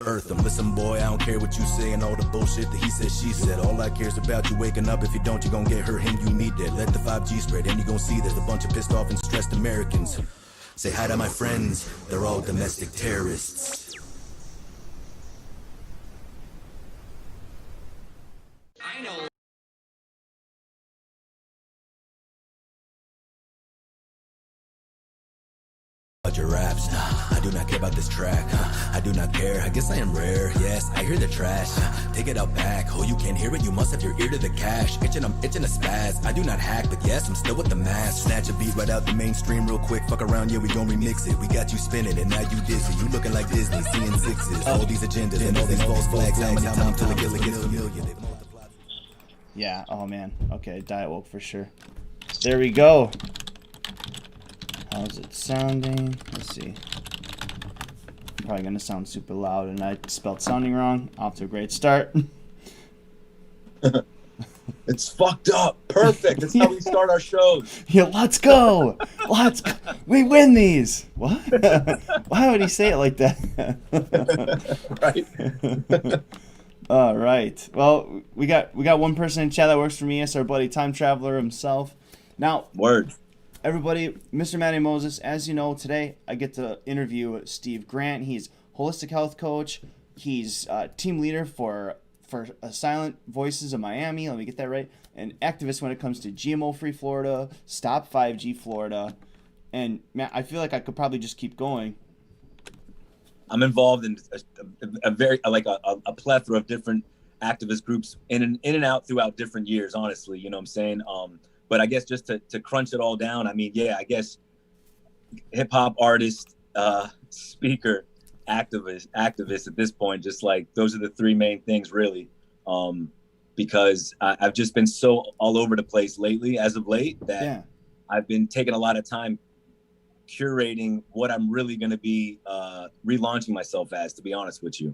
Earth him. Listen, boy, I don't care what you say and all the bullshit that he said, she said. All I care is about you waking up. If you don't, you gon' get hurt, him, you need that. Let the 5G spread, and you gon' see there's a bunch of pissed off and stressed Americans. Say hi to my friends, they're all domestic terrorists. I know. Your raps, I do not care about this track. I do not care, I guess I am rare. Yes, I hear the trash. Take it out back. Oh, you can't hear it, you must have your ear to the cash. I'm itching a spaz. I do not hack, but yes, I'm still with the mask. Snatch a beat right out the mainstream real quick. Fuck around, yeah, we gon' remix it. We got you spinning and now you dizzy. You looking like Disney, seeing sixes. All these agendas and all these false flags. How many times till the kill gets familiar? Yeah, oh man. Okay, Diet Woke for sure. There we go. How's it sounding? Let's see. Probably gonna sound super loud, and I spelled sounding wrong. Off to a great start. It's fucked up. Perfect. That's how we start our shows. Yeah, let's go. Let's go. We win these. What? Why would he say it like that? Right. All right. Well, we got one person in chat that works for me. It's our buddy Time Traveler himself. Now, Word. Everybody, Mr. Matty Moses, as you know, today I get to interview Steve Grant. He's Holisitc Health Coach. He's team leader for Silent Voices of Miami. Let me get that right. And activist when it comes to GMO-Free Florida, Stop 5G Florida. And, man, I feel like I could probably just keep going. I'm involved in a very, like a plethora of different activist groups in and out throughout different years, honestly. You know what I'm saying? But I guess just to crunch it all down, I mean, yeah, I guess hip-hop artist, speaker, activist at this point, just like those are the three main things really, because I've just been so all over the place lately as of late that yeah. I've been taking a lot of time curating what I'm really going to be relaunching myself as, to be honest with you.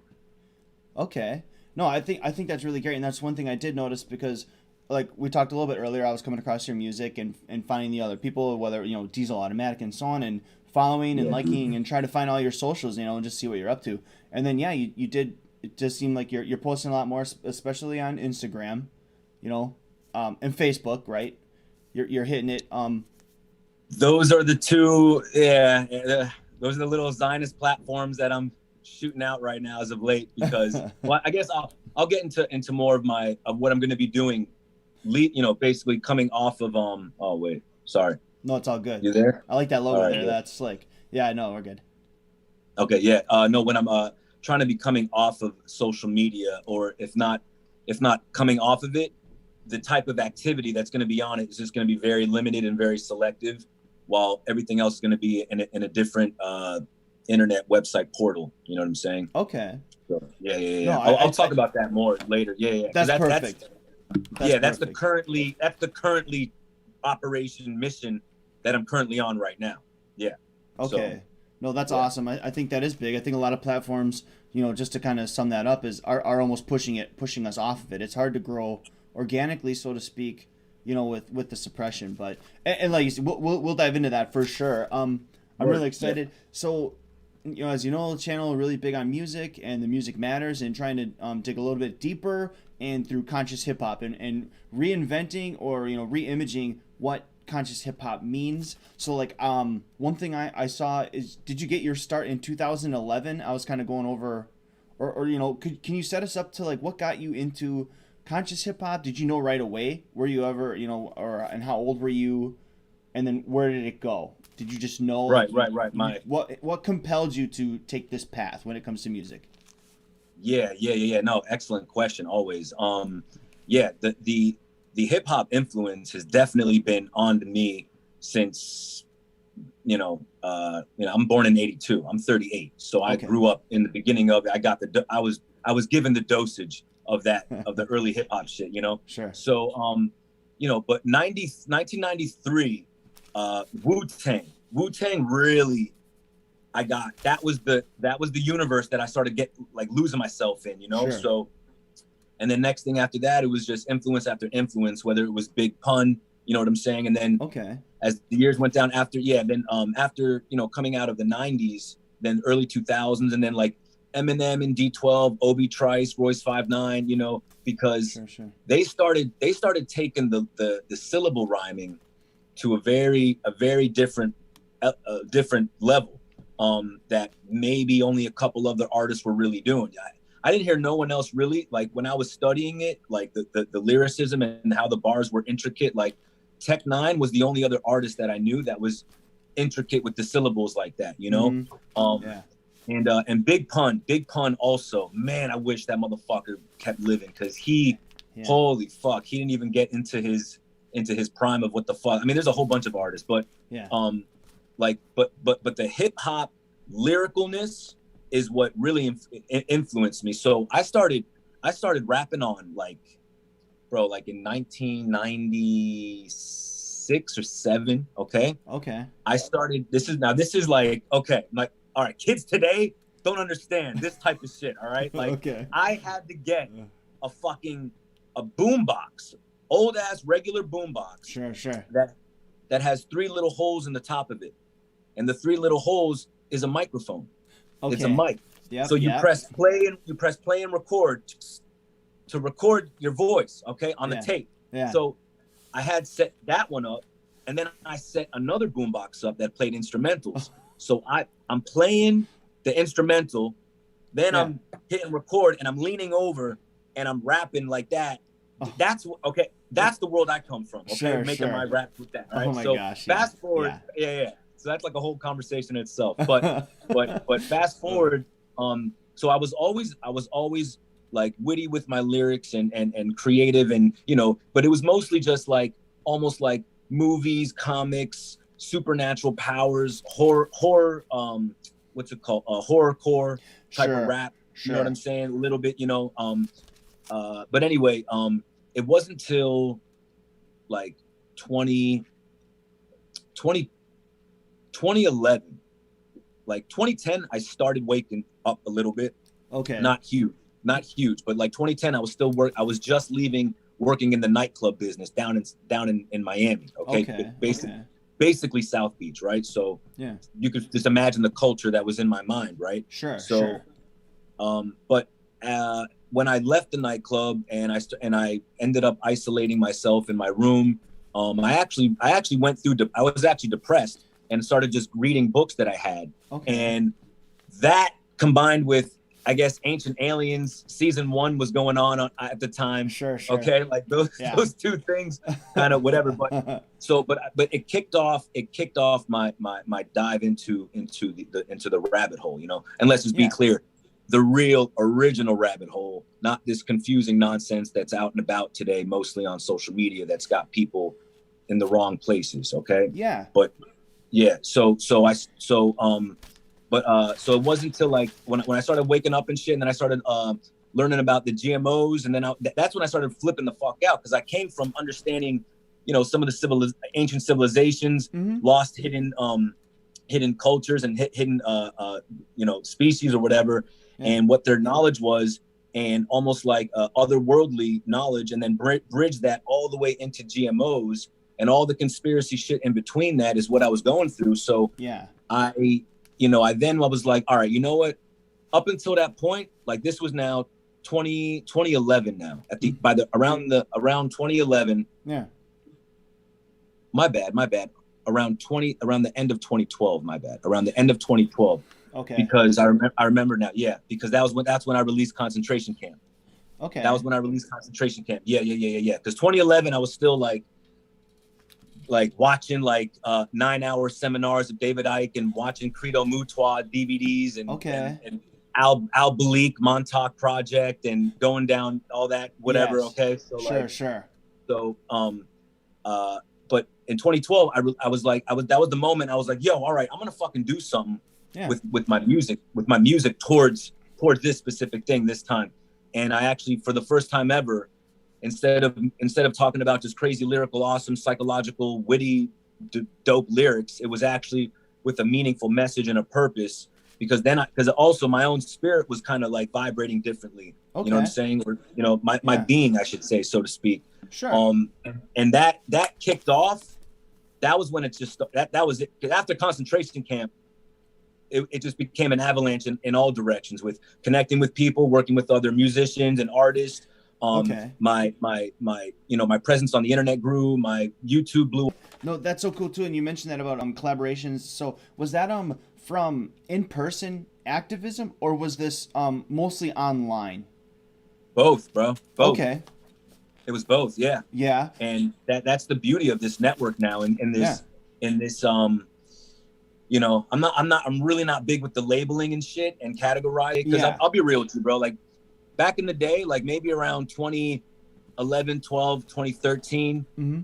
Okay. No, I think that's really great. And that's one thing I did notice because like we talked a little bit earlier, I was coming across your music and finding the other people, whether, you know, Diesel Automatic and so on, and following and liking and try to find all your socials, you know, and just see what you're up to. And then, yeah, you did, it just seemed like you're posting a lot more, especially on Instagram, you know, and Facebook, right? You're hitting it. Those are the two, those are the little Zionist platforms that I'm shooting out right now as of late because, well, I guess I'll get into more of what I'm going to be doing. You know, basically coming off of oh wait, sorry. No, it's all good. You there? I like that logo right, there. yeah. That's slick. Yeah, I know, we're good. Okay, yeah. No, when I'm trying to be coming off of social media, or if not coming off of it, the type of activity that's going to be on it is just going to be very limited and very selective, while everything else is going to be in a different internet website portal. You know what I'm saying? Okay. So, yeah. No, I'll talk about that more later. Yeah. That's perfect. That's the currently operation mission that I'm currently on right now. Yeah. Okay. So, no, that's awesome. I think that is big. I think a lot of platforms, you know, just to kind of sum that up, are almost pushing us off of it. It's hard to grow organically, so to speak, you know, with the suppression. But and like you said, we'll dive into that for sure. I'm really excited. Yeah. So, you know, as you know, the channel is really big on music and the music matters, and trying to dig a little bit deeper and through conscious hip hop and reinventing or, you know, re-imaging what conscious hip hop means. So like one thing I saw is, did you get your start in 2011? I was kind of going over, or you know, can you set us up to like what got you into conscious hip hop? Did you know right away? Were you ever, you know, and how old were you? And then where did it go? Did you just know? Right. What compelled you to take this path when it comes to music? Yeah. No, excellent question. Always. The hip hop influence has definitely been on to me since, I'm born in 82. I'm 38. So I grew up in the beginning of it. I was given the dosage of that, of the early hip hop shit, you know? Sure. So, but 1993, Wu-Tang really, that was the universe that I started losing myself in, you know? Sure. So, and then next thing after that, it was just influence after influence, whether it was Big Pun, you know what I'm saying? And then as the years went down after, after, coming out of the 90s, then early 2000s, and then like Eminem and D12, Obi Trice, Royce 5'9", you know, because Sure. they started taking the syllable rhyming to a very different level that maybe only a couple other artists were really doing. I didn't hear no one else really, like when I was studying it, like the lyricism and how the bars were intricate. Like Tech Nine was the only other artist that I knew that was intricate with the syllables like that, you know. And Big Pun also, man, I wish that motherfucker kept living, because holy fuck, he didn't even get into his prime of what the fuck. I mean, there's a whole bunch of artists, but but the hip hop lyricalness is what really influenced me. So I started rapping on like in 1996 or 7. Okay. I started. This is like, okay, like, all right, kids today don't understand this type of shit. All right, like I had to get a boombox, old ass regular boombox. Sure. That has 3 little holes in the top of it, and the 3 little holes is a microphone. It's a mic. So you press play and record to record your voice, okay, on the tape. So I had set that one up, and then I set another boombox up that played instrumentals. So I'm playing the instrumental, then I'm hitting record, and I'm leaning over and I'm rapping like that. That's the world I come from. Okay, making my rap with that. Right? Oh my gosh. Fast forward, So that's like a whole conversation in itself. But but fast forward, so I was always like witty with my lyrics and creative, and you know, but it was mostly just like almost like movies, comics, supernatural powers, horror, what's it called? Horrorcore type of rap. You know what I'm saying? A little bit, you know. But anyway, it wasn't until like 2011, like 2010, I started waking up a little bit. Okay. Not huge, but like 2010, I was just leaving working in the nightclub business down in Miami. Okay. Basically South Beach, right? So you could just imagine the culture that was in my mind, right? Sure. But when I left the nightclub and I ended up isolating myself in my room, I actually went through. I was actually depressed and started just reading books that I had, and that combined with, I guess, Ancient Aliens season 1 was going on at the time. Sure. Okay, like those 2 things, kind of whatever. But it kicked off my dive into the rabbit hole, you know. And let's just be clear, the real original rabbit hole, not this confusing nonsense that's out and about today, mostly on social media, that's got people in the wrong places. Okay. Yeah. But yeah, so it wasn't until like when I started waking up and shit, and then I started learning about the GMOs, and then that's when I started flipping the fuck out, because I came from understanding, you know, some of the ancient civilizations, lost hidden cultures and hidden you know, species or whatever, and what their knowledge was, and almost like otherworldly knowledge, and then bridge that all the way into GMOs. And all the conspiracy shit in between that is what I was going through. So I was like, all right, you know what? Up until that point, like this was now 2011 now. Around 2011. Yeah. My bad. Around the end of 2012. My bad. Around the end of 2012. Okay. Because I remember now. Yeah. Because that's when I released Concentration Camp. Okay. That was when I released Concentration Camp. Yeah. Because 2011, I was still like watching 9-hour seminars of David Icke and watching Credo Mutwa DVDs and Al Balik Montauk Project and going down all that whatever. Yes. Okay, so sure. So but in 2012 I was that was the moment I was like, yo, all right, I'm gonna fucking do something with my music towards this specific thing this time. And I actually, for the first time ever, instead of talking about just crazy lyrical, awesome, psychological, witty, dope lyrics, it was actually with a meaningful message and a purpose. Because also my own spirit was kind of like vibrating differently. Okay. You know what I'm saying? Or, you know, my being, I should say, so to speak. Sure. And that kicked off. That was when it just that was it. After Concentration Camp, it just became an avalanche in all directions, with connecting with people, working with other musicians and artists. My presence on the internet grew, my YouTube blew. No, that's so cool too. And you mentioned that about collaborations. So was that from in-person activism, or was this mostly online? Both, bro. Both. Okay. It was both, yeah. Yeah. And that's the beauty of this network now, and I'm really not big with the labeling and shit and categorizing, because I'll be real with you, bro. Like back in the day, like maybe around 2011, 12, 2013, mm-hmm.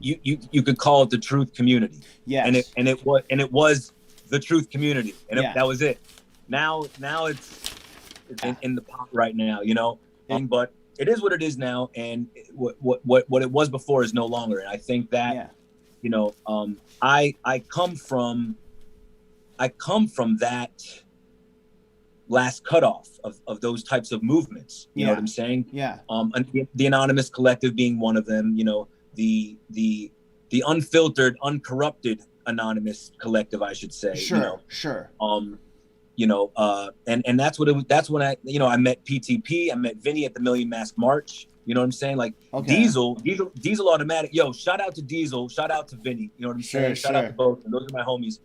you could call it the truth community. Yeah. And it was the truth community, and that was it. Now it's in the pot right now, you know. But it is what it is now, and what it was before is no longer. And I think that you know, I come from that last cutoff of those types of movements. You know what I'm saying? Yeah. The Anonymous Collective being one of them. You know, the unfiltered, uncorrupted Anonymous Collective, I should say. Sure. You know? Sure. And that's what it was. That's when I met PTP. I met Vinny at the Million Mask March. You know what I'm saying? Like Diesel Automatic. Yo, shout out to Diesel. Shout out to Vinny. You know what I'm saying? Shout out to both. And those are my homies.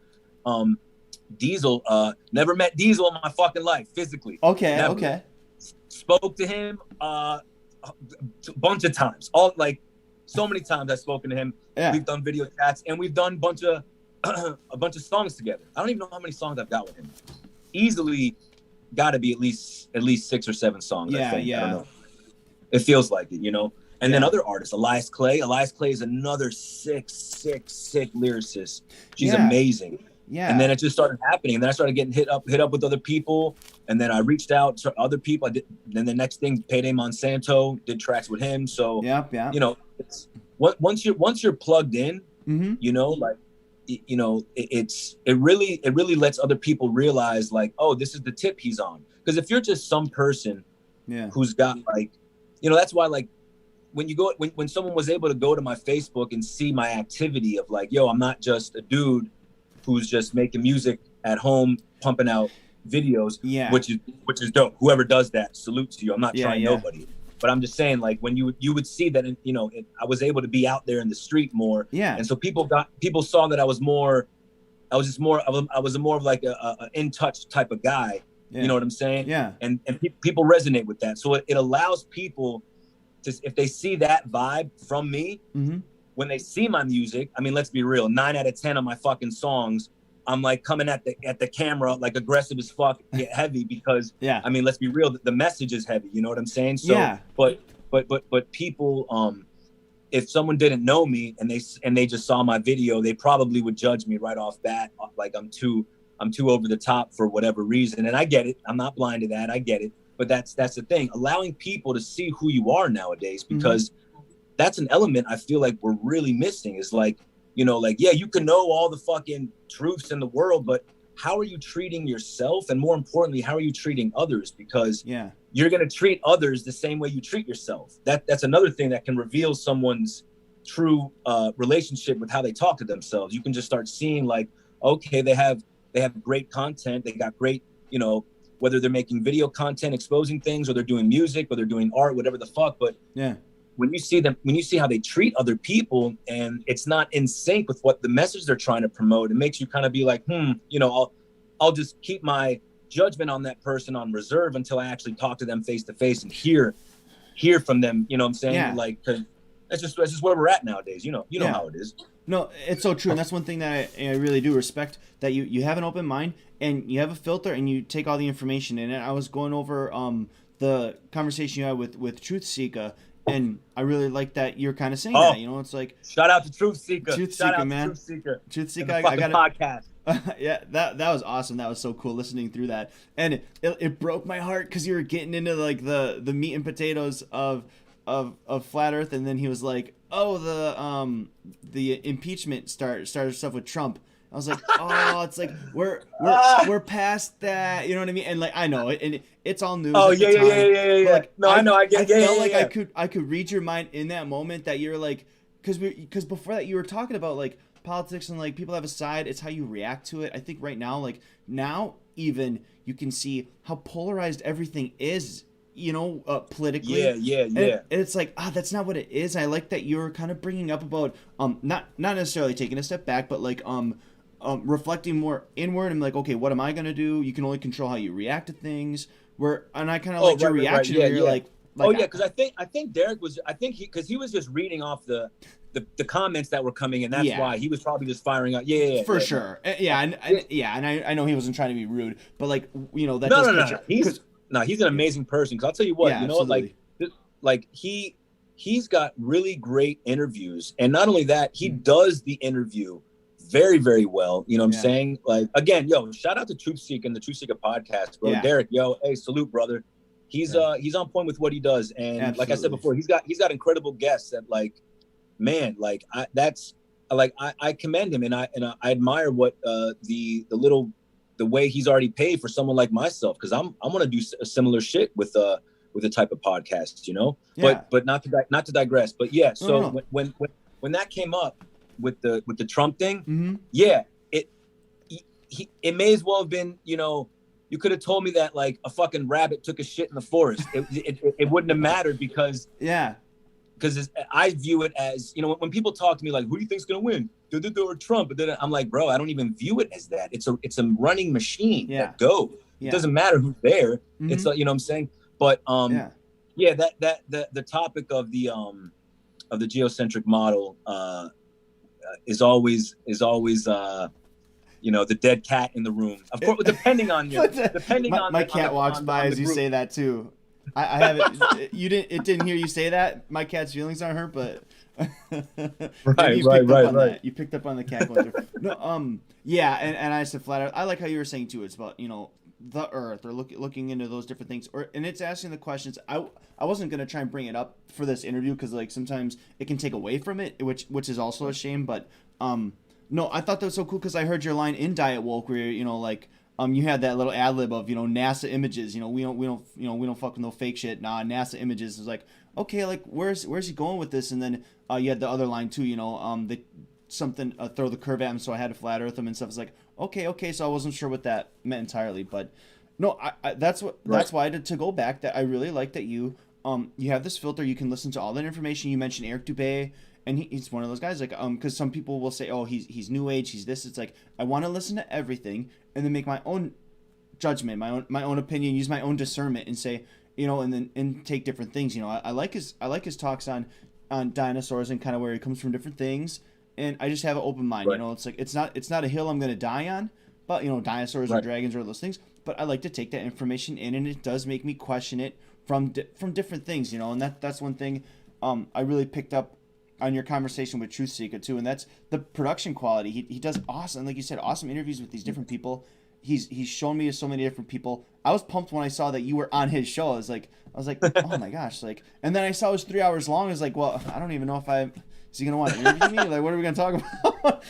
Diesel, never met Diesel in my fucking life physically. Okay. Spoke to him a bunch of times. So many times I've spoken to him. Yeah. We've done video chats, and we've done a bunch of songs together. I don't even know how many songs I've got with him. Easily got to be at least 6 or 7 songs. I think. I don't know. It feels like it, you know. And then other artists, Elias Clay. Elias Clay is another sick lyricist. She's amazing. Yeah. And then it just started happening. And then I started getting hit up with other people. And then I reached out to other people. Then the next thing, Payday Monsanto, did tracks with him. So you know, it's once you're plugged in, mm-hmm. you know, like, you know, it really lets other people realize, like, oh, this is the tip he's on. Because if you're just some person who's got, like, you know, that's why, like, when someone was able to go to my Facebook and see my activity of, like, yo, I'm not just a dude who's just making music at home, pumping out videos, which is dope. Whoever does that, salute to you. I'm not trying nobody. But I'm just saying, like, when you would see that, you know, I was able to be out there in the street more. Yeah. And so people saw that I was more of like a in touch type of guy. Yeah. You know what I'm saying? Yeah. And people resonate with that. So it allows people to, if they see that vibe from me, mm-hmm. when they see my music, I mean, let's be real, 9 out of 10 of my fucking songs, I'm like coming at the camera, like aggressive as fuck, get heavy, because I mean, let's be real, the message is heavy. You know what I'm saying? So, but people, if someone didn't know me and they just saw my video, they probably would judge me right off bat, like I'm too over the top for whatever reason. And I get it. I'm not blind to that. I get it. But that's the thing, allowing people to see who you are nowadays, because that's an element I feel like we're really missing, is like, you know, like, yeah, you can know all the fucking truths in the world, but how are you treating yourself? And more importantly, how are you treating others? Because you're going to treat others the same way you treat yourself. That's another thing that can reveal someone's true relationship with how they talk to themselves. You can just start seeing, like, okay, they have great content. They got great, you know, whether they're making video content, exposing things, or they're doing music, or they're doing art, whatever the fuck. But when you see how they treat other people, and it's not in sync with what the message they're trying to promote, it makes you kind of be like, you know, I'll just keep my judgment on that person on reserve until I actually talk to them face to face and hear from them. You know what I'm saying? Yeah. Like, 'cause that's just where we're at nowadays. You know how it is. No, it's so true. And that's one thing that I really do respect, that you have an open mind and you have a filter and you take all the information in it. I was going over the conversation you had with Truth Seeker, and I really like that you're kind of saying that, you know, it's like, shout out to Truth Seeker. Shout out, man. Truth Seeker. I got podcast. Yeah, that was awesome. That was so cool listening through that. And it broke my heart because you were getting into like the meat and potatoes of flat Earth, and then he was like, oh, the impeachment started stuff with Trump. I was like, oh, it's like we're past that, you know what I mean? And like, I know it, and it's all news. Oh yeah. Like, no, I know. I get. I felt like I could read your mind in that moment, that you're like, because before that you were talking about like politics and like people have a side. It's how you react to it. I think right now, like now even you can see how polarized everything is, you know, politically. Yeah. And it's like, that's not what it is. I like that you're kind of bringing up about not necessarily taking a step back, but like reflecting more inward and like, okay, what am I gonna do? You can only control how you react to things. And I kind of liked your reaction where you're like, because I think Derek was, because he was just reading off the comments that were coming in. That's why he was probably just firing out. For sure. And I know he wasn't trying to be rude, but like, you know, that no, he's an amazing person. Cause I'll tell you what, you know, like he's got really great interviews, and not only that, he does the interview very, very well. You know what I'm saying? Like, again, shout out to TruthSeek and the TruthSeeker podcast, bro. Derek, hey, salute, brother. He's on point with what he does, and like I said before, he's got incredible guests that, like, man, like I commend him, and I admire what the way he's already paid for someone like myself, because I'm gonna do a similar shit with a type of podcast, you know. But not to digress. But so when that came up with the Trump thing, it may as well have been, you know. You could have told me that like a fucking rabbit took a shit in the forest. It wouldn't have mattered because I view it as, you know, when people talk to me like, who do you think's gonna win, or Trump? But then I'm like, bro, I don't even view it as that. It's a geometric machine that goes. It doesn't matter who's there. It's you know what I'm saying. But the topic of the geocentric model is always you know, the dead cat in the room. Of course, depending on my cat walks by as you say that too. I haven't. It didn't hear you say that. My cat's feelings aren't hurt, but right. You picked up on the cat going through. No, and I said flat out. I like how you were saying too. It's about, you know, the Earth, or looking into those different things, and it's asking the questions. I wasn't gonna try and bring it up for this interview because like sometimes it can take away from it, which is also a shame. But no, I thought that was so cool because I heard your line in Diet Woke where, you know, like you had that little ad lib of, you know, NASA images. You know, we don't fuck with no fake shit. Nah, NASA images is like, okay, like where's he going with this? And then you had the other line too. You know, throw the curve at him, so I had to flat earth him and stuff. It's like, okay, so I wasn't sure what that meant entirely, but no, that's why to go back, that I really like that you have this filter. You can listen to all that information. You mentioned Eric Dubé. And he's one of those guys, like, because some people will say, oh, he's new age, he's this. It's like, I want to listen to everything and then make my own judgment, my own opinion, use my own discernment, and say, you know, and take different things. You know, I like his talks on dinosaurs and kind of where he comes from, different things. And I just have an open mind. You know, it's like it's not a hill I'm gonna die on, but you know, dinosaurs or dragons or those things. But I like to take that information in, and it does make me question it from different things. You know, and that's one thing I really picked up on your conversation with Truth Seeker too, and that's the production quality. He does awesome, like you said, awesome interviews with these different people. He's shown me so many different people. I was pumped when I saw that you were on his show. I was like, oh my gosh, like. And then I saw it was 3 hours long. I was like, well, I don't even know is he gonna want to interview me? Like, what are we gonna talk about?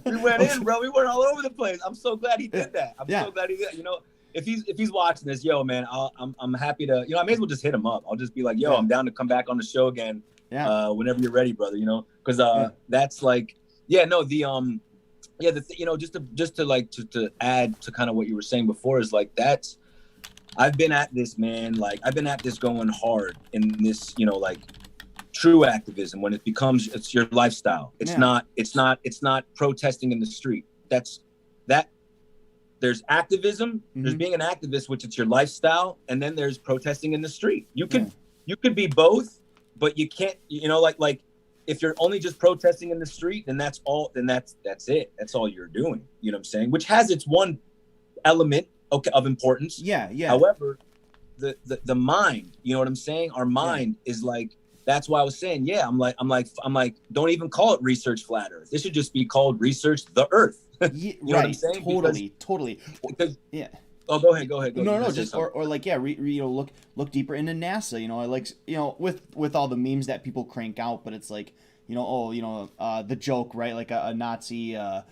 We went in, bro. We went all over the place. I'm so glad he did that. I'm so glad he did. You know, if he's watching this, yo, man, I'm happy to. You know, I may as well just hit him up. I'll just be like, yo, I'm down to come back on the show again. Whenever you're ready, brother, you know, because that's like, you know, just to add to kind of what you were saying before, is like, that's, I've been at this, man, like I've been at this going hard in this, you know, like true activism, when it's your lifestyle. It's not protesting in the street. There's activism, there's being an activist, which it's your lifestyle, and then there's protesting in the street. You could be both. But you can't, you know, like if you're only just protesting in the street, then that's it. That's all you're doing. You know what I'm saying? Which has its one element of importance. Yeah. However, the mind, you know what I'm saying? Our mind is like, that's why I was saying, I'm like, don't even call it research flat Earth. This should just be called research the Earth. You know what I'm saying? Totally. Because Oh, go ahead. No, just or like you know, look deeper into NASA. You know, I like, you know, with all the memes that people crank out, but it's like, you know, the joke, right? Like a Nazi, a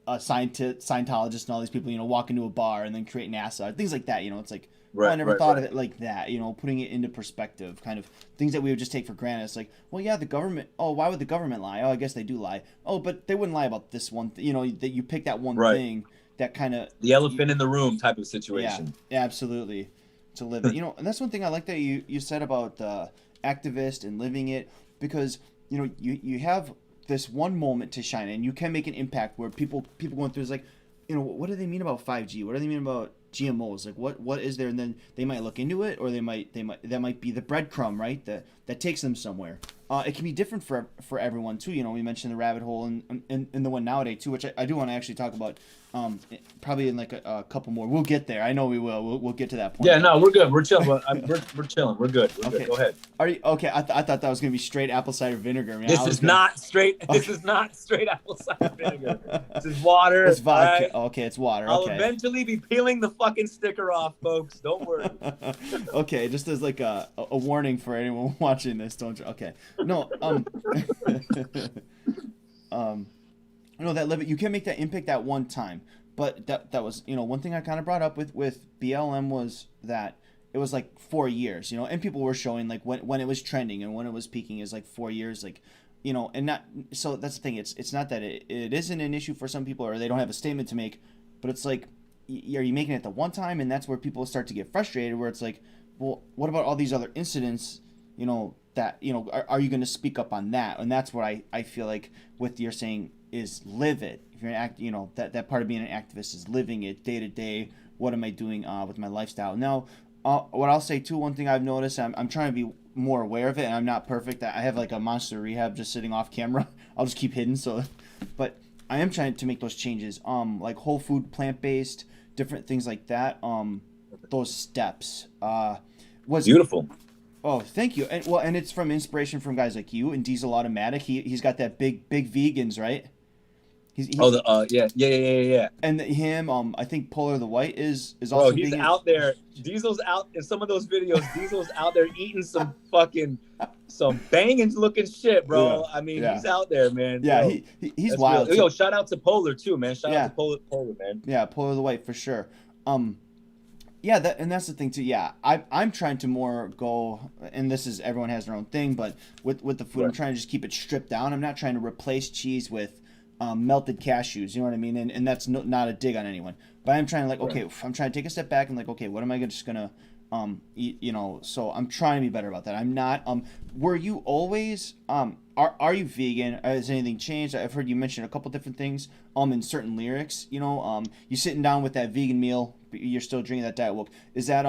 Scientologist, and all these people, you know, walk into a bar and then create NASA, things like that. You know, it's like, I never thought of it like that, you know, putting it into perspective, kind of things that we would just take for granted. It's like, well, yeah, the government, oh, why would the government lie? Oh, I guess they do lie. Oh, but they wouldn't lie about this one, you know, that you pick that one thing that kind of... The elephant in the room type of situation. Yeah, absolutely. To live it. You know, and that's one thing I like that you said about activist and living it, because, you know, you have this one moment to shine and you can make an impact where people going through is like, you know, what do they mean about 5G? What do they mean about GMOs? Like what is there? And then they might look into it, or they might that might be the breadcrumb, right? That takes them somewhere. It can be different for everyone too. You know, we mentioned the rabbit hole and the one nowadays too, which I do want to actually talk about. Probably in like a couple more. We'll get there. I know we will. We'll get to that point. Yeah, no, we're good. We're chilling. We're chilling. We're good. We're okay. Good. Go ahead. Are you okay? I thought that was gonna be straight apple cider vinegar, man. This is not straight apple cider vinegar. This is water. It's vodka. Right? Okay, it's water. I'll Okay. eventually be peeling the fucking sticker off, folks. Don't worry. Okay, just as like a warning for anyone watching this, don't you? Okay. No, no, that live it. You can make that impact that one time. But that was, you know, one thing I kind of brought up with BLM was that it was like 4 years, you know, and people were showing like when it was trending and when it was peaking is like 4 years, like, you know, and not, so that's the thing. It's not that it isn't an issue for some people or they don't have a statement to make, but it's like, are you making it the one time? And that's where people start to get frustrated, where it's like, well, what about all these other incidents, you know, that, you know, are you going to speak up on that? And that's what I feel like with you're saying is live it. If you're you know, that part of being an activist is living it day to day. What am I doing with my lifestyle? Now, what I'll say too, one thing I've noticed, I'm trying to be more aware of it, and I'm not perfect. I have like a monster rehab just sitting off camera. I'll just keep hidden. So, but I am trying to make those changes. Like whole food, plant-based, different things like that. Those steps. Was beautiful. Oh, thank you. And it's from inspiration from guys like you and Diesel Automatic. He's got that big vegans, right? He's yeah. And him, I think Polar the White is also. Bro, he's vegan. Out there. Diesel's out in some of those videos. Diesel's out there eating some banging looking shit, bro. Yeah, I mean, he's out there, man. Yeah, bro. He's wild. Real. Yo, shout out to Polar too, man. Shout out to Polar, man. Yeah, Polar the White for sure. Yeah, that's the thing too. Yeah, I'm trying to more go, and this is everyone has their own thing, but with the food, I'm trying to just keep it stripped down. I'm not trying to replace cheese with melted cashews. You know what I mean? And that's not a dig on anyone, but I'm trying to like, okay, I'm trying to take a step back and like, okay, what am I just gonna eat? You know, so I'm trying to be better about that. I'm not. Were you always are you vegan? Has anything changed? I've heard you mention a couple different things in certain lyrics. You know, you sitting down with that vegan meal, but you're still drinking that diet woke. Is that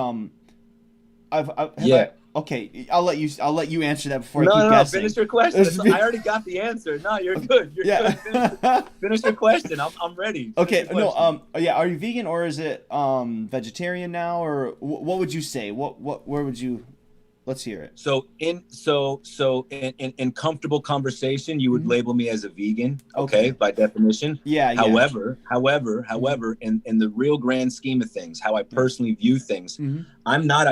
okay, I'll let you answer that before I keep guessing. Finish your question. I already got the answer. No, you're good. You're good. Finish your question. I'm ready. Okay. No. Are you vegan or is it vegetarian now, or what would you say? Where would you? Let's hear it. So in comfortable conversation, you would label me as a vegan, okay, by definition. Yeah. However, in the real grand scheme of things, how I personally view things, I'm not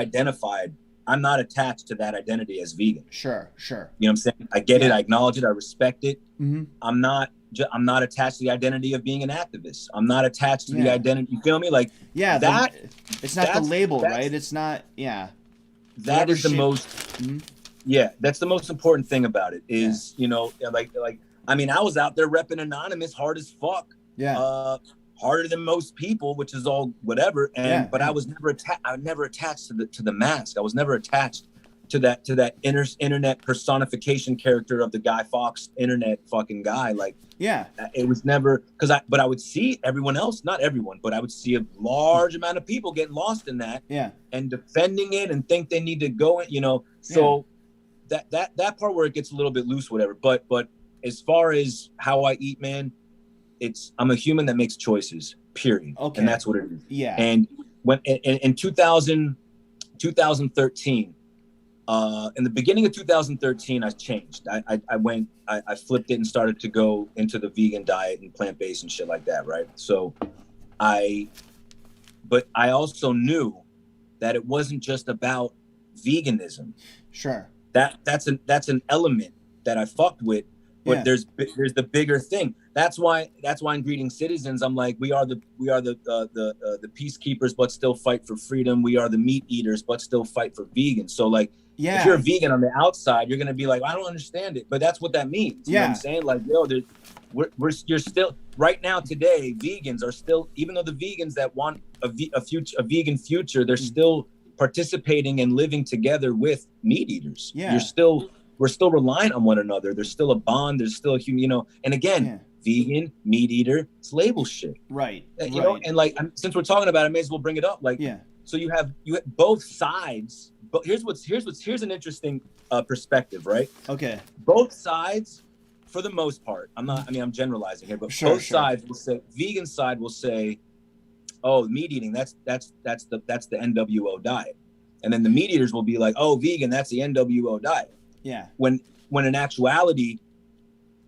attached to that identity as vegan. Sure. You know what I'm saying? I get it. I acknowledge it. I respect it. I'm not attached to the identity of being an activist. I'm not attached to the identity. You feel me? Like it's not the label, right? It's not. Yeah. That is the most. Yeah, that's the most important thing about it. Is you know, like I mean, I was out there repping Anonymous hard as fuck. Yeah. Harder than most people, which is all whatever. But I was never attached to the mask. I was never attached to that internet personification character of the Guy Fawkes internet fucking guy. Like, it was never but I would see everyone else, not everyone, but I would see a large amount of people getting lost in that. Yeah. And defending it and think they need to go in, you know. So that part where it gets a little bit loose, whatever. But as far as how I eat, man, I'm a human that makes choices, period. Okay. And that's what it is. Yeah. And when in 2013, in the beginning of 2013, I changed. I flipped it and started to go into the vegan diet and plant-based and shit like that, right? So but I also knew that it wasn't just about veganism. Sure. That's an element that I fucked with, But there's the bigger thing. That's why in Greeting Citizens, I'm like, we are the peacekeepers, but still fight for freedom. We are the meat eaters, but still fight for vegans. So like, if you're a vegan on the outside, you're gonna be like, I don't understand it, but that's what that means. You know what I'm saying? Like, yo, you're still right now today. Vegans are still, even though the vegans that want a vegan future, they're still participating and living together with meat eaters. We're still reliant on one another. There's still a bond. There's still a human, you know. And again, vegan, meat eater, it's label shit. Right. You know, and like, since we're talking about it, I may as well bring it up. Like, so you have both sides. But here's an interesting perspective, right? Okay. Both sides, for the most part, I'm generalizing here, but both sides will say, vegan side will say, oh, meat eating, that's the NWO diet. And then the meat eaters will be like, oh, vegan, that's the NWO diet. Yeah. When in actuality,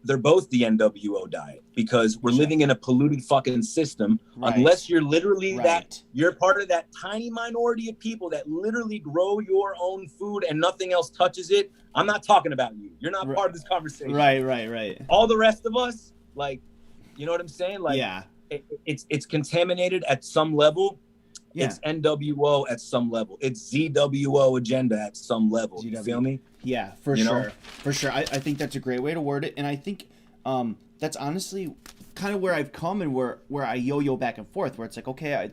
they're both the NWO diet, because we're living in a polluted fucking system. Unless you're literally you're part of that tiny minority of people that literally grow your own food and nothing else touches it. I'm not talking about you. You're not part of this conversation. Right. All the rest of us, like, you know what I'm saying? Like, it's contaminated at some level. It's NWO at some level. It's ZWO agenda at some level. You feel me? Yeah, for sure. For sure. I think that's a great way to word it. And I think that's honestly kind of where I've come, and where I yo-yo back and forth, where it's like, okay, I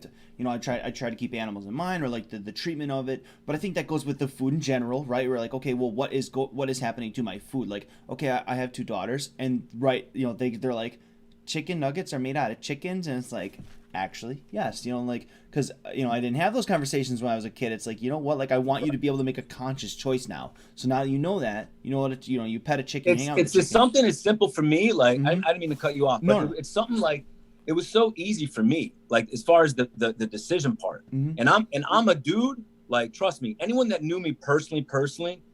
try to keep animals in mind, or like the treatment of it. But I think that goes with the food in general, right? We're like, okay, well, what is happening to my food? Like, okay, I have 2 daughters, and they're like, chicken nuggets are made out of chickens, and it's like, actually, yes, like, because I didn't have those conversations when I was a kid. It's like, you know what, like, I want you to be able to make a conscious choice now. So now that you know that, you pet a chicken, hang out with a chicken. It's something as simple for me, like, I didn't mean to cut you off, but it's something like, it was so easy for me, like, as far as the decision part. And I'm a dude, like, trust me, anyone that knew me personally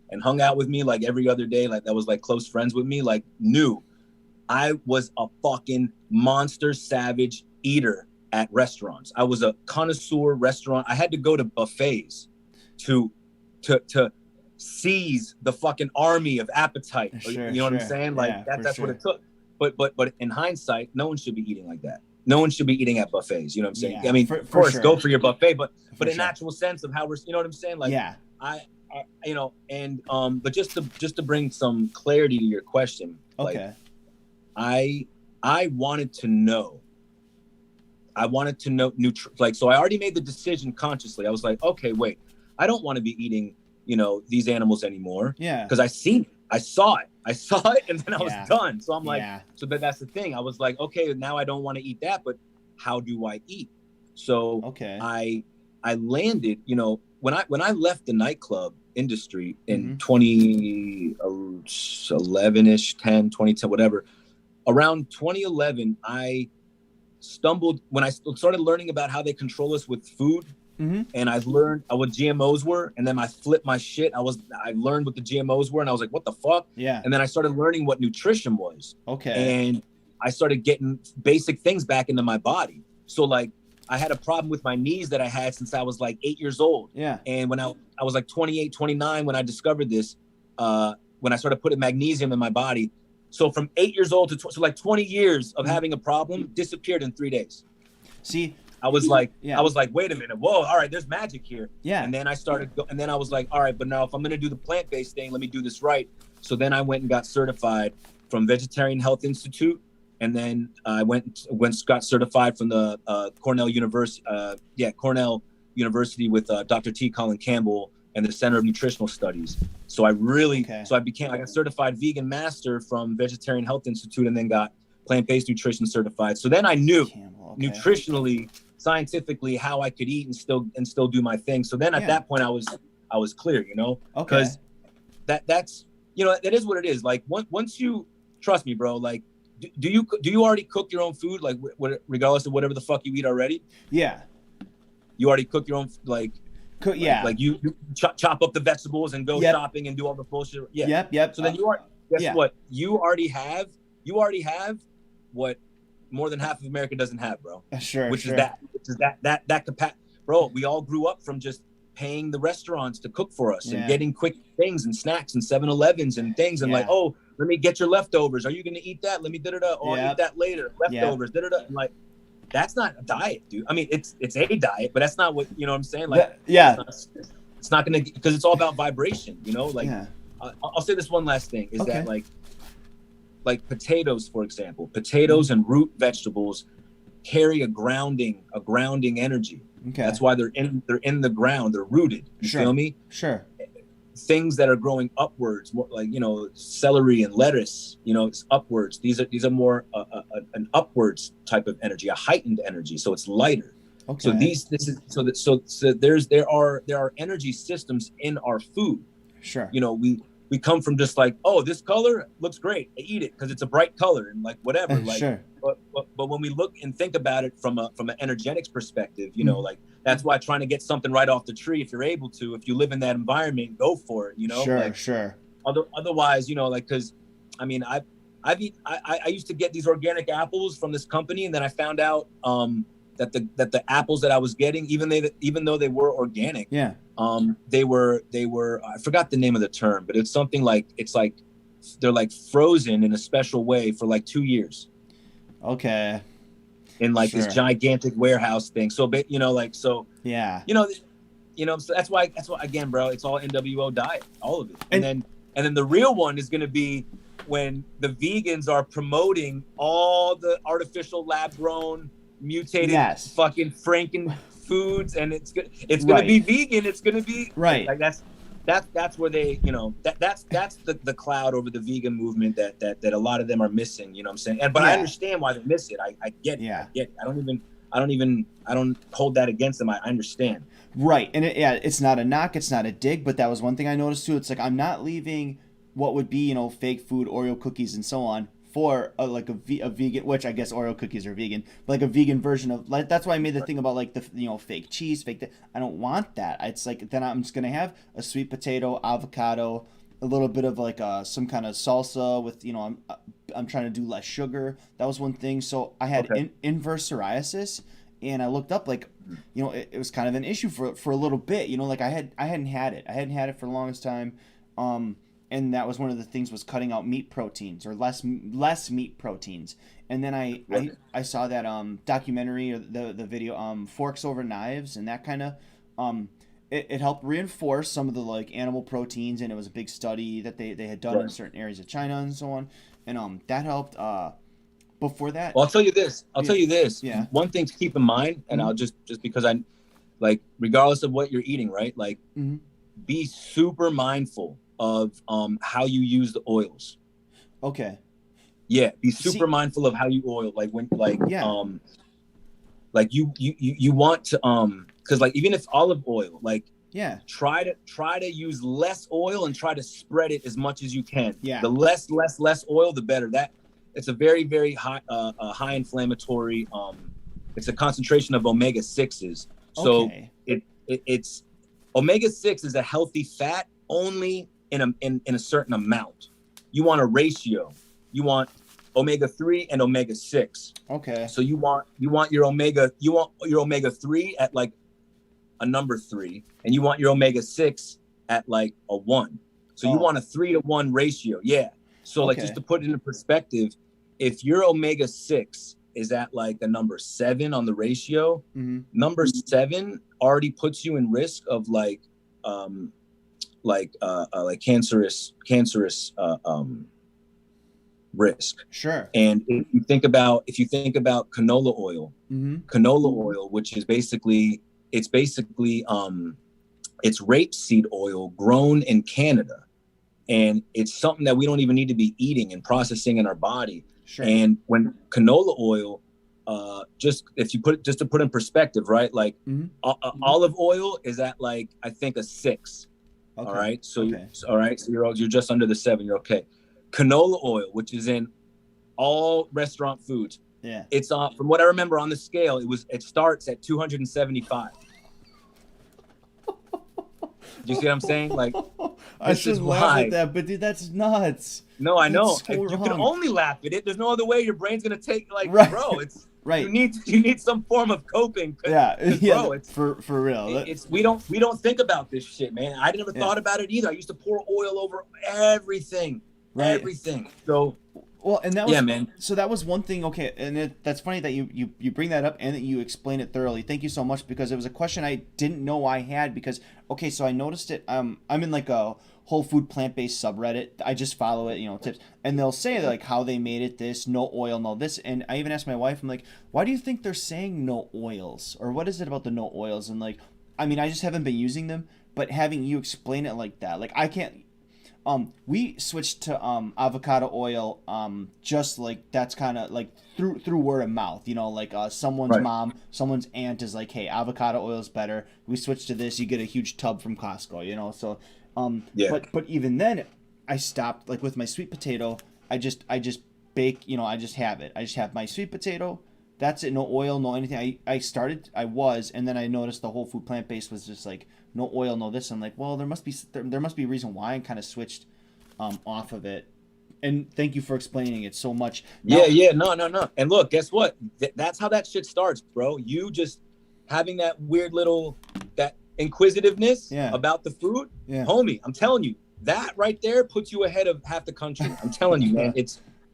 and hung out with me like every other day, like, that was like close friends with me, like, knew I was a fucking monster savage eater at restaurants. I was a connoisseur restaurant. I had to go to buffets to seize the fucking army of appetite. You know what I'm saying? Like, that's what it took. But in hindsight, no one should be eating like that. No one should be eating at buffets. You know what I'm saying? I mean, of course, go for your buffet, but in actual sense of how we're, you know what I'm saying? Like, I but just to bring some clarity to your question. Okay. Like, I wanted to know. So I already made the decision consciously. I was like, okay, wait, I don't want to be eating, these animals anymore. Yeah. Because I saw it, and then I was done. So I'm like, so that's the thing. I was like, okay, now I don't want to eat that, but how do I eat? So I landed, when I left the nightclub industry in 2011-ish, 2010, whatever, around 2011, I stumbled when I started learning about how they control us with food, and I learned what GMOs were, and then I flipped my shit. I learned what the GMOs were, and I was like, what the fuck? Yeah. And then I started learning what nutrition was. Okay. And I started getting basic things back into my body. So like, I had a problem with my knees that I had since I was like 8 years old. Yeah. And when I was like 28, 29, when I discovered this, when I started putting magnesium in my body. So from 8 years old to like 20 years of having a problem disappeared in 3 days. See, I was like, wait a minute. Whoa. All right. There's magic here. Yeah. And then and then I was like, all right, but now if I'm going to do the plant-based thing, let me do this right. So then I went and got certified from Vegetarian Health Institute. And then I got certified from the Cornell University with Dr. T. Colin Campbell and the Center of Nutritional Studies. So I got certified vegan master from Vegetarian Health Institute, and then got plant-based nutrition certified. So then I knew nutritionally, scientifically, how I could eat and still do my thing. So then at that point I was clear, because that's, that is what it is. Like once you trust me, bro, like, do you already cook your own food? Like regardless of whatever the fuck you eat already? Yeah. You already cook your own, like, like you chop up the vegetables and go shopping and do all the bullshit. Yeah. Yep. So then what? You already have what more than half of America doesn't have, bro. Which is that capacity. Bro, we all grew up from just paying the restaurants to cook for us and getting quick things and snacks and 7-Elevens and things and like, oh, let me get your leftovers. Are you going to eat that? Let me da-da-da. Oh, I'll eat that later. Leftovers, da-da-da. Like, that's not a diet, dude. I mean, it's a diet, but that's not what, you know what I'm saying? Like, it's not going to, because it's all about vibration, you know? Like, I'll say this one last thing is that like potatoes, for example, potatoes and root vegetables carry a grounding energy. Okay. That's why they're in the ground. They're rooted. You feel me? Sure. Things that are growing upwards, more like, you know, celery and lettuce, you know, it's upwards. These are more an upwards type of energy, a heightened energy. So it's lighter. Okay. So there are energy systems in our food. Sure. You know, we come from just like, oh, this color looks great. I eat it because it's a bright color and like whatever. Like, sure. But when we look and think about it from an energetics perspective, you know, like that's why trying to get something right off the tree, if you're able to, if you live in that environment, go for it. You know, sure. Otherwise, you know, like, because I mean, I used to get these organic apples from this company, and then I found out that the apples that I was getting, even though they were organic, they were I forgot the name of the term, but it's something like, it's like they're like frozen in a special way for like 2 years. Okay. In like this gigantic warehouse thing. So, you know, like, so, you know, so that's why again, bro, it's all NWO diet, all of it. And then the real one is going to be when the vegans are promoting all the artificial lab grown mutated fucking Franken foods, and it's going to be vegan. It's going to be like that's where they, you know, that's the cloud over the vegan movement that a lot of them are missing, you know what I'm saying? But I understand why they miss it. I get it. I get it. I don't hold that against them. I understand. Right. And it's not a knock, it's not a dig, but that was one thing I noticed too. It's like, I'm not leaving what would be, you know, fake food, Oreo cookies and so on for a vegan, which I guess Oreo cookies are vegan, but like a vegan version of, like, that's why I made the thing about like the, you know, fake cheese, I don't want that. It's like, then I'm just going to have a sweet potato, avocado, a little bit of like some kind of salsa with, you know, I'm trying to do less sugar. That was one thing. So I had inverse psoriasis, and I looked up, like, you know, it was kind of an issue for a little bit, you know, like I hadn't had it for the longest time. And that was one of the things, was cutting out meat proteins, or less meat proteins. And then I saw that documentary, or the video, Forks Over Knives, and that kind of it helped reinforce some of the like animal proteins, and it was a big study that they had done in certain areas of China and so on, and that helped. Before that, well, I'll tell you this. Yeah. One thing to keep in mind, and I'll just because I, like, regardless of what you're eating, right? Like, be super mindful of how you use the oils. Okay. Yeah, be super mindful of how you oil. Like when, like you want to because like even if olive oil, like try to use less oil and try to spread it as much as you can. Yeah. The less oil, the better. That it's a very, very high high inflammatory. It's a concentration of omega-6s. So it's omega-6 is a healthy fat only in a certain amount. You want a ratio. You want omega-3 and omega-6. Okay. So you want your omega-3 at like a number 3, and you want your omega-6 at like a 1. So you want a 3-to-1 ratio. Yeah. So like, just to put it into perspective, if your omega-6 is at like a number 7 on the ratio, number 7 already puts you in risk of like cancerous risk. Sure. And if you think about canola oil, which is basically it's rapeseed oil grown in Canada, and it's something that we don't even need to be eating and processing in our body. Sure. And when canola oil, just to put in perspective, right? Like olive oil is at like, I think, a 6. Okay. All right. So you're just under the 7. You're okay. Canola oil, which is in all restaurant foods. Yeah. It's from what I remember on the scale, it starts at 275. Do you see what I'm saying? Like, I shouldn't laugh at that, but dude, that's nuts. No, I know. You can only laugh at it. There's no other way your brain's gonna take. Like, bro, it's right. You need some form of coping. Yeah, bro, it's for real. We don't think about this shit, man. I never thought about it either. I used to pour oil over everything. Right. everything. So well, and that was, yeah, man. So that was one thing. Okay, and that's funny that you bring that up and that you explain it thoroughly. Thank you so much, because it was a question I didn't know I had. Because okay, so I noticed it. I'm in like a whole food plant-based subreddit. I just follow it, tips, and they'll say like how they made it, this no oil, no this. And I even asked my wife, I'm like, why do you think they're saying no oils, or what is it about the no oils? And like, I mean, I just haven't been using them, but having you explain it like that, like I can't. We switched to avocado oil, just like that's kind of like through word of mouth, like someone's Right. mom, someone's aunt is like, hey, avocado oil is better. We switched to this. You get a huge tub from Costco, so Yeah. but even then, I stopped. Like with my sweet potato, I just bake, I just have it. I just have my sweet potato. That's it. No oil, no anything. I was, and then I noticed the whole food plant-based was just like no oil, no this. I'm like, well, there must be a reason why I kind of switched off of it. And thank you for explaining it so much. Now, No. And look, guess what? That's how that shit starts, bro. You just having that weird little, that inquisitiveness about the food, homie. I'm telling you, that right there puts you ahead of half the country. I'm telling you, man.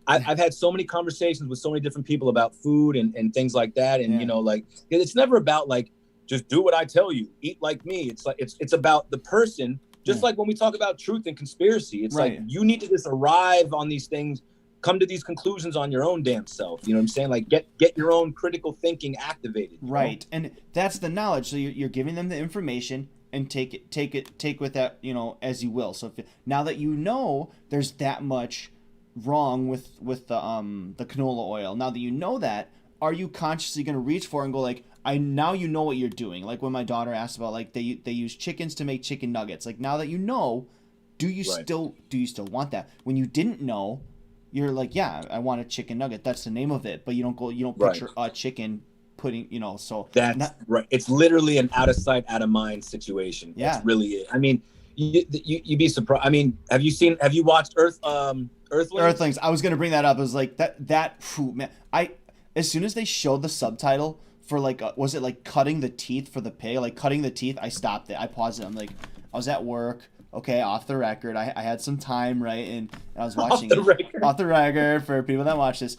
I've had so many conversations with so many different people about food and things like that, and like it's never about like just do what I tell you, eat like me. It's like it's about the person. Just like when we talk about truth and conspiracy, it's like you need to just arrive on these things, come to these conclusions on your own damn self. You know what I'm saying? Like get your own critical thinking activated. Right, and that's the knowledge. So you're giving them the information, and take with that, as you will. So now that there's that much wrong with the canola oil, now that you know that, are you consciously going to reach for and go like, now you know what you're doing? Like when my daughter asked about like they use chickens to make chicken nuggets. Like now that you know, do you still want that? When you didn't know, you're like, yeah, I want a chicken nugget. That's the name of it. But you don't picture a chicken putting, so that's right. It's literally an out of sight, out of mind situation. Yeah. That's really it. I mean, you'd be surprised. I mean, have you watched Earthlings? Earthlings. I was gonna bring that up. It was like that. Phew, man, as soon as they showed the subtitle for like, was it like cutting the teeth for the pig? Like cutting the teeth, I stopped it. I paused it. I'm like, I was at work. Okay, off the record. I had some time, right, and I was watching off the record for people that watch this.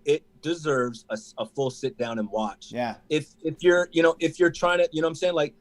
It deserves a full sit down and watch. Yeah. If you're trying to, I'm saying, like,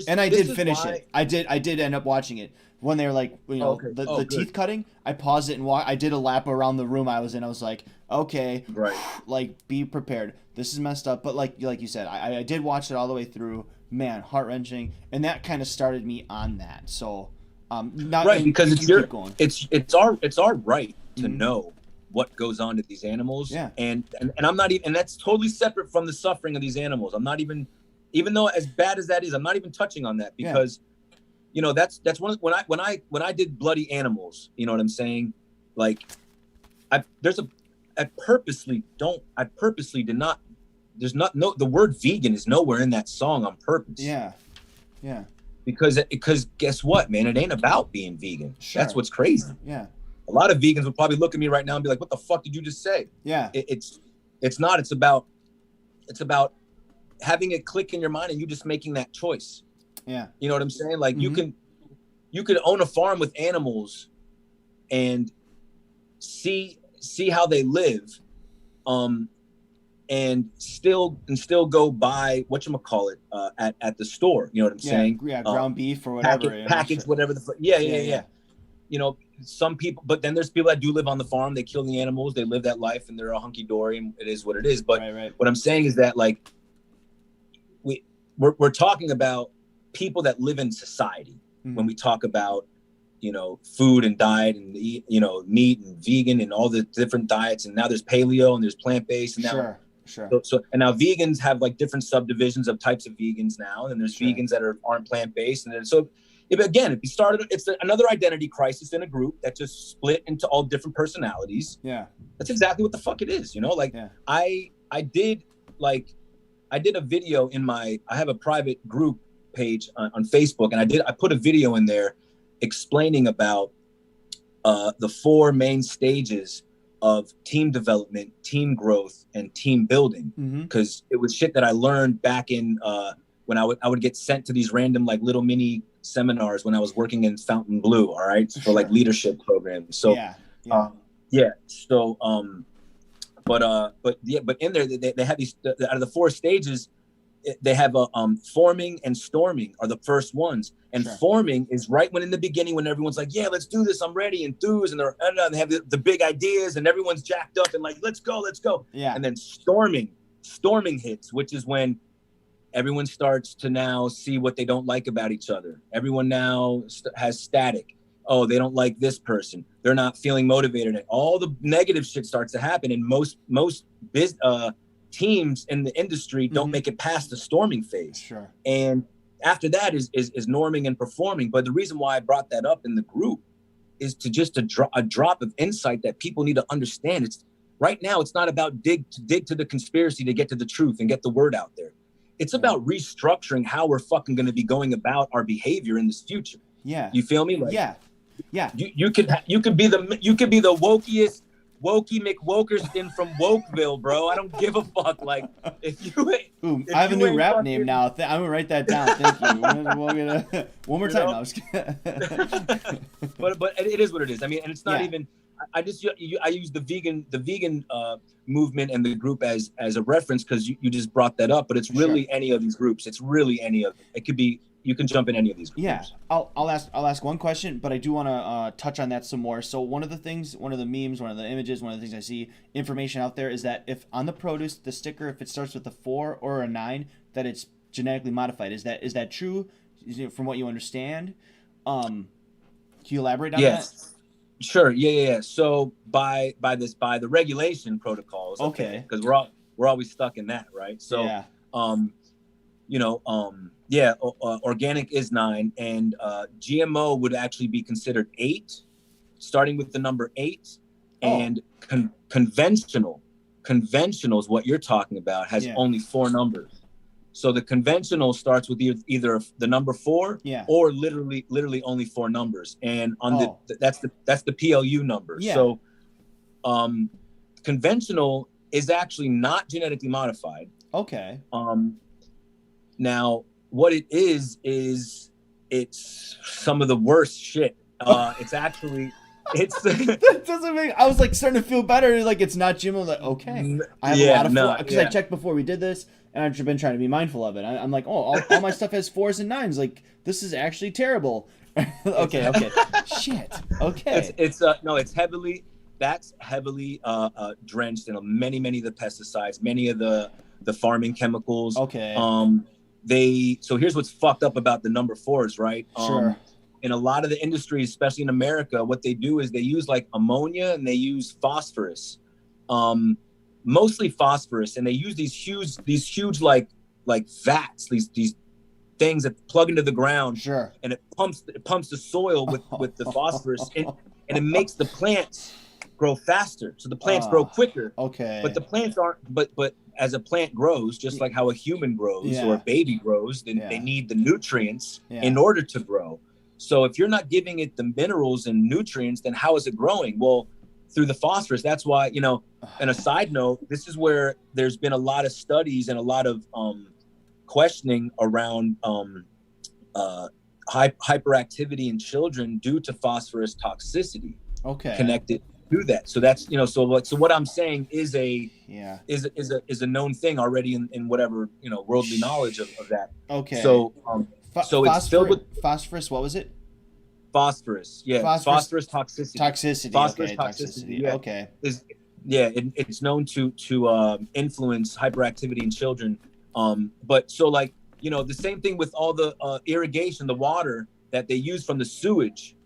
and I did finish it. I did end up watching it when they were like, the teeth cutting. I paused it and I did a lap around the room I was in. I was like, okay, right, like be prepared. This is messed up, but like you said, I did watch it all the way through. Man, heart wrenching, and that kind of started me on that. So, because it's our right to know what goes on to these animals. Yeah. And I'm not even, and that's totally separate from the suffering of these animals. I'm not even though as bad as that is, I'm not even touching on that because, that's one when I did Bloody Animals, you know what I'm saying? Like, I purposely did not. There's the word vegan is nowhere in that song on purpose. Yeah. Yeah. Because guess what, man? It ain't about being vegan. Sure. That's what's crazy. Yeah. A lot of vegans would probably look at me right now and be like, what the fuck did you just say? Yeah. It's not. It's about having it click in your mind and you just making that choice. Yeah. You know what I'm saying? Like you can own a farm with animals and see how they live. And still go buy whatchamacallit at the store. You know what I'm saying? Yeah, ground beef or whatever. Package whatever the fuck. Yeah. Some people, but then there's people that do live on the farm. They kill the animals. They live that life, and they're all hunky dory, and it is what it is. But what I'm saying is that like we're talking about people that live in society when we talk about food and diet and meat and vegan and all the different diets. And now there's paleo and there's plant-based and now. Sure. So and now vegans have like different subdivisions of types of vegans now, and there's vegans that aren't plant-based, and then it's another identity crisis in a group that just split into all different personalities. Yeah, that's exactly what the fuck it is. I did a video I have a private group page on Facebook, and I put a video in there explaining about the 4 main stages of team development, team growth, and team building. Because it was shit that I learned back in when I would get sent to these random like little mini seminars when I was working in Fountain Blue, all right, for like leadership programs. So but in there they have these out of the 4 stages. They have a forming and storming are the first ones, and forming is right when in the beginning when everyone's like, yeah, let's do this, I'm ready, enthused, and they have the big ideas and everyone's jacked up and like, let's go. And then storming hits, which is when everyone starts to now see what they don't like about each other. Everyone now has static. Oh, they don't like this person, they're not feeling motivated, and all the negative shit starts to happen. And most teams in the industry don't make it past the storming phase. And after that is norming and performing. But the reason why I brought that up in the group is to just a drop of insight that people need to understand. It's right now, it's not about dig to the conspiracy to get to the truth and get the word out there. It's about restructuring how we're fucking going to be going about our behavior in this future. You feel me? Like, you could be the wokiest Wokey McWokerston from Wokeville, bro. I don't give a fuck. Like, if I have a new rap name now. I'm gonna write that down. Thank you. One more time. No, I was but it is what it is. I mean, and it's not even. I use the vegan movement and the group as a reference because you just brought that up. But it's really any of these groups. It's really any of it. Could be. You can jump in any of these groups. Yeah, I'll ask one question, but I do want to touch on that some more. So one of the memes, one of the images, one of the things I see information out there is that if on the produce, the sticker, if it starts with a 4 or a 9, that it's genetically modified. Is that true? From what you understand? Can you elaborate on that? Sure. Yeah. So by the regulation protocols, because we're always stuck in that, right? So organic is 9, and GMO would actually be considered 8, starting with the number 8, and conventional is what you're talking about, has only 4 numbers. So the conventional starts with either the number 4 or literally only 4 numbers, and on that's the PLU number. So conventional is actually not genetically modified. Now, what it is it's some of the worst shit. It's actually, that doesn't make. I was like starting to feel better. Like it's not GMO. Like I have a lot of because I checked before we did this, and I've been trying to be mindful of it. I'm like, all my stuff has 4s and 9s. Like this is actually terrible. Okay. Shit. Okay. It's heavily. That's heavily drenched in many of the pesticides, many of the farming chemicals. So here's what's fucked up about the number 4s, right? In a lot of the industries, especially in America, what they do is they use like ammonia and they use phosphorus, mostly phosphorus, and they use these huge like vats, these things that plug into the ground, and it pumps the soil with the phosphorus, and it makes the plants grow faster, so the plants grow quicker. But the plants aren't. But as a plant grows, just like how a human grows or a baby grows, then they need the nutrients in order to grow. So if you're not giving it the minerals and nutrients, then how is it growing? Well, through the phosphorus. That's why, and a side note, this is where there's been a lot of studies and a lot of questioning around hyperactivity in children due to phosphorus toxicity. Connected to that. So that's, so what I'm saying is a known thing already in whatever, worldly knowledge of that. So it's filled with phosphorus. What was it? Phosphorus. Yeah. Phosphorus toxicity. Phosphorus toxicity. Yeah. It's known to influence hyperactivity in children. But so like, the same thing with all the irrigation, the water that they use from the sewage,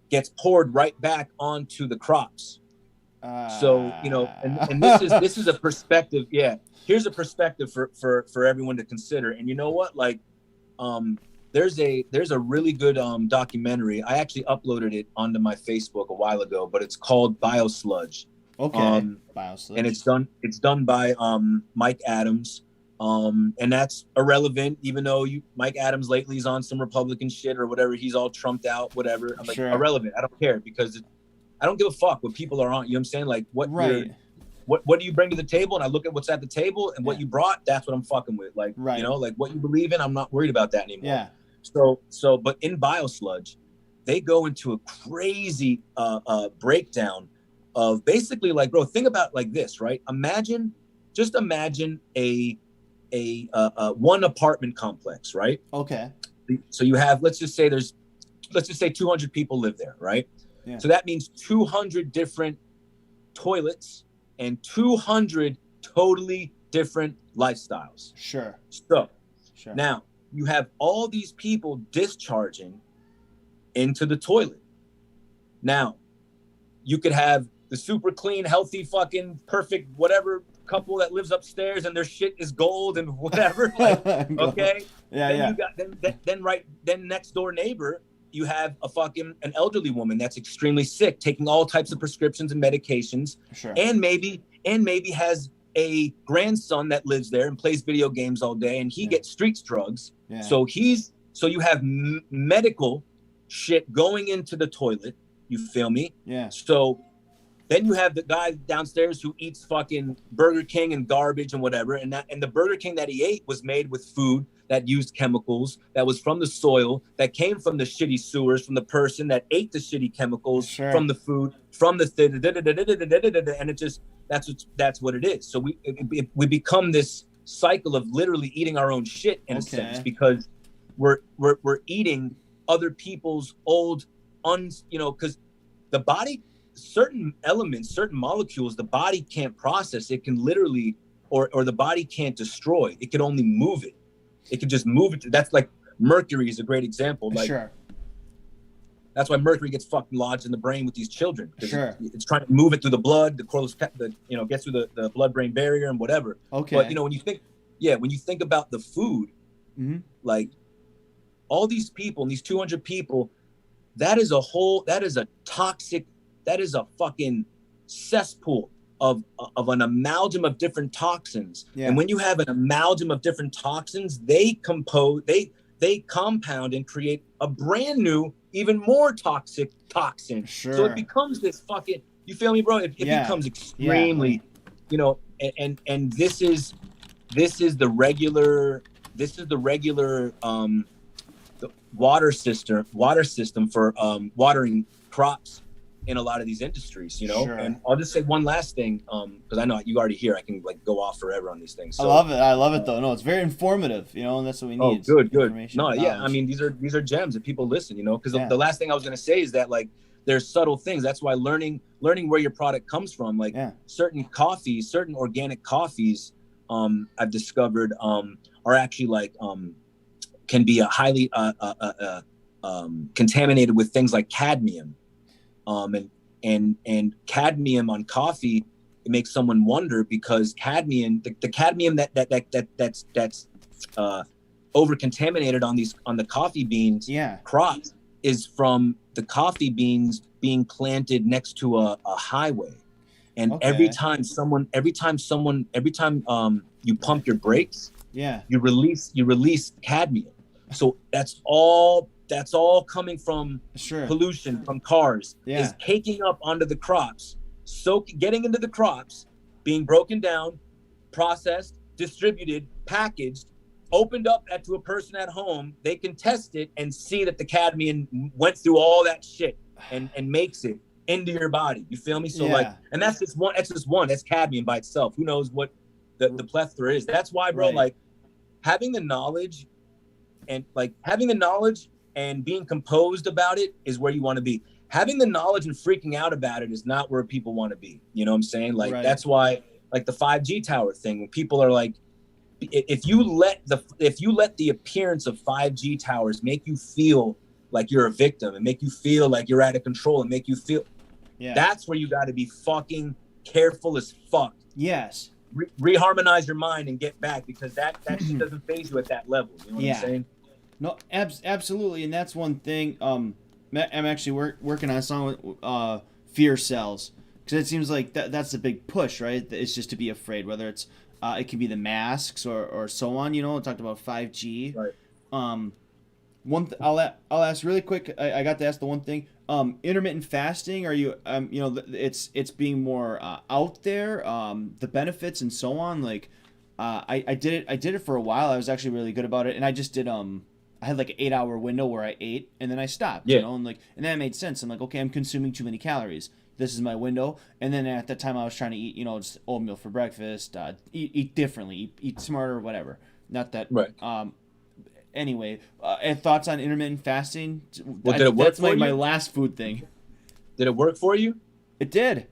gets poured right back onto the crops. So, and this is a perspective. Yeah. Here's a perspective for everyone to consider. And you know what? Like, there's a really good documentary. I actually uploaded it onto my Facebook a while ago, but it's called Biosludged. Biosludged. And it's done by Mike Adams. And that's irrelevant, even though Mike Adams lately is on some Republican shit or whatever. He's all trumped out, whatever. I'm like, irrelevant. I don't care because I don't give a fuck what people are on. You know what I'm saying? Like what do you bring to the table? And I look at what's at the table and what you brought, that's what I'm fucking with. Like, right. you know, like what you believe in, I'm not worried about that anymore. Yeah. So, but in Biosludge, they go into a crazy breakdown of basically like, bro, think about like this, right? Just imagine a one apartment complex, right? Okay. So you have, let's just say 200 people live there, right? Yeah. So that means 200 different toilets and 200 totally different lifestyles. Sure. So now you have all these people discharging into the toilet. Now you could have the super clean, healthy, fucking perfect, whatever couple that lives upstairs and their shit is gold and whatever. Like, okay. Yeah. Then next door neighbor, you have an elderly woman that's extremely sick, taking all types of prescriptions and medications. Sure. And maybe has a grandson that lives there and plays video games all day, and he gets street drugs. Yeah. So you have medical shit going into the toilet. You feel me? Yeah. So then you have the guy downstairs who eats fucking Burger King and garbage and whatever, and the Burger King that he ate was made with food that used chemicals, that was from the soil, that came from the shitty sewers, from the person that ate the shitty chemicals, from the food, from the and it just that's what it is. So we become this cycle of literally eating our own shit in a sense, because we're eating other people's old because the body, certain elements, certain molecules, the body can't process. It can literally, or the body can't destroy. It can only move it. It can just move it. That's like mercury is a great example. Like, that's why mercury gets fucking lodged in the brain with these children. It's trying to move it through the blood, gets through the blood-brain barrier and whatever. Okay. But when you think about the food, like all these people, and these 200 people, that is a toxic, that is a fucking cesspool of an amalgam of different toxins. And when you have an amalgam of different toxins, they compound and create a brand new, even more toxic toxin. So it becomes this fucking, you feel me, bro? It becomes extremely, and this is the regular the water system for watering crops in a lot of these industries, And I'll just say one last thing, because I know you already hear I can like go off forever on these things. So, I love it though. No, it's very informative, and that's what we need. Oh, good. No, yeah, I mean these are gems that people listen, because the last thing I was gonna say is that like there's subtle things. That's why learning where your product comes from, like certain coffees, certain organic coffees, I've discovered are actually like can be a highly contaminated with things like cadmium. And cadmium on coffee, it makes someone wonder, because cadmium, the cadmium that's over contaminated on the coffee beans crops is from the coffee beans being planted next to a highway. And every time you pump your brakes, you release cadmium. So that's all coming from pollution from cars, is caking up onto the crops, getting into the crops, being broken down, processed, distributed, packaged, opened up to a person at home. They can test it and see that the cadmium went through all that shit and makes it into your body. You feel me? So and that's just one. That's cadmium by itself. Who knows what the plethora is? That's why, bro, like having the knowledge and being composed about it is where you want to be. Having the knowledge and freaking out about it is not where people want to be. You know what I'm saying? Like that's why, like the 5G tower thing, when people are like, if you let the appearance of 5G towers make you feel like you're a victim and make you feel like you're out of control and make you feel, that's where you got to be fucking careful as fuck. Yes. Reharmonize your mind and get back, because that shit doesn't phase you at that level. You know what I'm saying? No, absolutely, and that's one thing. I'm actually working on a song with fear cells, because it seems like that's the big push, right? It's just to be afraid, whether it's it can be the masks or so on. We talked about 5G. Right. I'll ask really quick. I got to ask the one thing. Intermittent fasting. Are you it's being more out there. The benefits and so on. Like, I did it for a while. I was actually really good about it, and I just did I had like an 8-hour window where I ate and then I stopped. Yeah. You know, and that made sense. I'm like, okay, I'm consuming too many calories. This is my window. And then at that time I was trying to eat, just oatmeal for breakfast, eat differently, eat smarter, whatever. Not that. Right. Anyway, and thoughts on intermittent fasting? Well, did it work That's for my you? last food thing. Did it work for you? It did.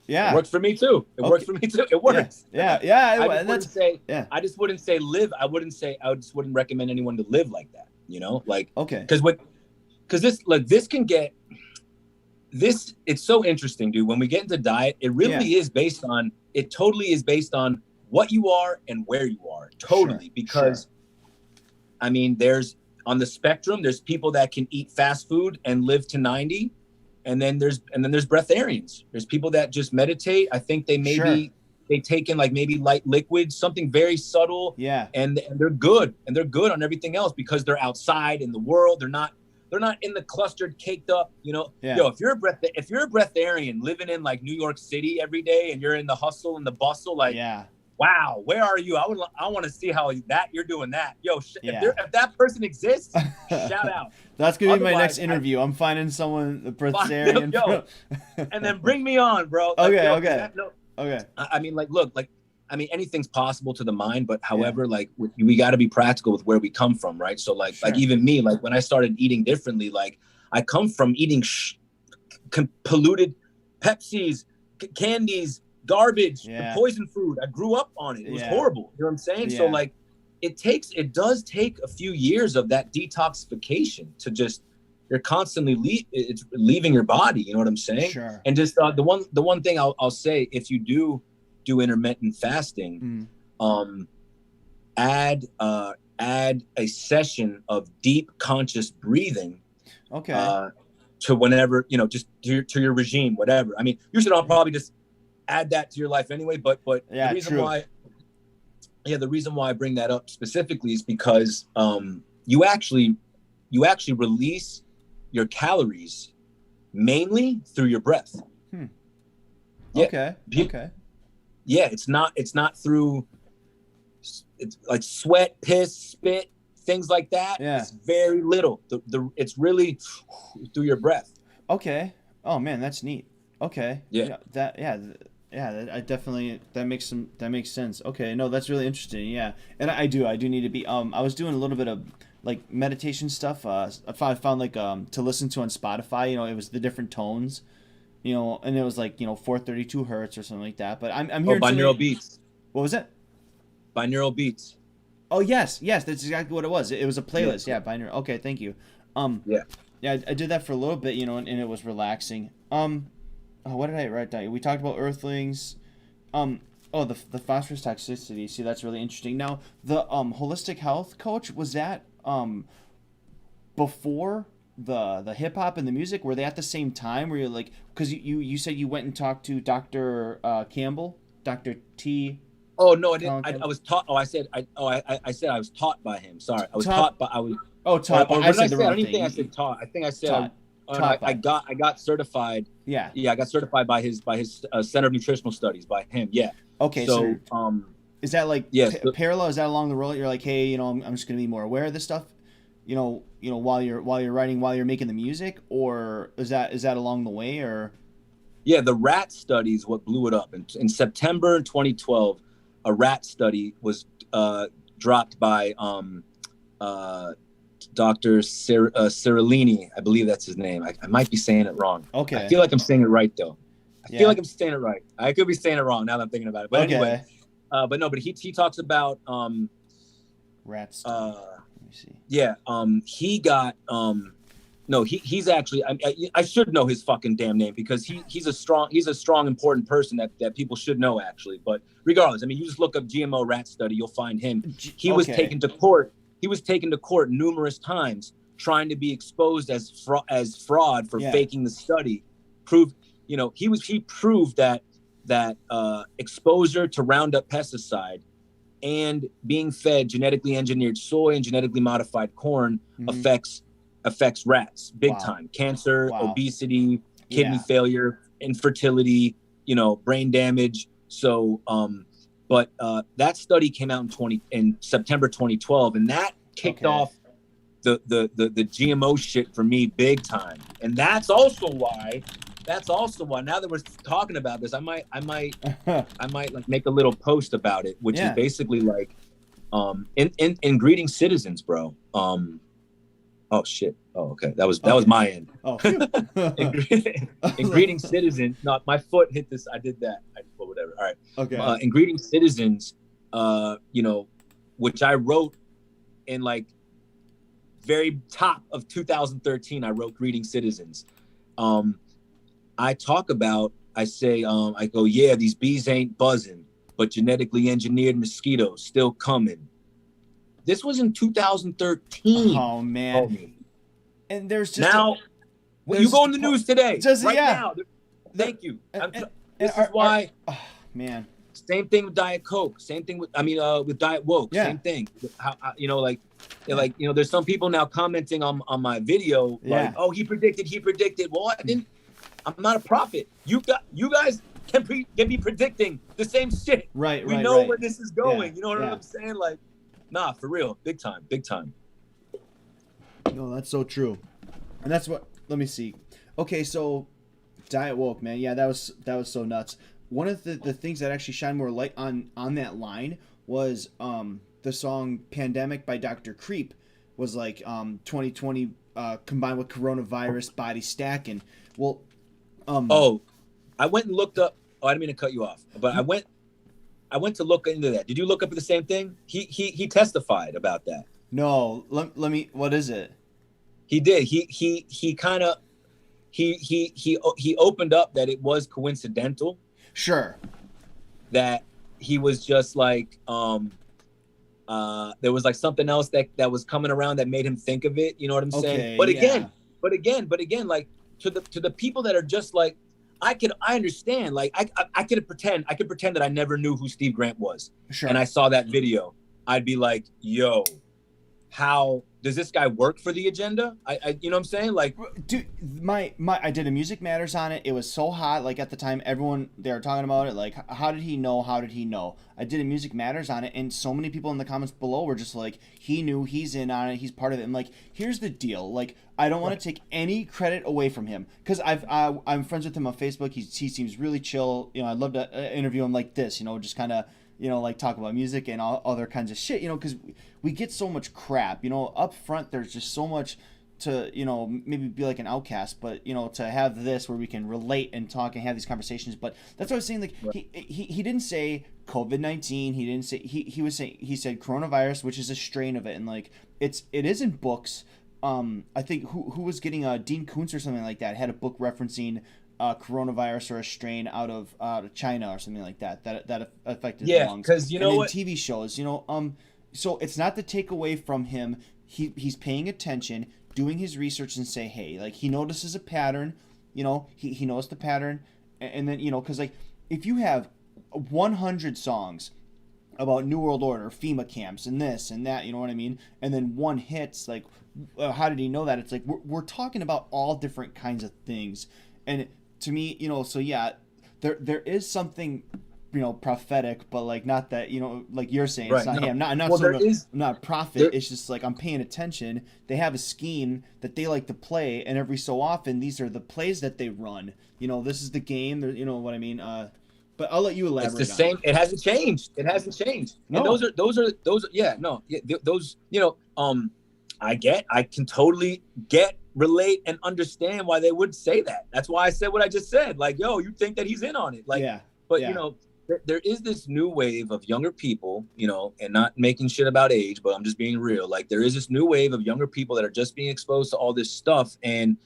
Yeah. It worked for me too. It works. Yeah. I just wouldn't say live. I just wouldn't recommend anyone to live like that. Like, okay. Because this can get this. It's so interesting, dude. When we get into diet, it really is based on. It totally is based on what you are and where you are. Totally, because I mean, there's on the spectrum. There's people that can eat fast food and live to 90. And then there's breatharians. There's people that just meditate. I think they they take in like maybe light liquids, something very subtle. Yeah. And they're good. And they're good on everything else because they're outside in the world. They're not in the clustered, caked up, Yeah. Yo, if you're a breatharian living in like New York City every day and you're in the hustle and the bustle, like, wow, where are you? I want to see how you're doing that. Yo, if that person exists, shout out. That's gonna be my next interview. I'm finding someone the breatharian. And then bring me on, bro. Okay. Okay. I mean, anything's possible to the mind, but however, like we got to be practical with where we come from, right? So like even me, like when I started eating differently, like I come from eating polluted Pepsis, candies, garbage, the poison food. I grew up on it. It was horrible. You know what I'm saying? So like it does take a few years of that detoxification to just, you're constantly it's leaving your body. You know what I'm saying? Sure. And just the one thing I'll say, if you do intermittent fasting, add a session of deep conscious breathing. Okay. To whenever, just to your regime, whatever. I mean, usually I'll probably just add that to your life anyway, but the reason why I bring that up specifically is because you actually release your calories mainly through your breath. Okay. Yeah, it's not through, it's like sweat, piss, spit, things like that. It's very little. It's really through your breath. Okay. Oh man, that's neat. Okay. I definitely, that makes sense. Okay, no, that's really interesting. Yeah, and I do need to be. I was doing a little bit of like meditation stuff. I found like to listen to on Spotify. It was the different tones. And it was like 432 hertz or something like that. But I'm hearing binaural beats. What was it? Binaural beats. Oh yes, that's exactly what it was. It was a playlist. Yeah, binaural. Okay, thank you. I did that for a little bit. And it was relaxing. What did I write down? We talked about earthlings. The phosphorus toxicity. See, that's really interesting. Now, the Holisitc Health Coach, was that before the hip hop and the music? Were they at the same time? Were you like, because you said you went and talked to Dr. Campbell, Dr. T. Oh no, I didn't. I was taught. I said I was taught by him. Sorry, I was taught by. I was. Oh, taught. I said the wrong thing. I don't think I said taught. I think I said. I got certified. Yeah, I got certified by his Center of Nutritional Studies, by him. Yeah. Okay, so is that like parallel? Is that along the road? You're like, hey, I'm just gonna be more aware of this stuff, while you're writing, while you're making the music, or is that along the way, or? Yeah, the rat study is what blew it up. In September 2012, a rat study was dropped by Dr. Cirilini, I believe that's his name. I might be saying it wrong. Okay. I feel like I'm saying it right, though. I feel like I'm saying it right. I could be saying it wrong now that I'm thinking about it. But anyway, but he talks about rats. Let me see. Yeah. He got no. He's actually. I should know his fucking damn name because he's a strong, important person that people should know actually. But regardless, I mean, you just look up GMO rat study, you'll find him. He was taken to court. He was taken to court numerous times, trying to be exposed as fraud for faking the study. He proved that exposure to Roundup pesticide and being fed genetically engineered soy and genetically modified corn affects rats big time. Cancer, obesity, kidney failure, infertility, brain damage. So, but that study came out in September 2012, and that kicked off the GMO shit for me big time. And that's also why now that we're talking about this, I might like make a little post about it, which is basically like in Greeting Citizens, bro. Oh shit. Oh, okay. That was my end. Oh. in Greeting Citizens, no, my foot hit this. I did that. Well, whatever. All right. Okay. In Greeting Citizens, which I wrote in like very top of 2013, I wrote Greeting Citizens. I talk about, I go, yeah, these bees ain't buzzing, but genetically engineered mosquitoes still coming. This was in 2013. Oh man. Homie. And there's just now you go in the news today. Now. Thank you. This is why. Oh man. Same thing with Diet Coke. Same thing with Diet Woke. Yeah. Same thing. How there's some people now commenting on my video like, oh, he predicted. Well, I didn't. I'm not a prophet. You guys can be predicting the same shit. Right. We know where this is going. You know what I'm saying? Like, nah, for real, big time. No, that's so true. And that's what. Let me see. Okay, so Diet Woke, man. Yeah, that was so nuts. One of the things that actually shine more light on that line was the song "Pandemic" by Dr. Creep was like 2020 combined with coronavirus body stacking. Well, I went and looked up. Oh, I didn't mean to cut you off, but I went to look into that. Did you look up the same thing? He testified about that. No, let me. What is it? He did. He kind of he opened up that it was coincidental. Sure. That he was just like there was like something else that was coming around that made him think of it. You know what I'm saying? But again, like to the people that are just like, I understand. Like I could pretend that I never knew who Steve Grant was. Sure. And I saw that video. I'd be like, yo, how does this guy work for the agenda? I you know what I'm saying? Like, dude, I did a Music Matters on it. It was so hot. Like at the time, everyone they were talking about it. Like, how did he know? I did a Music Matters on it, and so many people in the comments below were just like, he knew, he's in on it, he's part of it. I'm like, here's the deal. Like, I don't want to take any credit away from him because I'm friends with him on Facebook. He seems really chill. I'd love to interview him like this. Just kind of. Like talk about music and all other kinds of shit, because we get so much crap, up front. There's just so much to, maybe be like an outcast, but, to have this where we can relate and talk and have these conversations. But that's what I was saying. Like he didn't say COVID-19. He didn't say, he said coronavirus, which is a strain of it. And like, it is in books. I think who was getting Dean Koontz or something like that had a book referencing coronavirus or a strain out of China or something like that affected the lungs. Because you know what, TV shows, so it's not to take away from him. He's paying attention, doing his research, and say, hey, like he notices a pattern. He knows the pattern, and then because like if you have 100 songs about New World Order, FEMA camps, and this and that, you know what I mean, and then one hits, like how did he know that? It's like we're talking about all different kinds of things. And to me, so yeah, there is something, prophetic, but like not that, like you're saying, right. It's not, hey, I'm not a prophet. It's just like I'm paying attention. They have a scheme that they like to play, and every so often these are the plays that they run. This is the game. You know what I mean? But I'll let you elaborate. It's the same. It hasn't changed. No. And those are those. I can totally relate and understand why they would say that. That's why I said what I just said. Like, yo, you think that he's in on it. Like, yeah. But there is this new wave of younger people, and not making shit about age, but I'm just being real. Like, there is this new wave of younger people that are just being exposed to all this stuff, and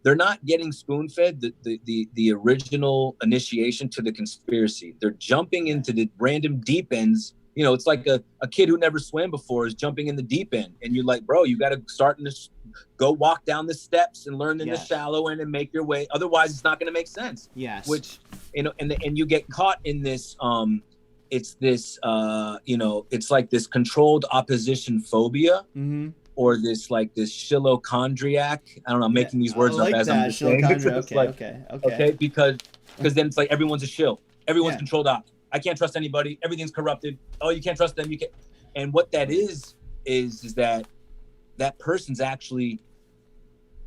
they're not getting spoon-fed the original initiation to the conspiracy. They're jumping into the random deep ends. It's like a kid who never swam before is jumping in the deep end. And you're like, bro, you got to start go walk down the steps and learn in the shallow end and make your way. Otherwise, it's not going to make sense. Yes. Which, and you get caught in this it's this, it's like this controlled opposition phobia, or this like this shilochondriac. I don't know. I'm making these words up as I'm just saying. Okay. Because then it's like everyone's a shill. Everyone's controlled op. I can't trust anybody. Everything's corrupted. Oh, you can't trust them. You can't. And what that is that person's actually,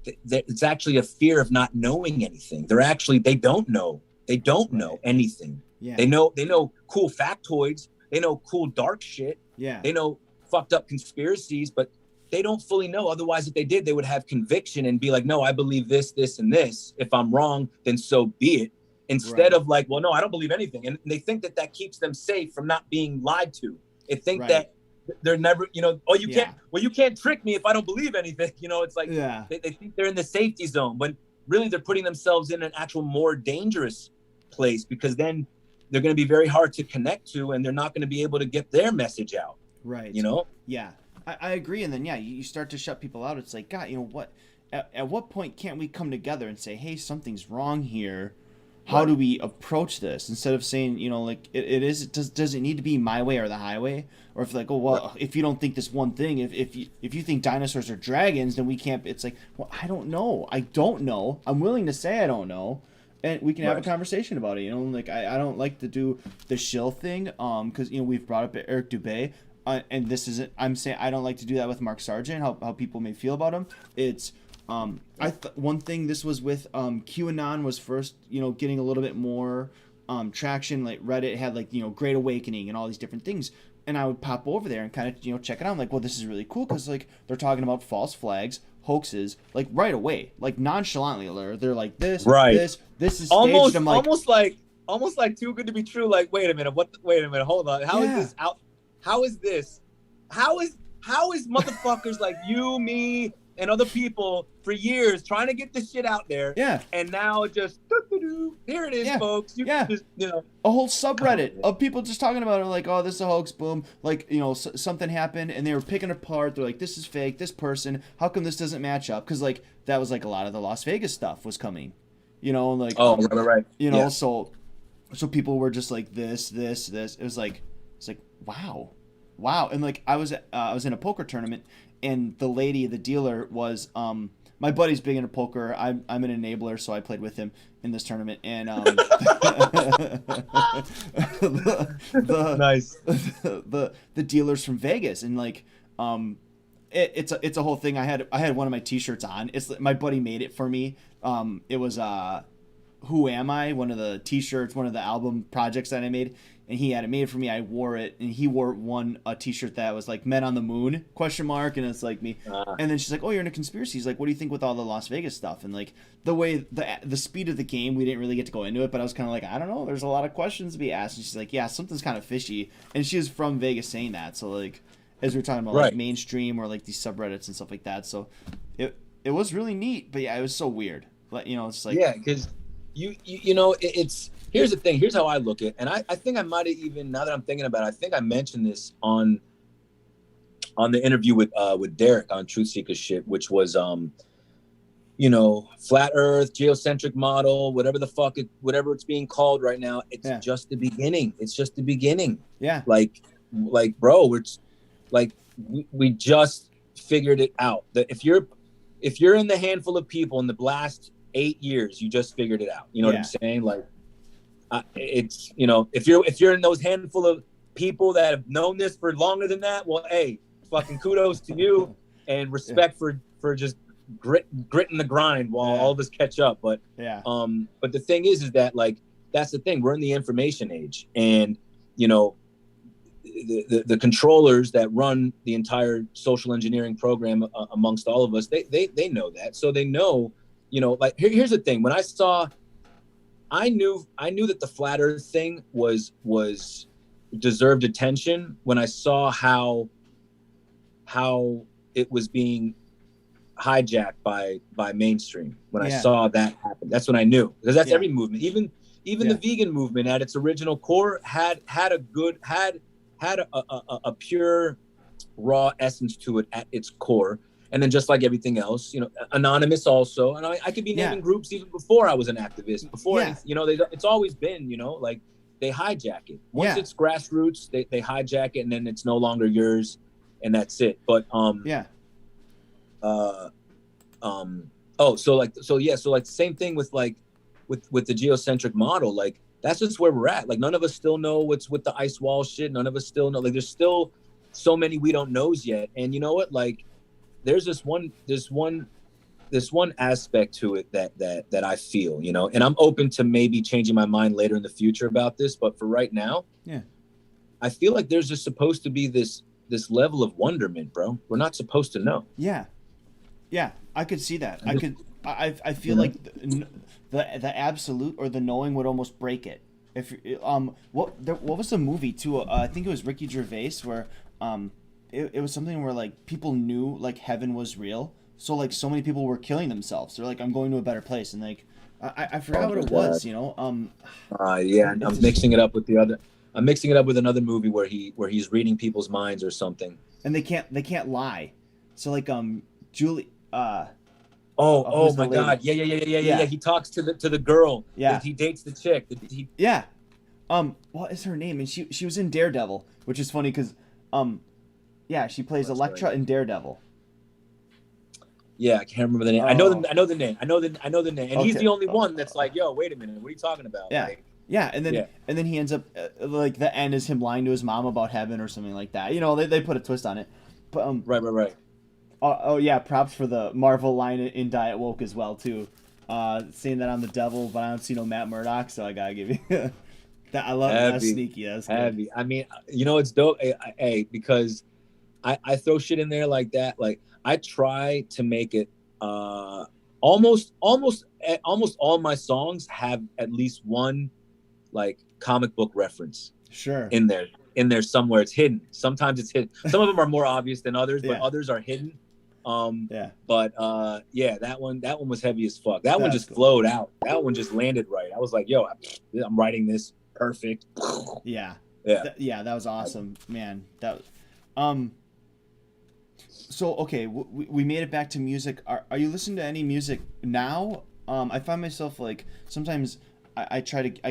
it's actually a fear of not knowing anything. They don't know. They don't know anything. Yeah. They know cool factoids. They know cool dark shit. Yeah. They know fucked up conspiracies, but they don't fully know. Otherwise, if they did, they would have conviction and be like, no, I believe this, this, and this. If I'm wrong, then so be it. Instead of like, well, no, I don't believe anything. And they think that keeps them safe from not being lied to. They think that they're never, you can't trick me if I don't believe anything. It's like, they think they're in the safety zone, but really they're putting themselves in an actual more dangerous place, because then they're going to be very hard to connect to, and they're not going to be able to get their message out. Right. Yeah, I agree. And then, you start to shut people out. It's like, God, what, at what point can't we come together and say, hey, something's wrong here. How do we approach this? Instead of saying, does it need to be my way or the highway? Or if like, if you don't think this one thing, if you think dinosaurs are dragons, then we can't. It's like, well, I don't know. I'm willing to say I don't know, and we can have a conversation about it. Like I don't like to do the shill thing, because we've brought up Eric Dubé, and this isn't. I'm saying I don't like to do that with Mark Sargent. How people may feel about him. It's. One thing, this was with QAnon was first, getting a little bit more traction. Like Reddit had like, Great Awakening and all these different things. And I would pop over there and kind of, check it out. I'm like, well, this is really cool, because like they're talking about false flags, hoaxes, like right away, like nonchalantly. They're like this is staged. Almost, I'm like, almost like too good to be true. Like, wait a minute, hold on. How is this out? How is this? How is motherfuckers like you, me, and other people for years trying to get this shit out there. Yeah. And now just here it is, folks. You just, a whole subreddit of people just talking about it, like, oh, this is a hoax, boom. Like, something happened and they were picking apart. They're like, this is fake, this person. How come this doesn't match up? Because like that was like a lot of the Las Vegas stuff was coming. Like right. So people were just like this. It was like wow. And like I was in a poker tournament. And the dealer was, my buddy's big into poker. I'm an enabler, so I played with him in this tournament. And the dealer's from Vegas, and like, it's a whole thing. I had one of my T-shirts on. It's my buddy made it for me. It was Who Am I? One of the T-shirts, one of the album projects that I made. And he had it made for me. I wore it, and he wore a T-shirt that was like "Men on the Moon?" ? And it's like me. And then she's like, "Oh, you're in a conspiracy." He's like, "What do you think with all the Las Vegas stuff?" And like the way the speed of the game, we didn't really get to go into it, but I was kind of like, I don't know. There's a lot of questions to be asked. And she's like, "Yeah, something's kind of fishy." And she was from Vegas saying that. So like, as we were talking about like mainstream or like these subreddits and stuff like that. So it was really neat, but yeah, it was so weird. But it's like because it's. Here's the thing. Here's how I look at it. And I think I might have even, now that I'm thinking about it, I think I mentioned this on the interview with Derek on Truth Seeker shit, which was, flat earth, geocentric model, whatever it's being called right now. It's just the beginning. It's just the beginning. Yeah. Like, bro, it's like, we just figured it out. That if you're in the handful of people in the last 8 years, you just figured it out. You know what I'm saying? Like, it's if you're in those handful of people that have known this for longer than that, well, hey, fucking kudos to you and respect for just gritting the grind while all of us catch up. But but the thing is that like that's the thing, we're in the information age, and the controllers that run the entire social engineering program amongst all of us, they know that, so they know like here's the thing. When I knew that the flat earth thing was deserved attention when I saw how it was being hijacked by mainstream. When I saw that happen, that's when I knew, because that's every movement, even the vegan movement at its original core had a pure raw essence to it at its core. And then just like everything else, anonymous also. And I could be naming groups even before I was an activist. Before, it's always been, like they hijack it. Once Yeah. it's grassroots, they hijack it, and then it's no longer yours, and that's it. But so same thing with with the geocentric model. Like, that's just where we're at. Like, none of us still know what's with the ice wall shit. None of us still know. Like, there's still so many we don't knows yet. And you know what? Like, there's this one aspect to it that I feel, you know, and I'm open to maybe changing my mind later in the future about this. But for right now, I feel like there's just supposed to be this level of wonderment, bro. We're not supposed to know. Yeah, I could see that. I feel like the absolute or the knowing would almost break it. If what was the movie too? I think it was Ricky Gervais where it was something where like people knew like heaven was real, so like so many people were killing themselves. They're like, I'm going to a better place, and like I forgot what it was, you know. I'm mixing it up with the other. I'm mixing it up with another movie where he's reading people's minds or something. And they can't lie. So like Julie. Oh my God! Yeah. He talks to the girl. Yeah. He dates the chick. Yeah. What is her name? And she was in Daredevil, which is funny because she plays Elektra in Daredevil. Yeah, I can't remember the name. I know the name. And he's the only one that's like, yo, wait a minute, what are you talking about? Yeah. And then he ends up like the end is him lying to his mom about heaven or something like that. You know, they put a twist on it. But Right. Props for the Marvel line in Diet Woke as well too. Saying that I'm the devil, but I don't see no Matt Murdock, so I gotta give you that. I love that. That's sneaky. That's heavy. Good. I mean, you know, it's dope. Because I throw shit in there like that. Like, I try to make it almost all my songs have at least one like comic book reference. Sure. In there somewhere. It's hidden. Sometimes it's hidden. Some of them are more obvious than others, but others are hidden. But that one was heavy as fuck. That one just flowed out. That one just landed right. I was like, yo, I'm writing this perfect. That was awesome, man. That so okay, we made it back to music. Are you listening to any music now? I find myself like sometimes I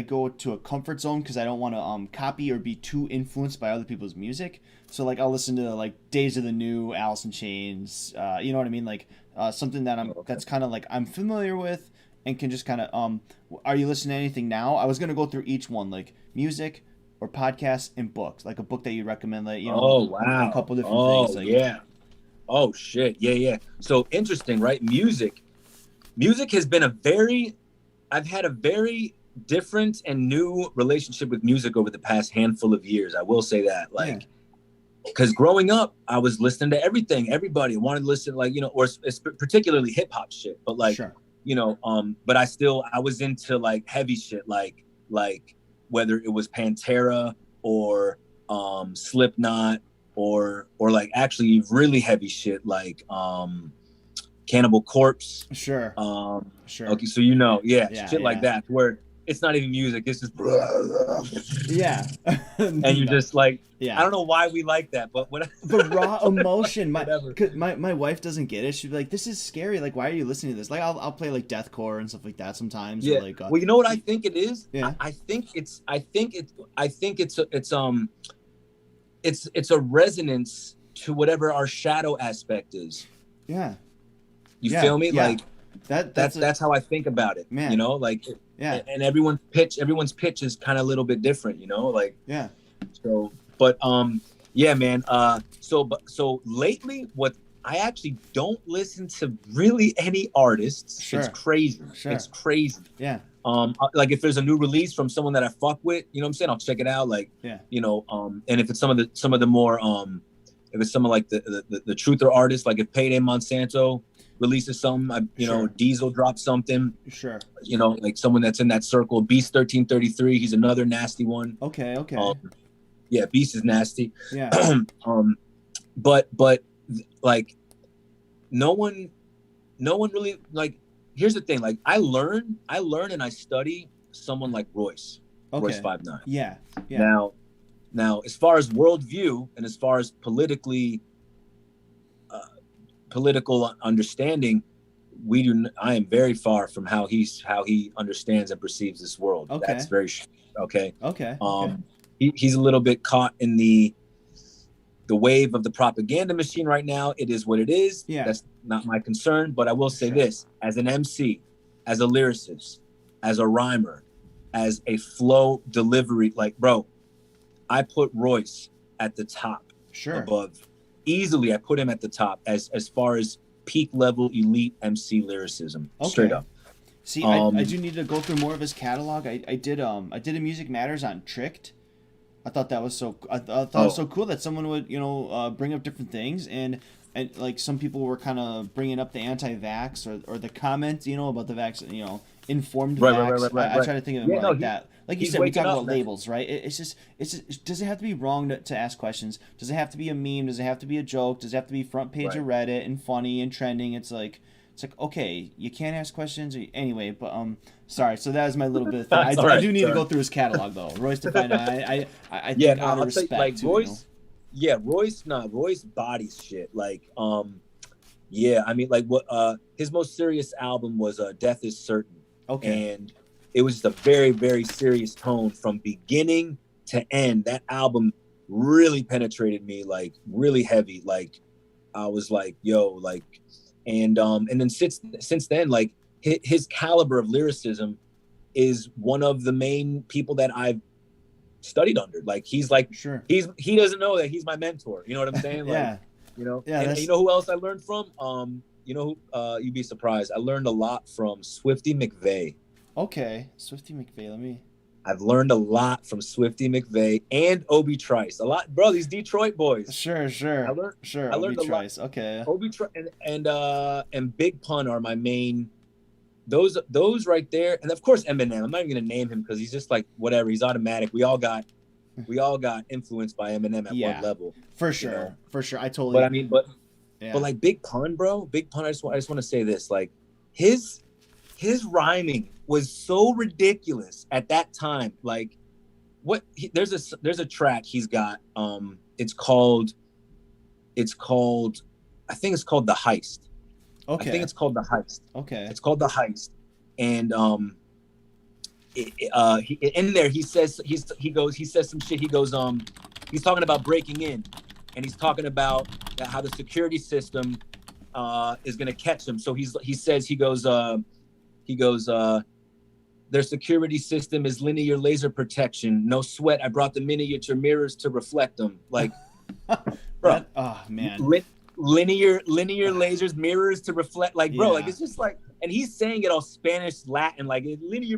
go to a comfort zone because I don't want to copy or be too influenced by other people's music. So like I'll listen to like Days of the New, Alice in Chains, you know what I mean? Like something that that's kind of like I'm familiar with and can just kind of are you listening to anything now? I was gonna go through each one, like music or podcasts and books, like a book that you recommend, like, you know. Oh wow, a couple different things. Like, yeah. Oh shit, yeah. So interesting, right? Music has been I've had a very different and new relationship with music over the past handful of years. I will say that, like, because growing up, I was listening to everything. Everybody wanted to listen, like, you know, or particularly hip hop shit. But like, you know, but I was into like heavy shit, like whether it was Pantera or Slipknot or like actually really heavy shit like Cannibal Corpse. Sure. Okay, so you know, shit like that, where it's not even music, it's just and you're just like, I don't know why we like that, but what the raw emotion. My wife doesn't get it. She'd be like, this is scary, like, why are you listening to this? Like, I'll play like deathcore and stuff like that sometimes. Or like well, you know what I think it is? I think it's a resonance to whatever our shadow aspect is. You feel me? Like that's how I think about it, man. You know, like, and everyone's pitch is kind of a little bit different, you know, like, so, but man, so lately, what I actually don't listen to really any artists. It's crazy. It's crazy. Like if there's a new release from someone that I fuck with, you know what I'm saying, I'll check it out, like, you know, and if it's some of the more if it's some of like the truther artists, like if Payday Monsanto releases something, you know, Diesel drops something, you know, like someone that's in that circle. Beast 1333, he's another nasty one. Okay. Beast is nasty. But like no one really, like, here's the thing, like I learn and I study someone like Royce 5'9". Now as far as worldview and as far as political understanding, I am very far from how he understands and perceives this world. Okay. Okay. He's a little bit caught in the wave of the propaganda machine right now. It is what it is. Yeah. That's not my concern. But I will say this: as an MC, as a lyricist, as a rhymer, as a flow delivery, like, bro, I put Royce at the top. Sure. Above. Easily, I put him at the top as far as peak level elite MC lyricism. Okay. Straight up. See, I do need to go through more of his catalog. I did a Music Matters on Tricked. I thought that was so. I thought it was so cool that someone would, bring up different things, and like some people were kind of bringing up the anti-vax or the comments, about the vaccine, informed vax. I try to think of it more like that. Like you said, we talk about labels, right? It's just. Does it have to be wrong to ask questions? Does it have to be a meme? Does it have to be a joke? Does it have to be front page of Reddit and funny and trending? It's like, okay, you can't ask questions anyway. But sorry. So that is my little bit of thing. I do need to go through his catalog though. Royce Define. I think out of respect, like too, Royce. Yeah, Royce bodies shit. Like, yeah, I mean, like what his most serious album was Death Is Certain. Okay. And it was a very, very serious tone from beginning to end. That album really penetrated me, like really heavy. Like I was like, yo, like, and then since then, like his caliber of lyricism is one of the main people that I've studied under. Like he's like, sure, he doesn't know that he's my mentor. You know what I'm saying? Like, yeah. And you know who else I learned from? You'd be surprised. I learned a lot from Swifty McVeigh. Okay, Swifty McVeigh. I've learned a lot from Swifty McVeigh and Obi Trice. A lot, bro. These Detroit boys. Sure. I learned Obi Trice. Okay. Obi Trice and Big Pun are my main. Those right there, and of course Eminem. I'm not even gonna name him because he's just like whatever. He's automatic. We all got influenced by Eminem at one level. For sure. I totally. But I mean, but like Big Pun, bro. Big Pun. I just want to say this. Like his rhyming was so ridiculous at that time. Like there's a track he's got. It's called. I think it's called The Heist. Okay. I think it's called The Heist. Okay. It's called The Heist, and in there he says some shit. He goes he's talking about breaking in, and he's talking about how the security system is gonna catch him. So he goes their security system is linear laser protection. No sweat. I brought the miniature mirrors to reflect them. Like, bro. Oh man. Linear lasers, mirrors to reflect. Like, bro, like it's just like, and he's saying it all Spanish, Latin, like linear.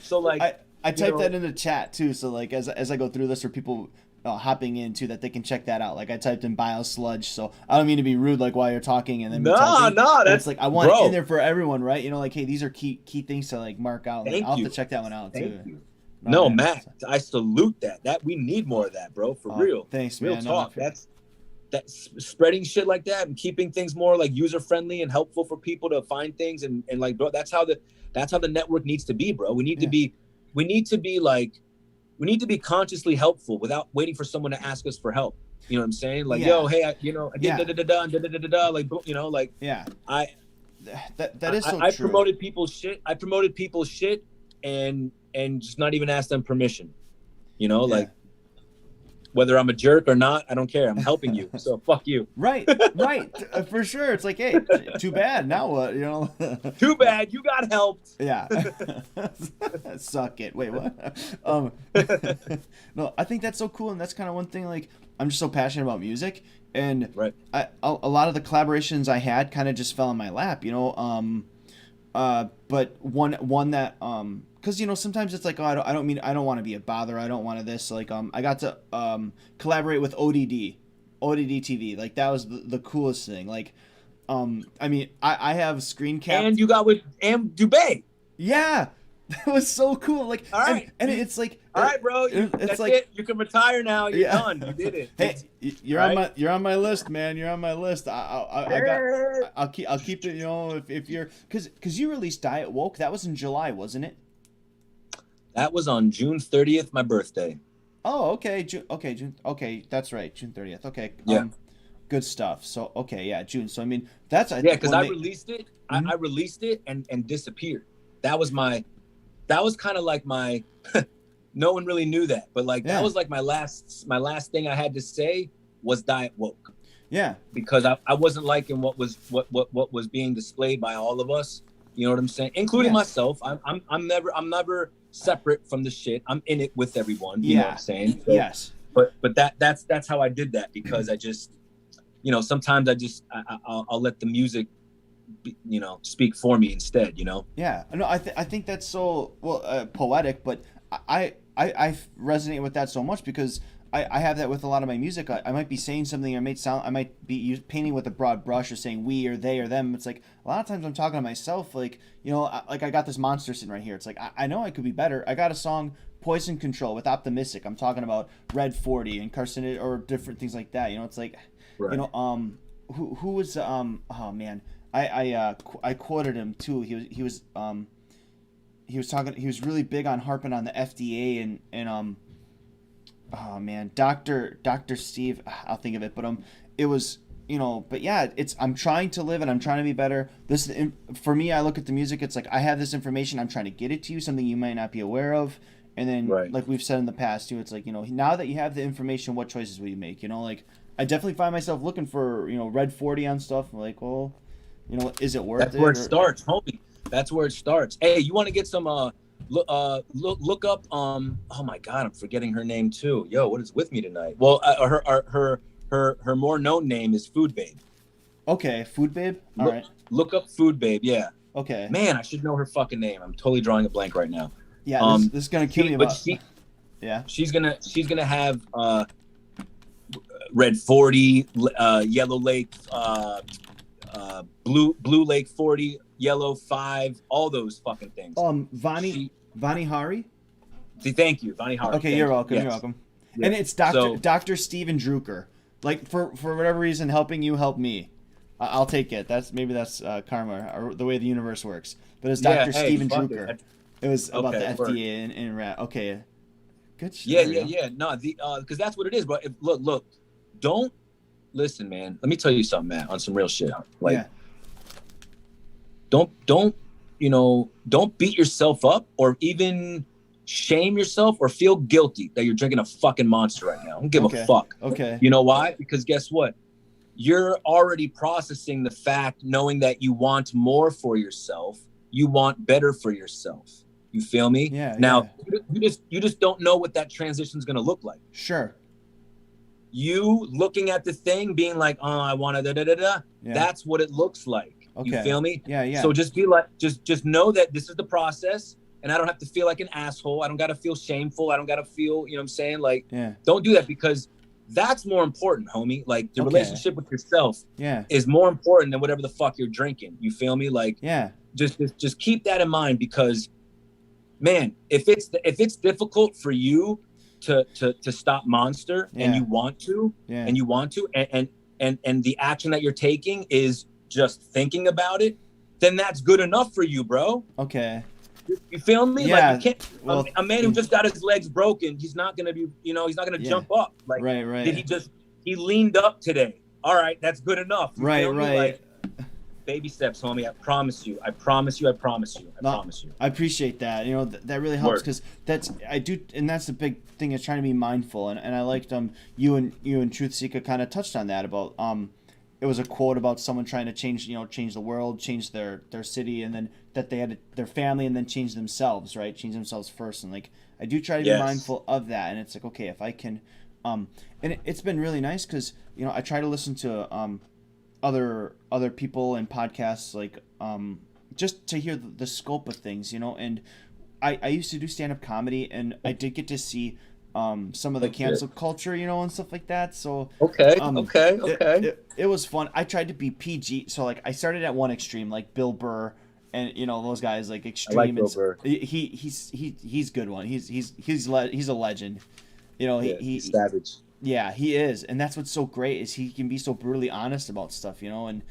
So like, I typed that in the chat too. So like, as I go through this, for people hopping in too, that they can check that out. Like I typed in Biosludged, so I don't mean to be rude, like while you're talking and then that's like I want it in there for everyone, right? Like, hey, these are key things to like mark out. Like, I'll have to check that one out too. Thank you. No, Matt, I salute that. That we need more of that, bro. For real. Thanks, real man. Talk. That's spreading shit like that and keeping things more like user friendly and helpful for people to find things and like, bro, that's how the network needs to be, bro. We need to be consciously helpful without waiting for someone to ask us for help. You know what I'm saying? Like, yo, hey, I did like, like, yeah. That is so true. I promoted people's shit and just not even ask them permission. Like, whether I'm a jerk or not, I don't care. I'm helping you, so fuck you. Right, for sure. It's like, hey, too bad. Now what? Too bad you got helped. Yeah. Suck it. Wait, what? No, I think that's so cool, and that's kind of one thing. Like, I'm just so passionate about music, and a lot of the collaborations I had kind of just fell in my lap. But one that because sometimes it's like, oh, I don't want to be a bother, I don't want to this, like I got to collaborate with ODD TV, like that was the coolest thing. Like I mean, I have screen cap, and you got with Dubé. Yeah, that was so cool. Like, all right, and it's like, all right, bro, that's like it. You can retire now. You're done. You did it. Hey, you're on my list, man. You're on my list. I'll keep it. If you're because you released Diet Woke. That was in July, wasn't it? That was on June 30th, my birthday. Oh, okay. June. Okay, that's right. June 30th. Okay. Yeah. Good stuff. So June. So I mean, that's because I released it. I released it and disappeared. That was my kind of like my, no one really knew that, but like, that was like my last thing I had to say was diet woke. Yeah. Because I wasn't liking what was being displayed by all of us. You know what I'm saying? Including myself. I'm never separate from the shit. I'm in it with everyone. You know what I'm saying? So, yes. But that's how I did that, because I just, you know, sometimes I'll let the music, you know, speak for me instead, you know? Yeah. No, I think that's so poetic, but I resonate with that so much because I have that with a lot of my music. I might be saying something, I might be painting with a broad brush or saying we or they or them. It's like a lot of times I'm talking to myself, like, you know, I got this monster sitting right here. It's like, I know I could be better. I got a song, Poison Control with Optimistic. I'm talking about Red 40 and carcinoid or different things like that. You know, it's like, you know, who was, oh man, I quoted him too. He was talking, he was really big on harping on the FDA and oh man, Dr. Steve, I'll think of it, but it was, you know, but yeah, I'm trying to live and I'm trying to be better. This, for me, I look at the music, it's like I have this information, I'm trying to get it to you, something you might not be aware of. And then like we've said in the past too, it's like, you know, now that you have the information, what choices will you make? You know, like I definitely find myself looking for, you know, Red 40 on stuff. I'm like, well, you know, is it worth it? That's where it starts, homie. That's where it starts. Hey, you want to get some look up oh my god, I'm forgetting her name too. Yo, what is with me tonight? Well, her more known name is Food Babe. Okay, Food Babe. All right. Look up Food Babe. Yeah. Okay. Man, I should know her fucking name. I'm totally drawing a blank right now. Yeah. This is gonna kill me. She's gonna have Red 40, Yellow Lake, Blue Lake 40, Yellow 5, all those fucking things. Vani Hari? Thank you, Vani Hari. Okay, you're welcome. Yes. You're welcome. Yeah. And it's Dr. Steven Drucker. Like for whatever reason, helping you help me. I'll take it. That's karma or the way the universe works. But it's Dr. Steven Drucker. It was about the FDA and rat. Okay. Good shit. Yeah. No, because that's what it is, bro. Look, don't listen, man. Let me tell you something, man, on some real shit. Like, don't beat yourself up or even shame yourself or feel guilty that you're drinking a fucking Monster right now. Don't give a fuck. Okay. You know why? Because guess what? You're already processing the fact, knowing that you want more for yourself. You want better for yourself. You feel me? Yeah. Now, you just don't know what that transition is going to look like. Sure. You looking at the thing, being like, oh, I want to da-da-da-da. Yeah. That's what it looks like. Okay. You feel me? Yeah. So just be like, just know that this is the process, and I don't have to feel like an asshole. I don't got to feel shameful. I don't got to feel, you know what I'm saying? Like, don't do that, because that's more important, homie. Like, the relationship with yourself is more important than whatever the fuck you're drinking. You feel me? Like, just keep that in mind, because, man, if it's difficult for you to stop Monster and you want to, and the action that you're taking is just thinking about it, then that's good enough for you, bro. Okay. You feel me? Yeah. Like, you can't, a man who just got his legs broken, he's not gonna be, he's not gonna jump up. Like, right. Did he leaned up today? All right, that's good enough. You right. Like, baby steps, homie. I promise you. I promise you. I appreciate that. You know, that really helps, because that's the big thing, is trying to be mindful. And I liked you and Truth Seeker kind of touched on that about it was a quote about someone trying to change the world, change their city, and then that they had their family, and then change themselves, right? Change themselves first. And like, I do try to be mindful of that. And it's like, okay, if I can, and it's been really nice, because I try to listen to other people and podcasts, like just to hear the scope of things, and I used to do stand-up comedy, and I did get to see some of the cancel culture, and stuff like that. So it was fun. I tried to be PG, so like I started at one extreme, like Bill Burr, and those guys, like extreme. I like Bill Burr. He's good one. He's a legend. He's savage. Yeah, he is, and that's what's so great, is he can be so brutally honest about stuff, and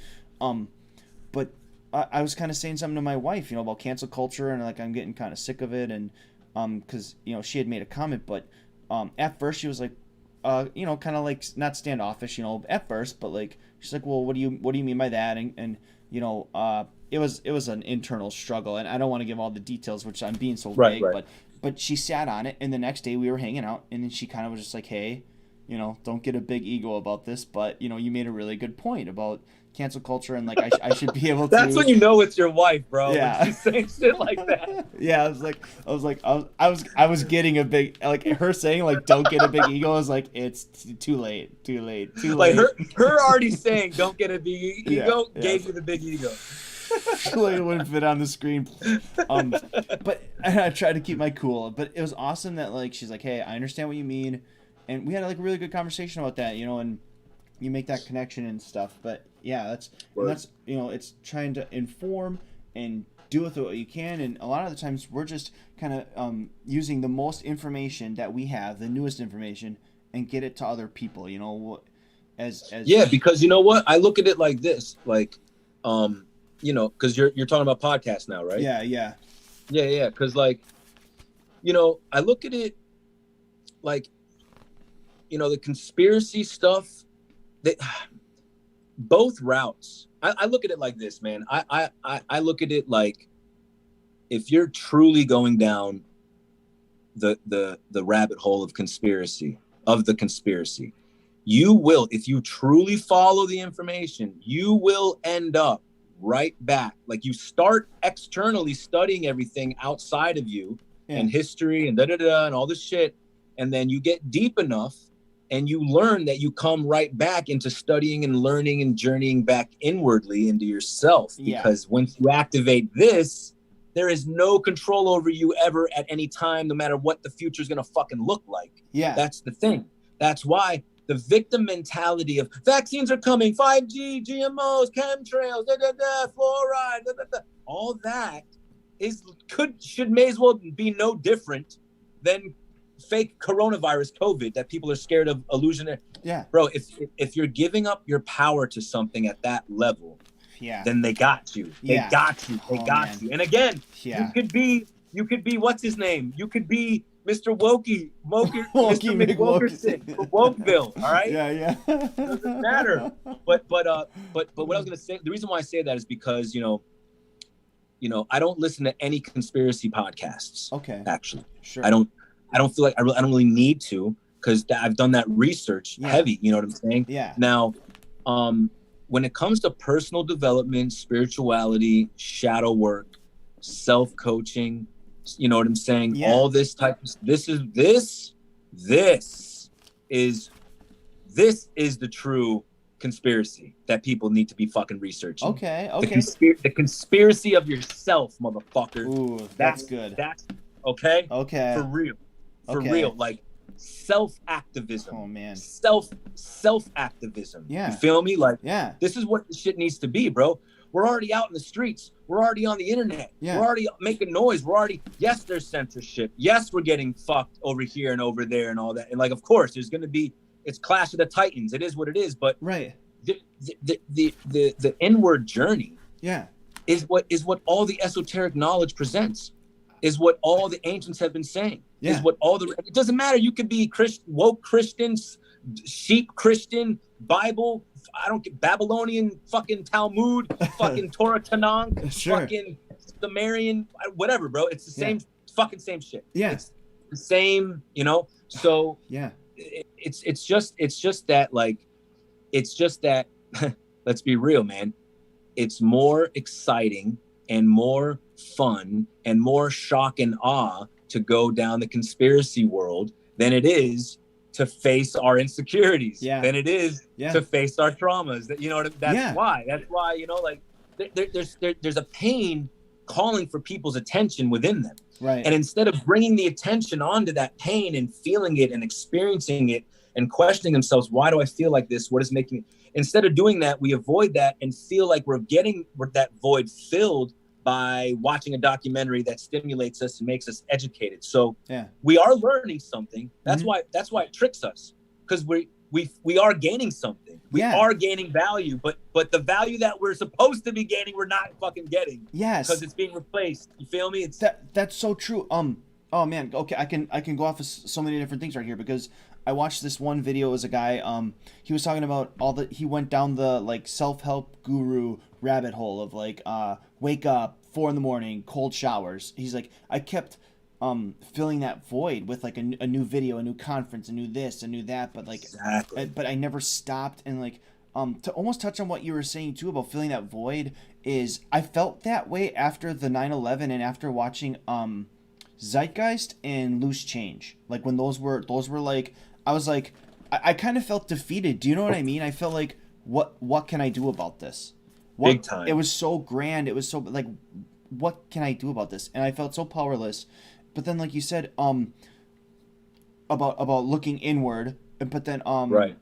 but I was kind of saying something to my wife, about cancel culture, and like I'm getting kind of sick of it, and because she had made a comment, but at first she was like, kind of like not standoffish, at first, but like she's like, well, what do you mean by that, and was an internal struggle, and I don't want to give all the details, which I'm being so Right, vague, right. but she sat on it, and the next day we were hanging out, and then she kind of was just like, hey, don't get a big ego about this, but you made a really good point about cancel culture, and like I should be able to. That's when you know it's your wife, bro. Yeah. When she's saying shit like that. Yeah, I was getting a big, like, her saying like don't get a big ego. I was like, it's too late. Like her already saying don't get a big ego gave you the big ego. Like, it wouldn't fit on the screen. But I tried to keep my cool. But it was awesome that like she's like, hey, I understand what you mean, and we had like a really good conversation about that, and you make that connection and stuff. But yeah, that's it's trying to inform and do with what you can, and a lot of the times we're just kind of using the most information that we have, the newest information, and get it to other people. As yeah, because you know what, I look at it like this, like because you're talking about podcasts now, right? Yeah. Because like I look at it like the conspiracy stuff, that both routes. I look at it like this, man. I look at it like, if you're truly going down the rabbit hole of the conspiracy, you will, if you truly follow the information, you will end up right back. Like, you start externally studying everything outside of you, and history and and all this shit, and then you get deep enough and you learn that you come right back into studying and learning and journeying back inwardly into yourself. Because once you activate this, there is no control over you ever at any time, no matter what the future is going to fucking look like. Yeah. That's the thing. That's why the victim mentality of vaccines are coming, 5G, GMOs, chemtrails, fluoride, all that may as well be no different than fake coronavirus COVID that people are scared of, illusionary. Yeah, bro, if you're giving up your power to something at that level, then they got you. They got you. And again, you could be what's his name? You could be Mr. Mr. McWokerson from Wokeville. All right. Yeah. Doesn't matter. But what I was gonna say, the reason why I say that is because I don't listen to any conspiracy podcasts. Okay. Actually, sure. I don't feel like I don't really need to, because I've done that research heavy. You know what I'm saying? Yeah. Now, when it comes to personal development, spirituality, shadow work, self-coaching, you know what I'm saying? Yeah. All this type of, this is the true conspiracy that people need to be fucking researching. Okay. The conspiracy of yourself, motherfucker. Ooh, that's good. That's okay. Okay. For real. For real. Like, self-activism. Oh man. Self-activism. Yeah. You feel me? Like, this is what the shit needs to be, bro. We're already out in the streets. We're already on the internet. Yeah. We're already making noise. Yes, there's censorship. Yes, we're getting fucked over here and over there and all that. And like, of course, there's going to be, it's Clash of the Titans. It is what it is. But the inward journey is what all the esoteric knowledge presents, is what all the ancients have been saying, is what it doesn't matter. You could be woke Christians, sheep Christian, Bible, I don't get Babylonian, fucking Talmud, fucking Torah Tanakh, fucking Sumerian, whatever, bro. It's the same fucking same shit. Yeah. It's the same, so it's just that, like, it's just that, let's be real, man. It's more exciting and more fun and more shock and awe to go down the conspiracy world than it is to face our insecurities, than it is to face our traumas. That's why, like, there's a pain calling for people's attention within them. Right. And instead of bringing the attention onto that pain and feeling it and experiencing it and questioning themselves, why do I feel like this? What is making me? Instead of doing that, we avoid that and feel like we're getting that void filled by watching a documentary that stimulates us and makes us educated. So we are learning something. That's why it tricks us, because we are gaining something. We are gaining value, but the value that we're supposed to be gaining, we're not fucking getting. Yes, because it's being replaced. You feel me? That's so true. Oh man. Okay, I can go off of so many different things right here, because I watched this one video as a guy. He was talking about he went down the like self-help guru rabbit hole of like wake up 4 a.m, cold showers. He's like, I kept filling that void with like a new video, a new conference, a new this, a new that, but like, Exactly. but I never stopped. And like, to almost touch on what you were saying too about filling that void, is I felt that way after the 9/11 and after watching Zeitgeist and Loose Change. Like when those were like, I was like, I kind of felt defeated. Do you know what I mean? I felt like, what can I do about this? Big time. It was so grand. It was so like, what can I do about this? And I felt so powerless. But then, like you said, about looking inward, but then Right.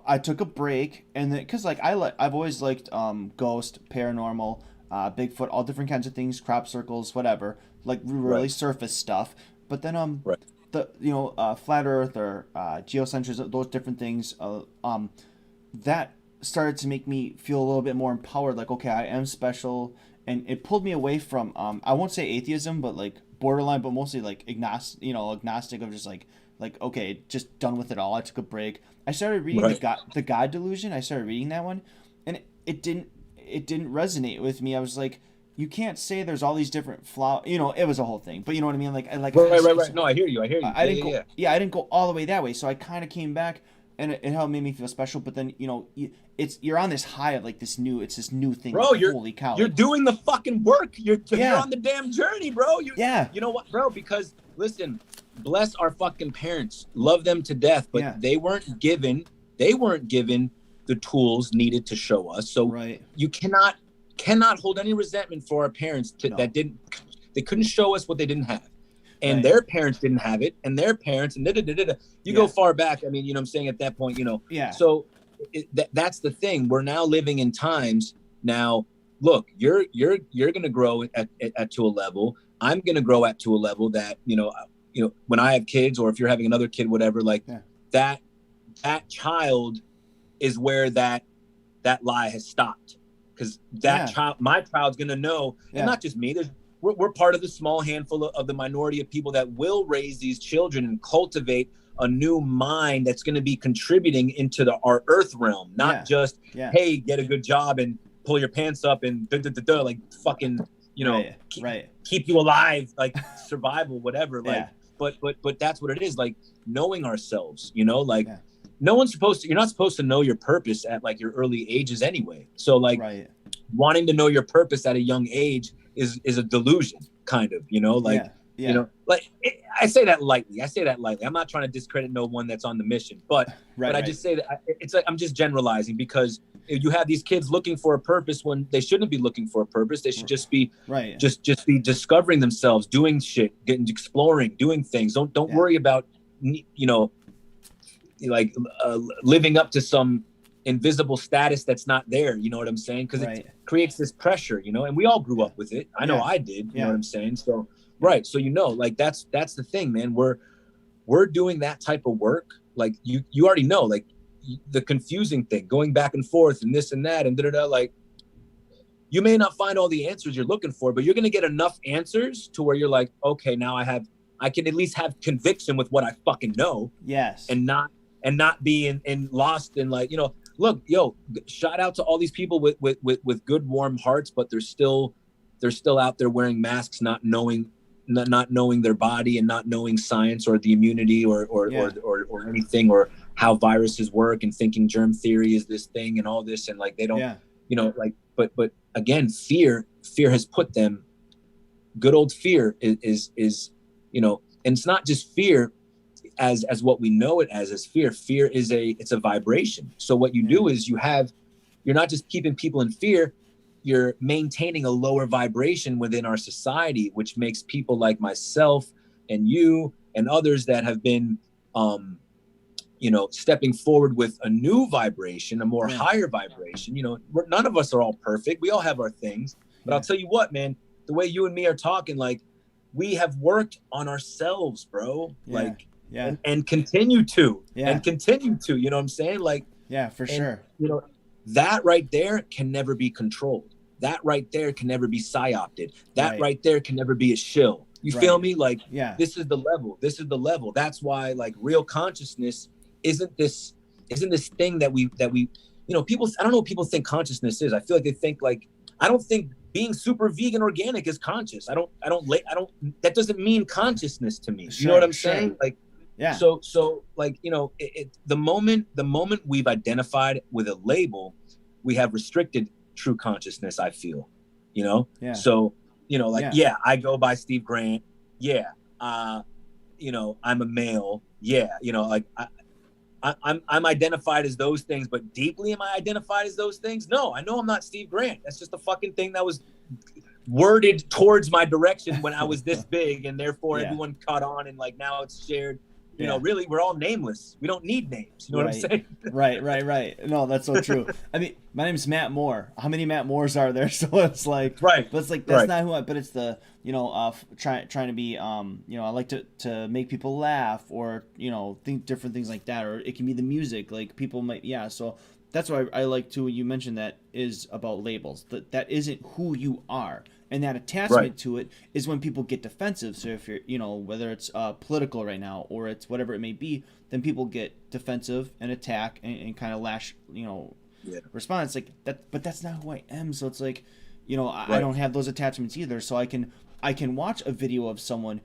I took a break, and then because like I've always liked ghost, paranormal, Bigfoot, all different kinds of things, crop circles, whatever, like really Right. surface stuff. But then Right. the flat Earth or geocentrism, those different things, that started to make me feel a little bit more empowered. Like, okay, I am special, and it pulled me away from I won't say atheism, but like borderline, but mostly like agnostic of just like okay, just done with it all. I took a break. I started reading Right. the God Delusion. I started reading that one, and it didn't resonate with me. I was like, you can't say there's all these different it was a whole thing, but you know what I mean. Like Right. No, I hear you. I didn't go. Yeah, I didn't go all the way that way. So I kind of came back, and it helped made me feel special. But then you're on this high of like this new thing. Bro, like, holy cow! You're doing the fucking work. You're on the damn journey, bro. You know what, bro? Because listen, bless our fucking parents, love them to death, but they weren't given the tools needed to show us. So you cannot hold any resentment for our parents they couldn't show us what they didn't have. And their parents didn't have it, and their parents, and you go far back. I mean, you know what I'm saying, at that point, So that's the thing. We're now living in times now. Look, you're going to grow at to a level. I'm going to grow to a level that, when I have kids, or if you're having another kid, whatever, like that child is where that lie has stopped. Because my child's going to know, and not just me, we're part of the small handful of the minority of people that will raise these children and cultivate a new mind that's going to be contributing into our earth realm, not just, hey, get a good job and pull your pants up and like fucking, keep you alive, like survival, whatever. Like, but that's what it is. Like knowing ourselves, like you're not supposed to know your purpose at like your early ages anyway. So like wanting to know your purpose at a young age is a delusion, kind of, I say that lightly. I'm not trying to discredit no one that's on the mission, but I just say that it's like, I'm just generalizing, because you have these kids looking for a purpose when they shouldn't be looking for a purpose. They should just be just be discovering themselves, doing shit, exploring, doing things. Don't worry about, living up to some invisible status that's not there. You know what I'm saying? Because it creates this pressure, and we all grew up with it. I know I did. You know what I'm saying? So so like that's the thing, man. We're doing that type of work. Like you already know, like the confusing thing, going back and forth and this and that and like you may not find all the answers you're looking for, but you're gonna get enough answers to where you're like, okay, now I can at least have conviction with what I fucking know. Yes. And not be in lost in like, look, shout out to all these people with good warm hearts, but they're still out there wearing masks, not knowing their body and not knowing science or the immunity or anything, or how viruses work, and thinking germ theory is this thing and all this, and like they don't but again, fear has put them, good old fear is and it's not just fear as what we know it as fear. Fear is it's a vibration. So what you do is you're not just keeping people in fear, you're maintaining a lower vibration within our society, which makes people like myself and you and others that have been stepping forward with a new vibration, a more higher vibration. None of us are all perfect. We all have our things, but I'll tell you what, man, the way you and me are talking, like we have worked on ourselves, bro. And continue to, you know what I'm saying? Like, sure. That right there can never be controlled. That right there can never be psyopted. That right there can never be a shill. You feel me? Like, this is the level. That's why, like, real consciousness isn't this thing that we people, I don't know what people think consciousness is. I feel like they think like, I don't think being super vegan organic is conscious. I don't, that doesn't mean consciousness to me. Sure, you know what I'm sure. saying? Like, yeah. So like, you know, the moment we've identified with a label, we have restricted true consciousness, I feel, you know? Yeah. So, you know, like, yeah, I go by Steve Grant. Yeah. You know, I'm a male. Yeah. You know, like I'm identified as those things, but deeply am I identified as those things? No, I know I'm not Steve Grant. That's just a fucking thing that was worded towards my direction when I was this big, and therefore everyone caught on, and like now it's shared. You know, really, we're all nameless. We don't need names. You know what I'm saying? Right. No, that's so true. I mean, my name's Matt Moore. How many Matt Moores are there? So it's like, but it's like, that's not who I, but it's the, you know, trying to be, you know, I like to make people laugh, or, you know, think different things like that, or it can be the music, like people might, so that's why I like to, you mentioned that is about labels, that isn't who you are. And that attachment to it is when people get defensive. So if you're, you know, whether it's political right now or it's whatever it may be, then people get defensive and attack and kind of lash, you know, respond. It's like that, but that's not who I am. So it's like, you know, I don't have those attachments either. So I can watch a video of someone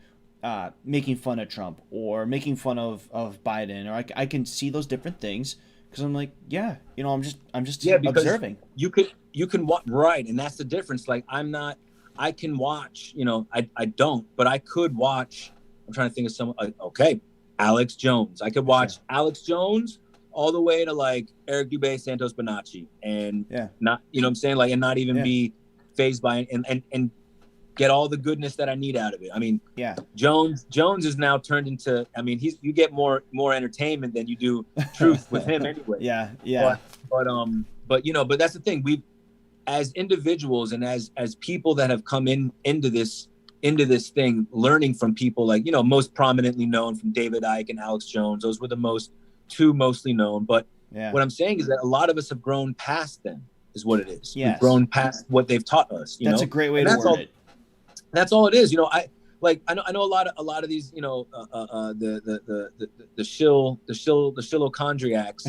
making fun of Trump or making fun of Biden, or I can see those different things because I'm like, you know, I'm just observing. You can watch, and that's the difference. Like I can watch, you know, I don't, but I could watch, I'm trying to think of someone, Alex Jones. I could watch Alex Jones all the way to like Eric Dubé, Santos Bonacci, and not, you know what I'm saying? Like, and not even be fazed by it, and get all the goodness that I need out of it. I mean, Jones is now turned into, I mean, you get more entertainment than you do truth with him anyway. But you know, but that's the thing. As individuals and as people that have come into this thing, learning from people like, you know, most prominently known from David Icke and Alex Jones, those were the two mostly known. But what I'm saying is that a lot of us have grown past them, is what it is. We've grown past what they've taught us. You know? That's a great way to word it. That's all it is. You know, I know a lot of these, you know, the shillochondriacs,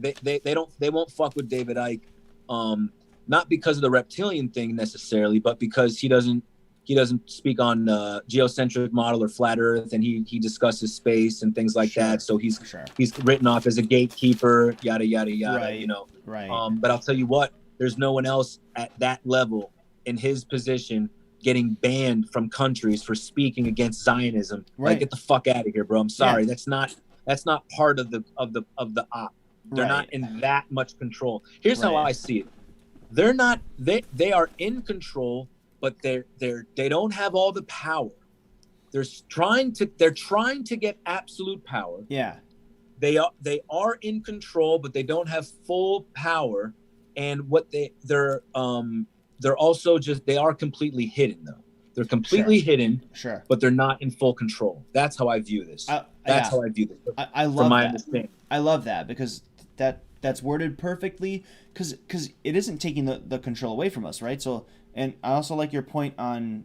they won't fuck with David Icke, not because of the reptilian thing necessarily, but because he doesn't speak on geocentric model or flat earth, and he discusses space and things like that. So he's written off as a gatekeeper, yada yada yada. You know, but I'll tell you what, there's no one else at that level in his position getting banned from countries for speaking against Zionism. Like, get the fuck out of here, bro. I'm sorry. That's not part of the op. They're not in that much control. Here's how I see it. They're not, they are in control, but they don't have all the power. They're trying to get absolute power. Yeah. They are in control, but they don't have full power. And what they're also they are completely hidden though. They're completely hidden, but they're not in full control. That's how I view this. That's how I view this. I love that. Understanding. I love that because that's worded perfectly, because it isn't taking the control away from us, right? So, and I also like your point on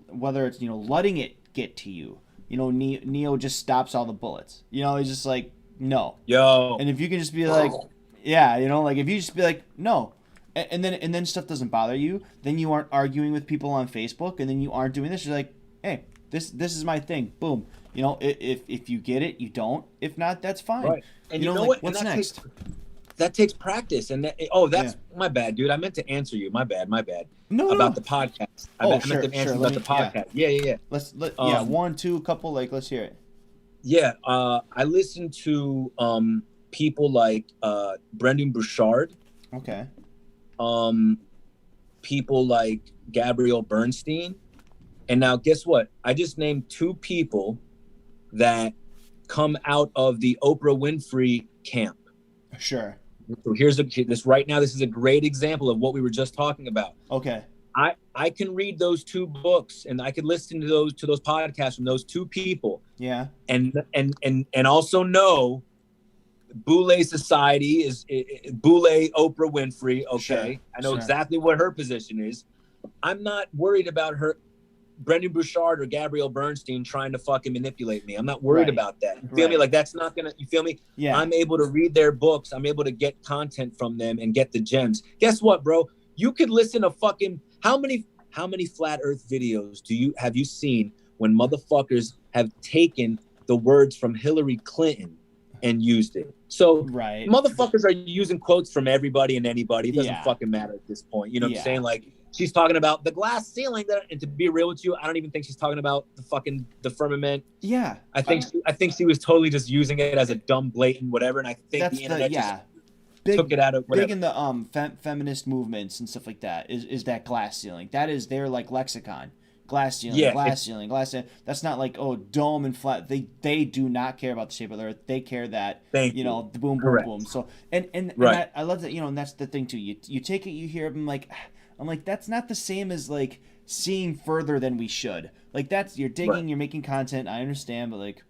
whether it's, you know, letting it get to you. You know, Neo just stops all the bullets. You know, he's just like, no. And if you can just be like, you know, like if you just be like, no. And then stuff doesn't bother you, then you aren't arguing with people on Facebook, and then you aren't doing this. You're like, hey, this is my thing. Boom. You know, if you get it, you don't. If not, that's fine. Right. And you know like, what? What's next? That takes practice. And that's my bad, dude. I meant to answer you. My bad. No, about the podcast. I meant to answer about the podcast. Yeah. Let's 1, 2, couple. Like, let's hear it. Yeah. I listened to people like Brendan Burchard. Okay. People like Gabrielle Bernstein. And now guess what? I just named 2 people that come out of the Oprah Winfrey camp. Sure. So this is a great example of what we were just talking about. Okay. I can read those 2 books, and I could listen to those podcasts from those 2 people. Yeah. And also know Boule Society is Boule Oprah Winfrey. Okay. Sure. I know exactly what her position is. I'm not worried about her Brendan Bouchard or Gabrielle Bernstein trying to fucking manipulate me. I'm not worried about that. You feel me? Like that's not gonna, you feel me? Yeah. I'm able to read their books. I'm able to get content from them and get the gems. Guess what, bro? You could listen to fucking, how many flat earth videos have you seen when motherfuckers have taken the words from Hillary Clinton and used it? So motherfuckers are using quotes from everybody and anybody. It doesn't fucking matter at this point. You know what I'm saying? Like, she's talking about the glass ceiling, and to be real with you, I don't even think she's talking about the firmament. Yeah. I think she was totally just using it as a dumb, blatant whatever. And I think the internet took it out of whatever. Big in the feminist movements and stuff like that is that glass ceiling. That is their like lexicon. Glass ceiling, glass ceiling. That's not like, oh, dome and flat. They do not care about the shape of the earth. They care that, the boom, boom, boom. So, and I love that, and that's the thing too. You take it, you hear them like, I'm like, that's not the same as like seeing further than we should. Like that's, you're digging, you're making content. I understand, but like,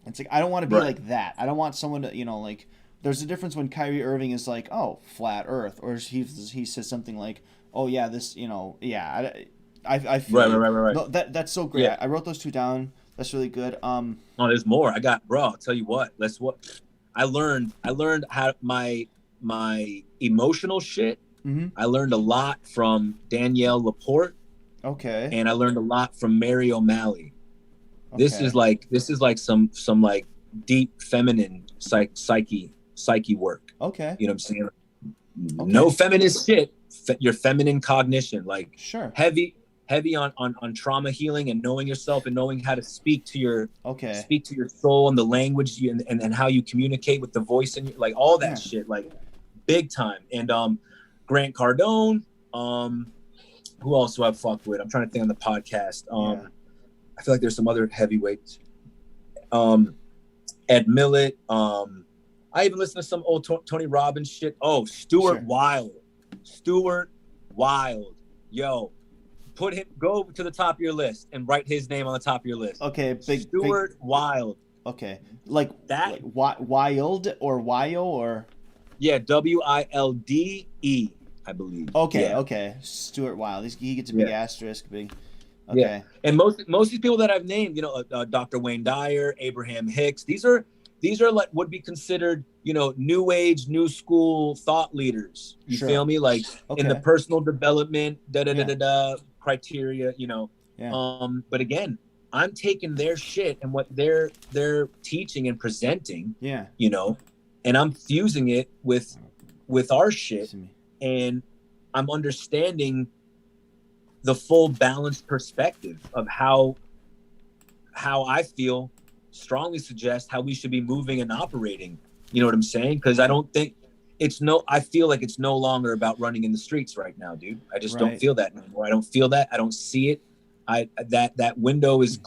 it's like, I don't want to be like that. I don't want someone to, like, there's a difference when Kyrie Irving is like, oh, flat earth. Or he says something like, oh yeah, this, I feel right. No, that's so great. I wrote those two down. That's really good. Oh, there's more. I'll tell you what. I learned how my emotional shit. Mm-hmm. I learned a lot from Danielle Laporte. Okay. And I learned a lot from Mary O'Malley. Okay. This is like some like deep feminine psyche work. Okay. You know what I'm saying? Okay. No feminist shit. Your feminine cognition, like heavy on trauma healing and knowing yourself and knowing how to speak to your soul and the language and how you communicate with the voice and like all that shit, like big time. And Grant Cardone, who else do I fuck with? I'm trying to think on the podcast. I feel like there's some other heavyweights. Ed Millett. I even listen to some old Tony Robbins shit. Oh, Stuart Wilde. Yo, go to the top of your list and write his name on the top of your list. Okay, Stuart Wilde. Okay, like that. Like Wild or Wyo or? Yeah, Wilde, I believe. Okay. Stuart Wilde. He gets a big asterisk. Big. Okay. Yeah, and most of these people that I've named, Dr. Wayne Dyer, Abraham Hicks, these are like would be considered, new age, new school thought leaders. You feel me? Like in the personal development, criteria, But again, I'm taking their shit and what they're teaching and presenting, and I'm fusing it with our shit, and I'm understanding the full balanced perspective of how I feel strongly suggest how we should be moving and operating. You know what I'm saying? Because I don't think I feel like it's no longer about running in the streets right now, dude. I just don't feel that anymore. I don't feel that. I don't see it. That window is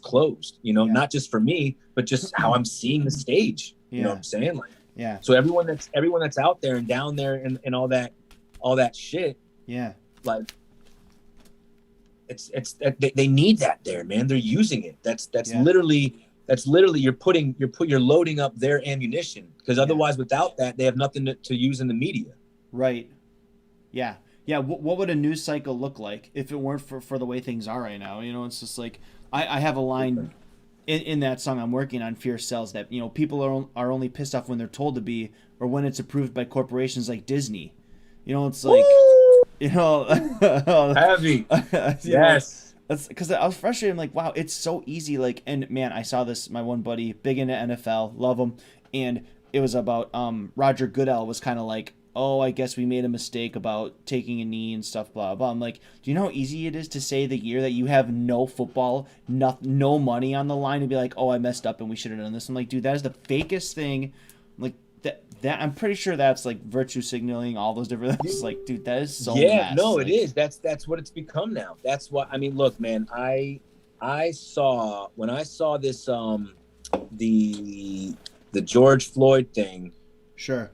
closed, not just for me, but just how I'm seeing the stage. You know what I'm saying? Like, so everyone that's out there and down there and all that shit. Yeah. Like, they need that there, man. They're using it. That's literally you're loading up their ammunition, because otherwise without that they have nothing to use in the media. Right. Yeah. What would a news cycle look like if it weren't for the way things are right now? It's just like I have a line in that song I'm working on, Fear Sells, that people are only pissed off when they're told to be, or when it's approved by corporations like Disney. It's like heavy. Yes. That's because I was frustrated. I'm like, wow, it's so easy. Like, and man, I saw this. My one buddy, big into NFL, love him, and it was about Roger Goodell was kind of like, oh, I guess we made a mistake about taking a knee and stuff, blah blah. I'm like, do you know how easy it is to say the year that you have no football, no money on the line, and be like, oh, I messed up and we should have done this. I'm like, dude, that is the fakest thing. Like that I'm pretty sure that's like virtue signaling, all those different things. Like, dude, that is so mess. No, it is. That's what it's become now. That's what I mean. Look, man, I saw when I saw this the George Floyd thing. Sure.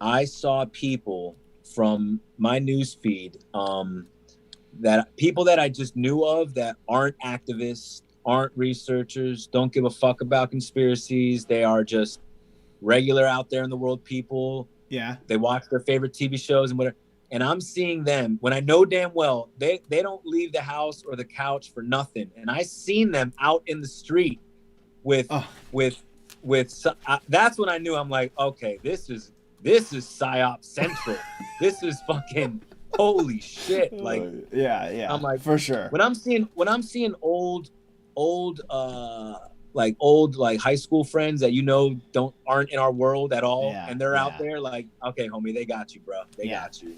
I saw people from my news feed, that people that I just knew of that aren't activists, aren't researchers, don't give a fuck about conspiracies. They are just regular out there in the world people. Yeah. They watch their favorite TV shows and whatever. and I'm seeing them when I know damn well they don't leave the house or the couch for nothing. And I seen them out in the street with that's when I knew. I'm like, okay, this is PSYOP Central. This is fucking holy shit. Like, yeah, I'm like, for sure. When I'm seeing old like high school friends that aren't in our world at all, and they're out there, like, okay, homie, they got you, bro. They got you.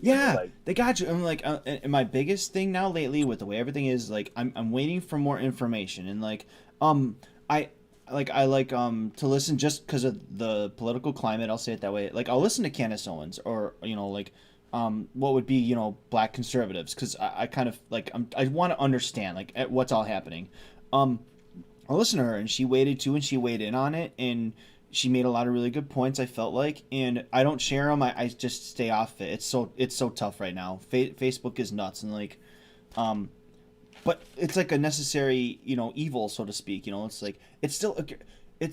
They got you. I'm like, and my biggest thing now lately with the way everything is, like, I'm waiting for more information, and like, I like to listen just because of the political climate. I'll say it that way. Like, I'll listen to Candace Owens, or like, what would be Black conservatives, because I kind of like I want to understand like what's all happening. I'll listen to her, and she waited too, and she weighed in on it, and she made a lot of really good points, I felt like, and I don't share them. I just stay off it. It's so tough right now. Facebook is nuts, and like, but it's like a necessary, evil, so to speak. It's like, it's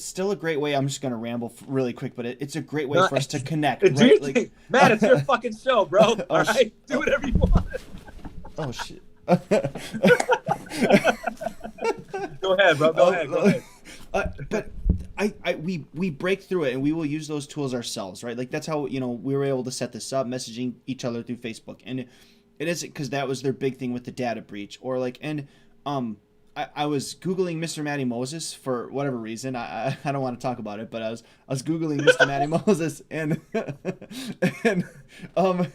still a great way. I'm just gonna ramble really quick, but it's a great way for us to connect. Right? Like, Matt, it's your fucking show, bro. All right, do whatever you want. Oh shit. Go ahead, bro. Go ahead. But we break through it, and we will use those tools ourselves, right? Like, that's how we were able to set this up, messaging each other through Facebook, and it isn't because that was their big thing with the data breach, or like, and I was Googling Mr. Matty Moses for whatever reason. I don't want to talk about it, but I was Googling Mr. Matty Moses, and all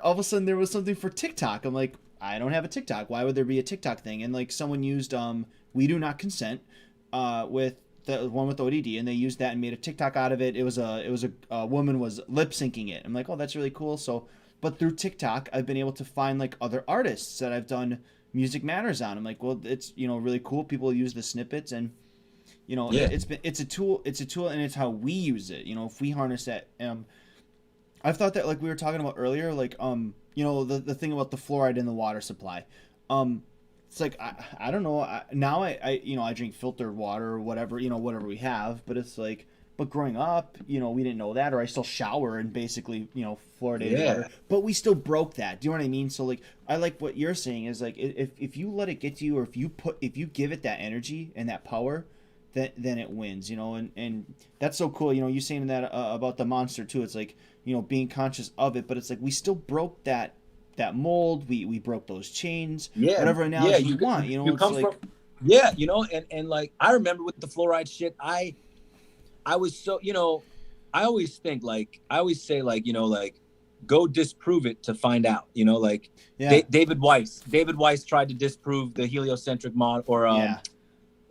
of a sudden there was something for TikTok. I'm like, I don't have a TikTok. Why would there be a TikTok thing? And like, someone used "We Do Not Consent" with the one with ODD, and they used that and made a TikTok out of it. It was a woman was lip syncing it. I'm like, oh, that's really cool. So, but through TikTok, I've been able to find like other artists that I've done Music Matters on. I'm like, well, it's really cool. People use the snippets, and it's a tool, and it's how we use it. If we harness that. I've thought that, like we were talking about earlier, like the thing about the fluoride in the water supply. It's like, I don't know. Now I drink filtered water or whatever we have, but it's like, but growing up, we didn't know that, or I still shower in basically fluoridated water, but we still broke that. Do you know what I mean? So like, I like what you're saying is like, if you let it get to you, or if you give it that energy and that power, then it wins, and that's so cool. You saying that about the monster too. It's like, being conscious of it, but it's like, we still broke that mold. We broke those chains. Yeah. Whatever analogy you want. You come like, from. Yeah, and like, I remember with the fluoride shit, I was so, I always think like, I always say like, like, go disprove it to find out. Like, David Weiss tried to disprove the heliocentric model, or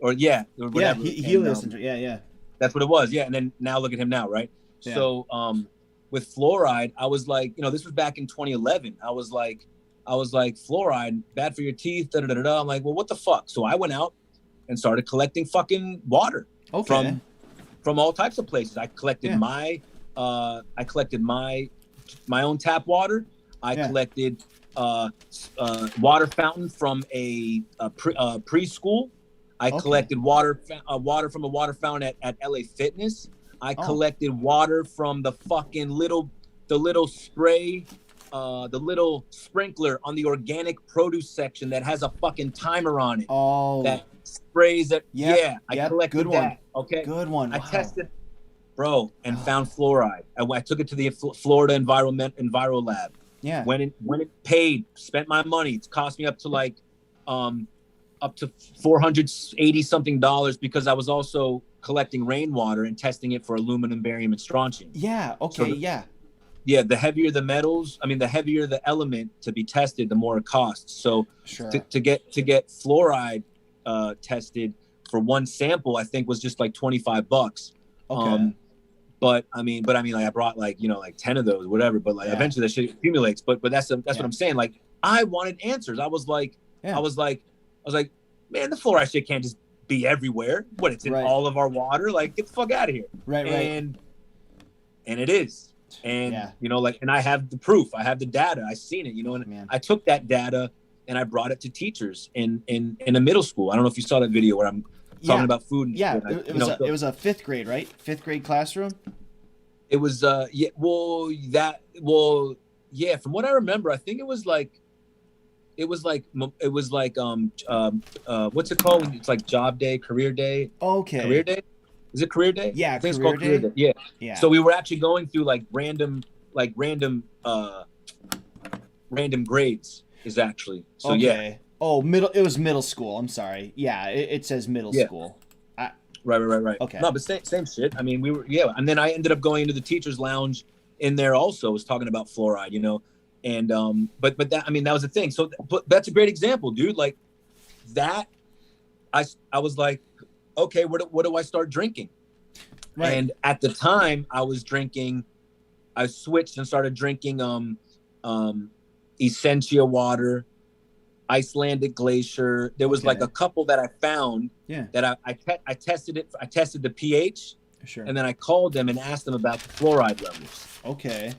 whatever. Heliocentric. That's what it was. Yeah, and then now look at him now, right? Yeah. So with fluoride, I was like, this was back in 2011. I was like, fluoride, bad for your teeth, da da da da. I'm like, well, what the fuck? So I went out and started collecting fucking water from all types of places. I collected my own tap water. I collected water fountain from a preschool. I collected water from a water fountain at LA Fitness. I collected water from the fucking little spray, the little sprinkler on the organic produce section that has a fucking timer on it. That sprays it. I collected good that. Okay, good one. I tested, bro, and found fluoride. I took it to the Florida Enviro Lab. Yeah. When it paid, spent my money. It's cost me up to like up to $480 something, because I was also collecting rainwater and testing it for aluminum, barium, and strontium. Yeah. Okay. Yeah. The heavier the metals, the heavier the element to be tested, the more it costs. So to get fluoride tested for one sample, I think was just like $25. Okay. But like, I brought like 10 of those, whatever. But like, eventually that shit accumulates. But that's what I'm saying. Like, I wanted answers. I was like, man, the fluoride shit can't just be everywhere. What, it's in all of our water? Like, get the fuck out of here. Right. And it is. And and I have the proof. I have the data. I seen it. And I took that data and I brought it to teachers in a middle school. I don't know if you saw that video where I'm talking about food. And it was a fifth grade, right? Fifth grade classroom. It was yeah, from what I remember, I think it was like what's it called when it's like job day, career day? Okay. Career day? Is it career day? Yeah, I think career it's called career day. day. Yeah. Yeah. So we were actually going through like random grades is actually. So okay. yeah. Oh, it was middle school. I'm sorry. Yeah, it says middle school. Right. Okay. No, but same shit. I mean, we were, and then I ended up going into the teacher's lounge in there also, was talking about fluoride, and but that, I mean, that was the thing. So but that's a great example, dude. Like that, I was like, okay, what do I start drinking? Right. And at the time I switched and started drinking Essentia water, Icelandic Glacier. There was like a couple that I found that I tested it. I tested the pH, and then I called them and asked them about the fluoride levels. Okay.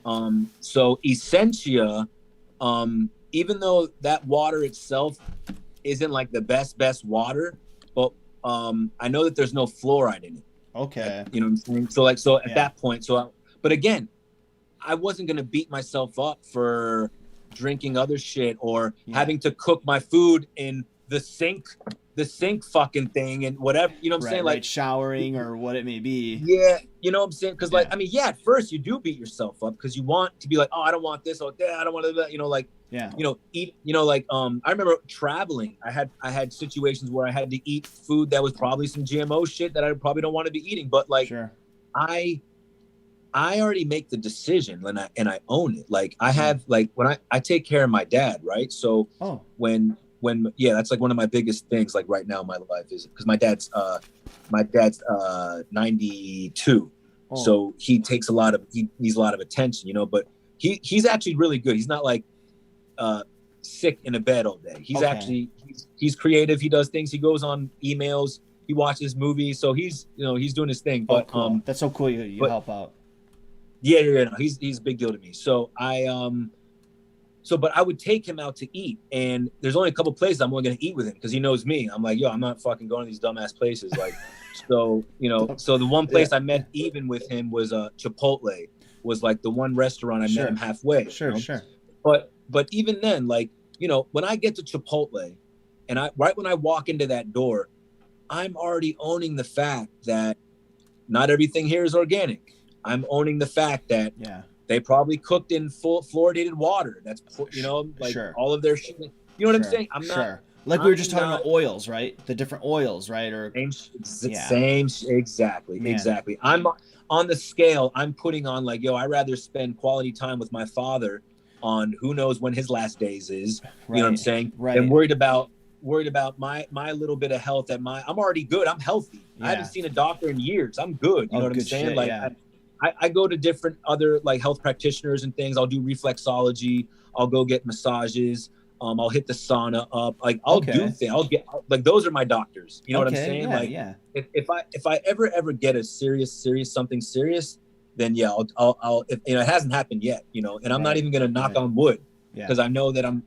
So Essentia, even though that water itself isn't like the best water, but I know that there's no fluoride in it. Okay. You know what I'm saying? So at that point, but again, I wasn't gonna beat myself up for drinking other shit or having to cook my food in the sink fucking thing and whatever, you know what I'm saying? Like showering or what it may be. Yeah, you know what I'm saying? Because like, I mean, at first you do beat yourself up because you want to be like, oh, I don't want this, or I don't want that, eat, I remember traveling. I had situations where I had to eat food that was probably some GMO shit that I probably don't want to be eating, but like, I already make the decision and I own it. Like I have, like when I take care of my dad, right? So when that's like one of my biggest things, like right now in my life, is because my dad's 92. So he takes he needs a lot of attention, but he's actually really good. He's not like sick in a bed all day. He's actually, he's creative. He does things. He goes on emails, he watches movies. So he's doing his thing, but cool. That's so cool. You help out. Yeah. No, he's a big deal to me. So but I would take him out to eat, and there's only a couple places I'm only going to eat with him because he knows me. I'm like, yo, I'm not fucking going to these dumbass places. Like, so the one place I met even with him was Chipotle, was like the one restaurant I met him halfway. Sure. But even then, like, when I get to Chipotle and right when I walk into that door, I'm already owning the fact that not everything here is organic. I'm owning the fact that they probably cooked in full fluoridated water. That's, all of their shit. You know what I'm saying? I'm not. Like we were just talking about oils, right? The different oils, right? Or same, exactly. Man. Exactly. I'm on the scale. I'm putting on like, I'd rather spend quality time with my father on who knows when his last days is. You know what I'm saying? Right. And worried about my little bit of health. I'm already good. I'm healthy. I haven't seen a doctor in years. I'm good. You know what I'm saying? Shit, like. I go to different other like health practitioners and things. I'll do reflexology. I'll go get massages. I'll hit the sauna up. Like I'll do things. I'll get like, those are my doctors. You know what I'm saying? If I ever get a serious something serious, then I'll if it hasn't happened yet, and I'm not even gonna knock on wood because I know that I'm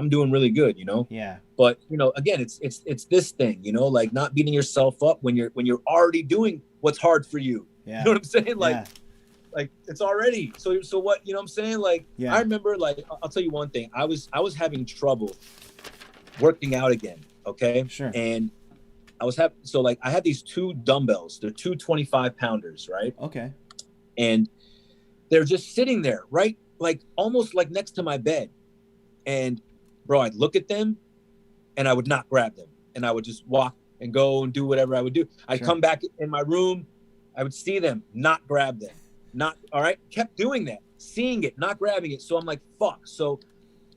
doing really good, Yeah. But again, it's this thing, like not beating yourself up when you're already doing what's hard for you. Yeah. You know what I'm saying? Like it's already so what, you know what I'm saying? Like I remember, like I'll tell you one thing. I was having trouble working out again. Okay. Sure. And I had these two dumbbells. They're two 25-pounders, right? Okay. And they're just sitting there, right? Like almost like next to my bed. And bro, I'd look at them and I would not grab them. And I would just walk and go and do whatever I would do. I'd come back in my room. I would see them, not grab them, kept doing that, seeing it, not grabbing it. So I'm like, fuck. So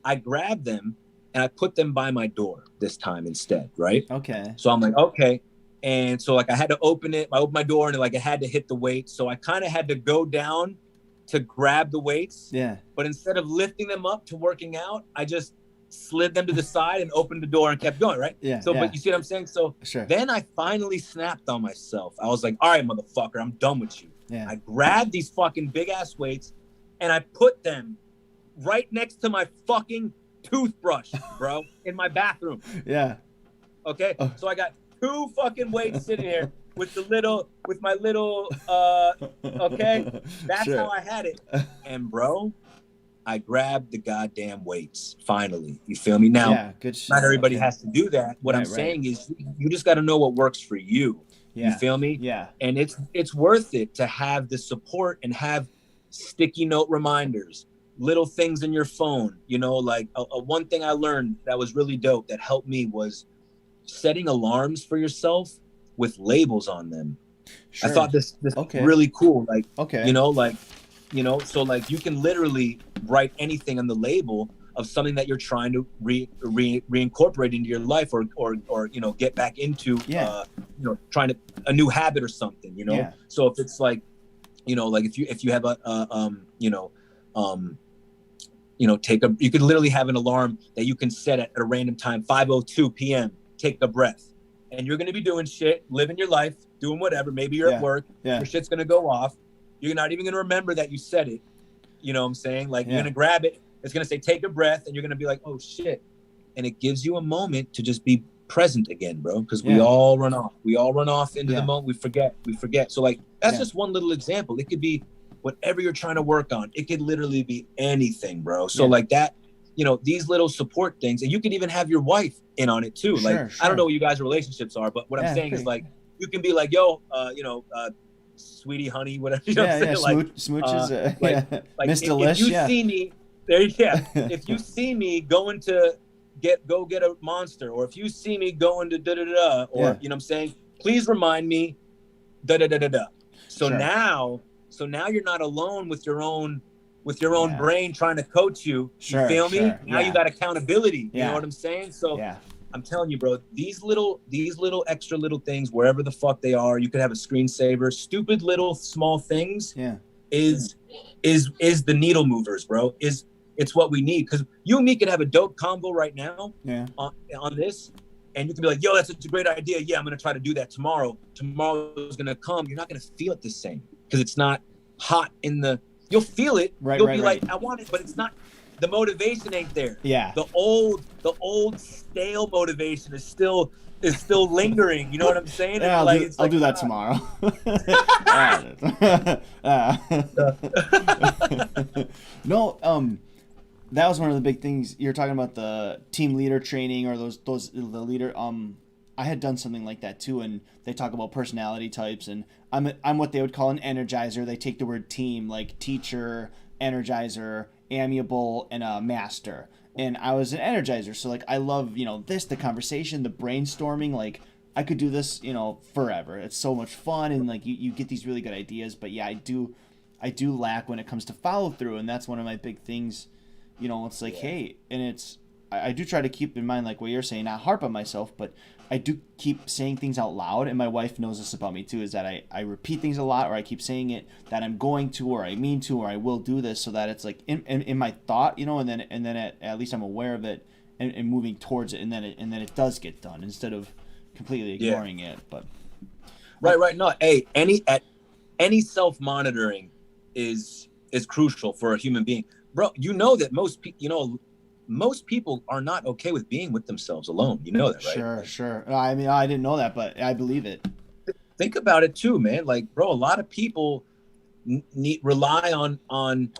I grabbed them and I put them by my door this time instead. Right. Okay. So I'm like, okay. And so like I had to open it. I opened my door and like I had to hit the weights. So I kind of had to go down to grab the weights. Yeah. But instead of lifting them up to working out, I just slid them to the side and opened the door and kept going, right? Yeah. So, but you see what I'm saying? So then I finally snapped on myself. I was like, all right, motherfucker, I'm done with you. Yeah. I grabbed these fucking big ass weights and I put them right next to my fucking toothbrush, bro, in my bathroom. Yeah. Okay. So I got two fucking weights sitting here with my little, okay. That's how I had it. And bro, I grabbed the goddamn weights. Finally, you feel me? Now, Yeah, good shit. not everybody Okay. has to do that. What Right, I'm saying is, you just got to know what works for you. Yeah. You feel me? Yeah. And it's worth it to have the support and have sticky note reminders, little things in your phone. You know, like one thing I learned that was really dope that helped me was setting alarms for yourself with labels on them. Sure. I thought this Okay. really cool. Like, Okay. you know, so like you can literally write anything on the label of something that you're trying to reincorporate into your life or you know, get back into, Yeah. you know, trying to a new habit or something, you know? Yeah. So if it's like, you know, like if you have you could literally have an alarm that you can set at a random time, 5:02 p.m. Take a breath, and you're going to be doing shit, living your life, doing whatever. Maybe you're at work, your shit's going to go off. You're not even going to remember that you said it. You know what I'm saying? Like, you're going to grab it. It's going to say, take a breath. And you're going to be like, oh shit. And it gives you a moment to just be present again, bro. Because we all run off. We all run off into the moment. We forget. So like, that's just one little example. It could be whatever you're trying to work on. It could literally be anything, bro. So like that, you know, these little support things, and you can even have your wife in on it too. Sure. I don't know what you guys' relationships are, but what I'm saying is, like, you can be like, yo, sweetie, honey, whatever. You know what I'm saying? Like, smooches, like Miss if Delish, you see me, if you see me going to get a Monster, or if you see me going to da-da-da-da, or, you know what I'm saying? Please remind me, da-da-da-da-da. So now you're not alone with your own brain trying to coach you. You feel me? Now you got accountability. You know what I'm saying? So I'm telling you, bro, these little extra little things, wherever the fuck they are, you could have a screensaver, stupid little small things is the needle movers, bro. It's what we need. Because you and me could have a dope convo right now on this, and you can be like, yo, that's such a great idea. Yeah, I'm going to try to do that tomorrow. Tomorrow is going to come. You're not going to feel it the same because it's not hot in the... You'll feel it. You'll be like, I want it, but it's not... The motivation ain't there. Yeah. The old stale motivation is still lingering. You know what I'm saying? Yeah, I'll do that tomorrow. No, that was one of the big things you're talking about, the team leader training, or the leader. I had done something like that too, and they talk about personality types, and I'm what they would call an energizer. They take the word team, like teacher, energizer, amiable, and a master. And I was an energizer, so like I love, the conversation, the brainstorming. Like I could do this, forever. It's so much fun, and like you get these really good ideas. But yeah, I do lack when it comes to follow through, and that's one of my big things. It's like, hey, and I do try to keep in mind, like what you're saying, not harp on myself, but I do keep saying things out loud, and my wife knows this about me too, is that I repeat things a lot, or I keep saying it that I'm going to, or I mean to, or I will do this, so that it's like in my thought, and then at least I'm aware of it and moving towards it, and then it does get done instead of completely ignoring it. But right. No, hey, any self-monitoring is crucial for a human being, bro. You know that most people are not okay with being with themselves alone. You know that, right? Sure. I mean, I didn't know that, but I believe it. Think about it too, man. Like, bro, a lot of people rely on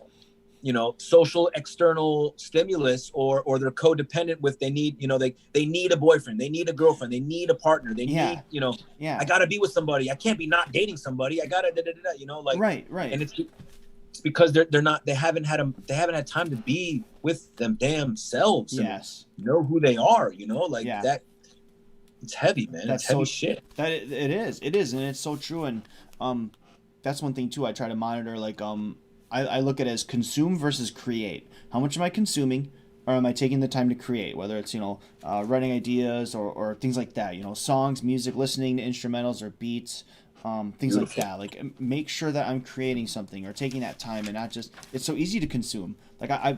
social external stimulus, or they're codependent with, they need, they need a boyfriend, they need a girlfriend, they need a partner, they need, I gotta be with somebody. I can't be not dating somebody. I gotta, right. And it's because they haven't had time to be with them damn selves. Yes. Know who they are, that. It's heavy, man. That's heavy shit. That it is, and it's so true. And that's one thing too. I try to monitor, like I look at it as consume versus create. How much am I consuming, or am I taking the time to create? Whether it's writing ideas or things like that. Songs, music, listening to instrumentals or beats. Things Beautiful. Like that. Like, make sure that I'm creating something or taking that time, and not just. It's so easy to consume. Like I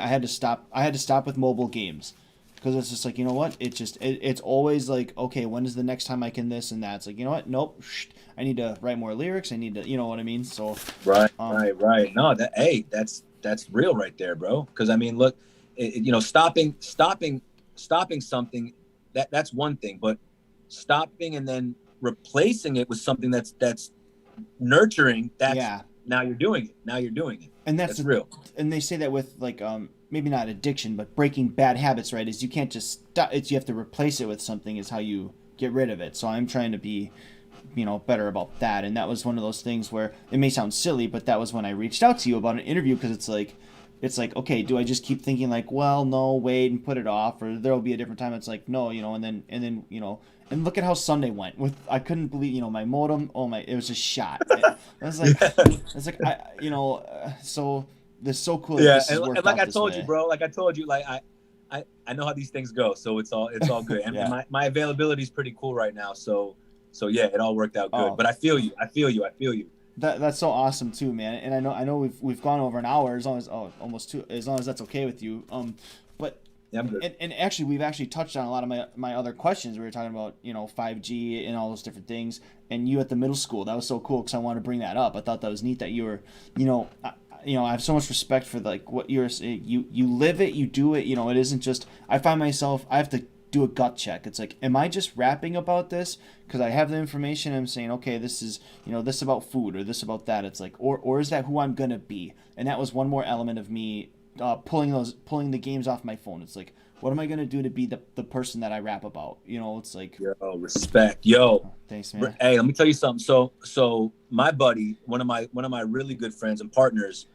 had to stop. I had to stop with mobile games, because it's just like, it's always like, okay, when is the next time I can this and that? It's like, nope. I need to write more lyrics. I need to, you know what I mean? So right. No, that's real right there, bro. Because I mean, look, stopping something, that's one thing, but stopping and then replacing it with something that's nurturing, now you're doing it. And that's real. And they say that with like maybe not addiction, but breaking bad habits, right? Is you can't just stop. It's you have to replace it with something. Is how you get rid of it. So I'm trying to be, better about that. And that was one of those things where it may sound silly, but that was when I reached out to you about an interview, because it's like, okay, do I just keep thinking like, well, no, wait and put it off, or there'll be a different time? It's like, no, and then and look at how Sunday went with, I couldn't believe, my modem, it was just shot. I was like, so this is so cool. Yeah. This And like I told way. you, bro, like I know how these things go. So it's all good. And, Yeah. and my availability is pretty cool right now. So yeah, it all worked out good, Oh. but I feel you. That's so awesome too, man. And I know we've gone over an hour, as long as almost two, as long as that's okay with you. But Yeah, I'm good. and actually we've actually touched on a lot of my other questions. We were talking about 5G and all those different things, and you at the middle school. That was so cool because I wanted to bring that up. I thought that was neat that you were I have so much respect for like what you live it, you do it. It isn't just, I find myself, I have to do a gut check. It's like, am I just rapping about this because I have the information? I'm saying, okay, this is this about food or this about that. It's like, or is that who I'm gonna be? And that was one more element of me pulling the games off my phone. It's like, what am I gonna do to be the person that I rap about? It's like, Yo, respect. Yo, thanks, man. Hey, let me tell you something. So my buddy, one of my really good friends and partners,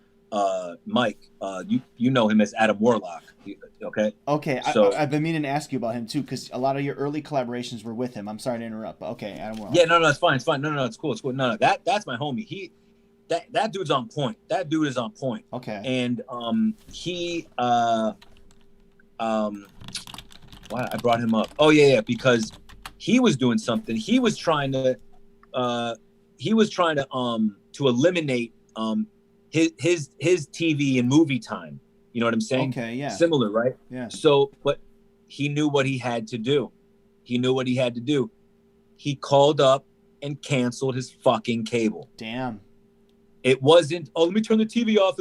Mike, you know him as Adam Warlock. Okay, so I've been meaning to ask you about him too, because a lot of your early collaborations were with him. I'm sorry to interrupt, but okay, Adam Warlock. Yeah, no, it's fine. No, it's cool. No, that's my homie. That dude's on point. That dude is on point. Okay. And he why I brought him up. Oh yeah, because he was doing something. He was trying to eliminate his TV and movie time. You know what I'm saying? Okay, yeah. Similar, right? Yeah. So, but he knew what he had to do. He called up and canceled his fucking cable. Damn. It wasn't, let me turn the TV off,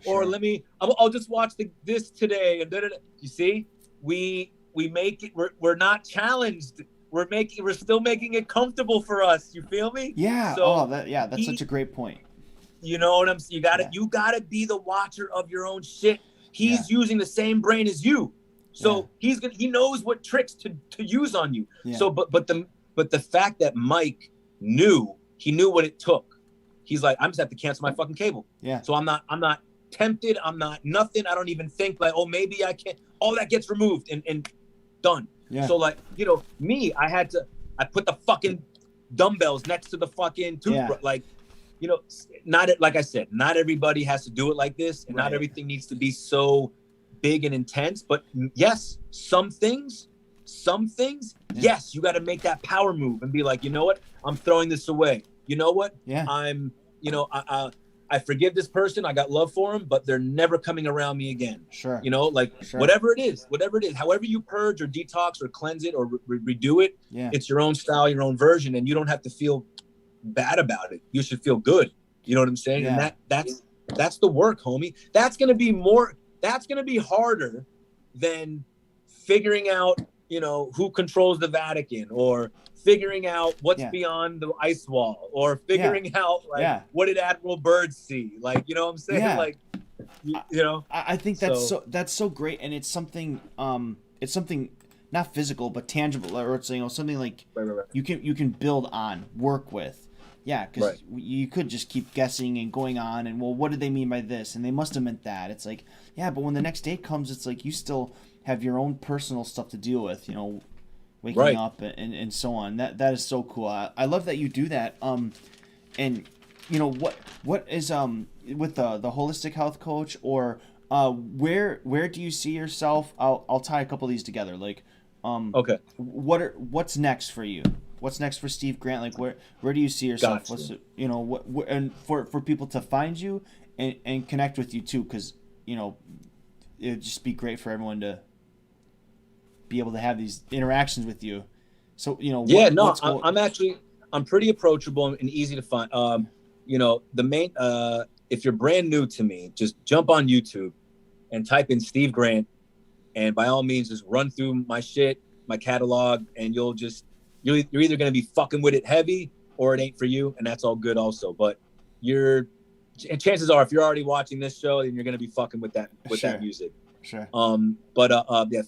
or Sure. I'll just watch this today, and You see, we make it. We're not challenged. We're still making it comfortable for us. You feel me? Yeah. So that's such a great point. You know what I'm saying? You gotta be the watcher of your own shit. He's using the same brain as you, so he knows what tricks to use on you. Yeah. So, but the fact that Mike knew what it took. He's like, I'm just have to cancel my fucking cable. Yeah. So I'm not tempted. I'm not nothing. I don't even think like, oh, maybe I can't. All that gets removed and done. Yeah. So like, me, I put the fucking dumbbells next to the fucking toothbrush. Like, like I said, not everybody has to do it like this, and not everything needs to be so big and intense. But yes, some things, yes, you got to make that power move and be like, you know what? I'm throwing this away. You know what? Yeah. I forgive this person. I got love for them, but they're never coming around me again. Sure. Whatever it is, however you purge or detox or cleanse it or redo it, it's your own style, your own version, and you don't have to feel bad about it. You should feel good. You know what I'm saying? Yeah. And that's the work, homie. That's going to be harder than figuring out, who controls the Vatican, or figuring out what's beyond the ice wall, or figuring out what did Admiral Byrd see? Like, you know what I'm saying? Yeah. Like, I think that's so great. And it's something not physical, but tangible, or it's, something like you can build on, work with. Yeah, because you could just keep guessing and going on, and well, what did they mean by this? And they must have meant that. It's like, yeah, but when the next day comes, it's like you still have your own personal stuff to deal with, waking up and so on. That is so cool. I love that you do that. And what is with the Holisitc Health Coach, or where do you see yourself? I'll tie a couple of these together. Like, okay, what's next for you? What's next for Steve Grant? Like, where do you see yourself? Gotcha. What's and for people to find you and connect with you too, because it'd just be great for everyone to be able to have these interactions with you. So I'm pretty approachable and easy to find. The main if you're brand new to me, just jump on YouTube and type in Steve Grant, and by all means just run through my shit, my catalog, and you're either going to be fucking with it heavy or it ain't for you, and that's all good also. But you're and chances are, if you're already watching this show, then you're going to be fucking with that music. Sure. Yeah,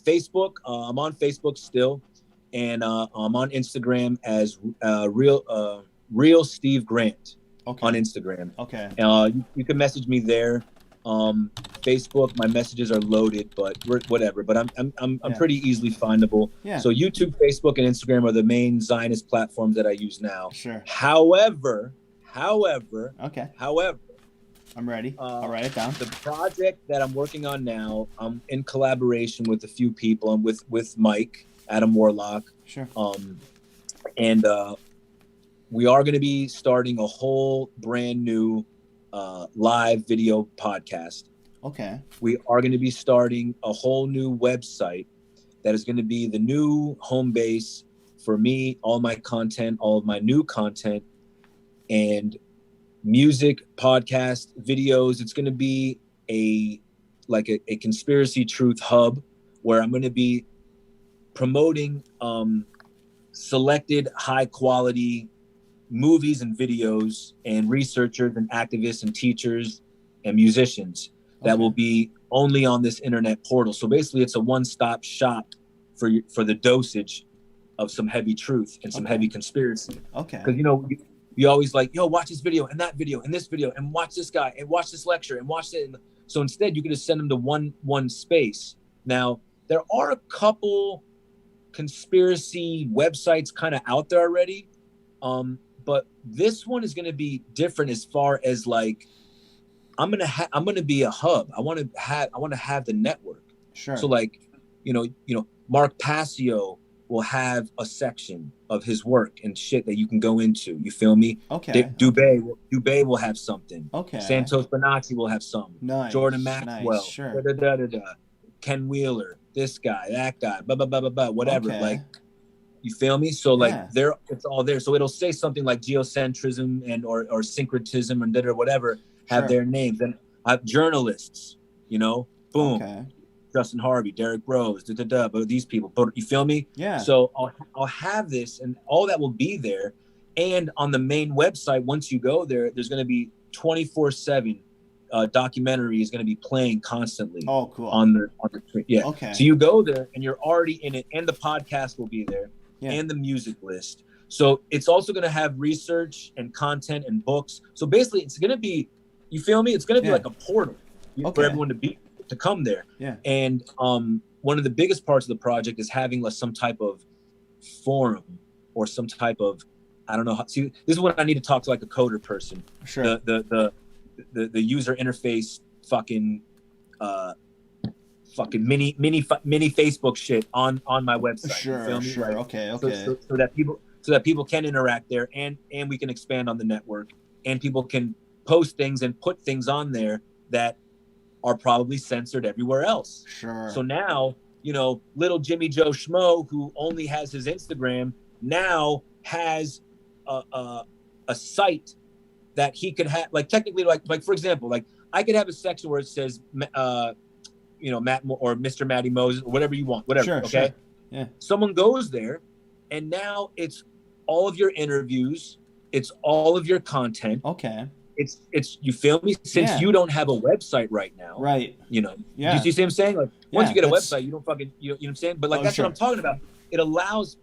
Facebook. I'm on Facebook still, and I'm on Instagram as real Steve Grant. Okay. On Instagram. Okay. You can message me there. Facebook, my messages are loaded, but whatever. But I'm pretty easily findable. Yeah. So YouTube, Facebook, and Instagram are the main Zionist platforms that I use now. Sure. However. Okay. However. I'm ready. I'll write it down. The project that I'm working on now, I'm in collaboration with a few people. I'm with Mike, Adam Warlock. Sure. And we are going to be starting a whole brand new live video podcast. Okay. We are going to be starting a whole new website that is going to be the new home base for me, all my content, all of my new content, and music, podcast, videos. It's going to be a conspiracy truth hub where I'm going to be promoting selected high quality movies and videos and researchers and activists and teachers and musicians that will be only on this internet portal. So basically it's a one-stop shop for the dosage of some heavy truth and some heavy conspiracy. Okay. Because, you always like, yo, watch this video and that video and this video and watch this guy and watch this lecture and watch it. So instead you can just send them to one space. Now, there are a couple conspiracy websites kind of out there already. But this one is going to be different as far as like, I'm going to be a hub. I want to have the network. Sure. So like, Mark Passio will have a section of his work and shit that you can go into. You feel me? Okay. Dubé will have something. Okay. Santos Bonacci will have some. Nice. Jordan Maxwell. Nice. Sure. Ken Wheeler. This guy. That guy. Blah blah blah blah blah. Whatever. Okay. Like, you feel me? So like it's all there. So it'll say something like geocentrism and or syncretism and whatever have their names. And journalists. Boom. Okay. Justin Harvey, Derek Rose, but these people, but you feel me? Yeah. So I'll have this, and all that will be there. And on the main website, once you go there, there's going to be 24/7 documentary is going to be playing constantly. Oh, cool. On the screen. Yeah. Okay. So you go there, and you're already in it, and the podcast will be there, and the music list. So it's also going to have research and content and books. So basically, it's going to be, you feel me? It's going to be like a portal for everyone to come there. Yeah. And one of the biggest parts of the project is having some type of forum or some type of, I don't know. See, this is when I need to talk to like a coder person. Sure. The user interface fucking mini Facebook shit on my website. Sure. You feel me? Sure. Like, Okay. So that people can interact there and we can expand on the network and people can post things and put things on there that are probably censored everywhere else. Sure. So now, little Jimmy Joe Schmo, who only has his Instagram, now has a site that he could have, like technically, like for example, like I could have a section where it says, Matt or Mr. Matty Moses or whatever you want, whatever. Sure, okay. Sure. Yeah. Someone goes there, and now it's all of your interviews, it's all of your content. Okay. It's you feel me? Since you don't have a website right now, right? Yeah. Do you see what I'm saying? Like once you get a website, you don't fucking you know what I'm saying? But like that's what I'm talking about. It allows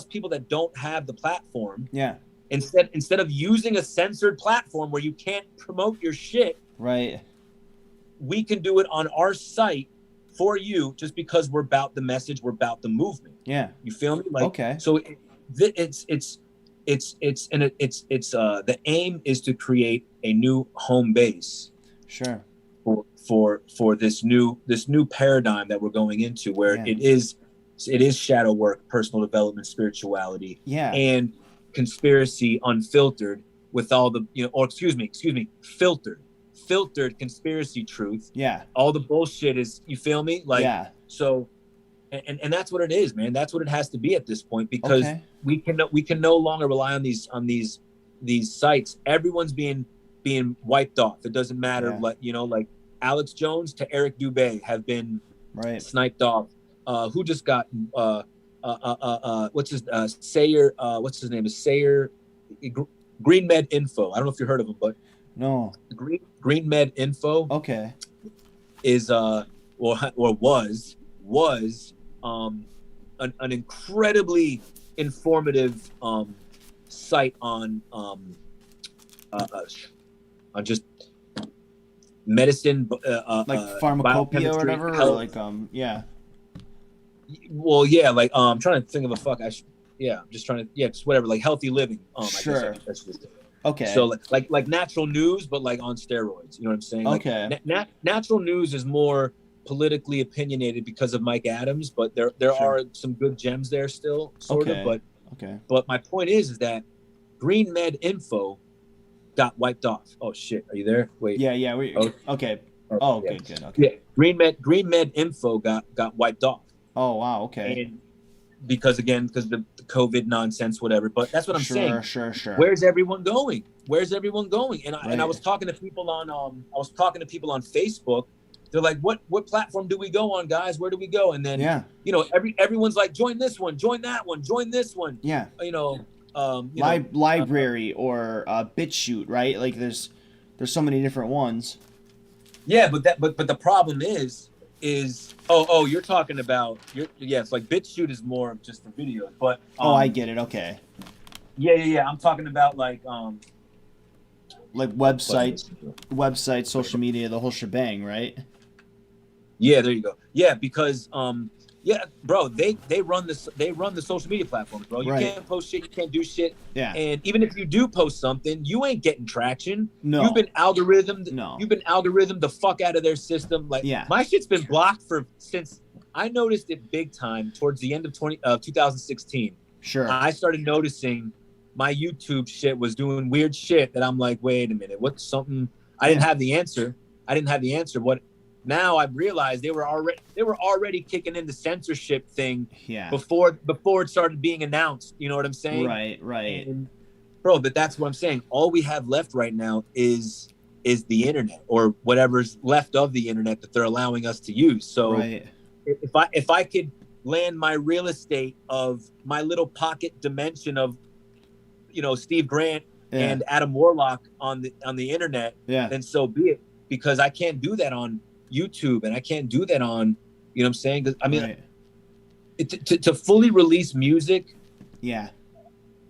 people that don't have the platform. Yeah. Instead of using a censored platform where you can't promote your shit, right? We can do it on our site for you just because we're about the message, we're about the movement. Yeah. You feel me? Like okay. So the aim is to create a new home base. Sure. For this new paradigm that we're going into, where it is shadow work, personal development, spirituality, and conspiracy unfiltered with all the filtered conspiracy truth. Yeah. All the bullshit is, you feel me? Like so. And that's what it is, man. That's what it has to be at this point, because we can no longer rely on these sites. Everyone's being wiped off. It doesn't matter, like Alex Jones to Eric Dubé have been sniped off. Who just got what's his Sayer? What's his name? Is Sayer? Green Med Info. I don't know if you heard of him, but No. Green Med Info Okay. is or was an incredibly informative site on just medicine, Like pharmacopoeia or whatever, health. or like yeah. Well, yeah, like I'm trying to think of I'm just trying to just whatever, like healthy living. Sure. I guess that's just it. Okay. So like natural news, but like on steroids. You know what I'm saying? Okay. Like, natural news is more politically opinionated because of Mike Adams, but there Sure. are some good gems there still, sort of. But But my point is that Green Med Info got wiped off. Oh shit, are you there? Wait. Yeah. Okay. Oh, yeah. good. Okay. Yeah, Green Med Info got wiped off. Oh wow. Okay. And because the COVID nonsense, whatever. But that's what I'm saying. Sure. Where's everyone going? And I was talking to people on Facebook. They're like, what platform do we go on, guys? Where do we go? And then everyone's like, join this one, join that one, join this one. Yeah. Library or BitChute, right? Like there's so many different ones. Yeah, but the problem is you're talking about it's like BitChute is more just for videos, but I get it. Okay. Yeah. I'm talking about like websites, social media, the whole shebang, right? Yeah, there you go. Yeah, because bro, they run the social media platforms, bro. You can't post shit, you can't do shit. Yeah. And even if you do post something, you ain't getting traction. No. You've been algorithmed. No. You've been algorithmed the fuck out of their system. Like my shit's been blocked since I noticed it big time towards the end of 2016. Sure. I started noticing my YouTube shit was doing weird shit that I'm like, wait a minute, what's something? I didn't have the answer. What? Now I've realized they were already kicking in the censorship thing before it started being announced. You know what I'm saying? Right. And, bro, but that's what I'm saying. All we have left right now is the internet, or whatever's left of the internet that they're allowing us to use. So if I could land my real estate of my little pocket dimension of Steve Grant and Adam Warlock on the internet, then so be it, because I can't do that on YouTube, and I can't do that on, you know what I'm saying? 'Cause, I mean, to fully release music, you know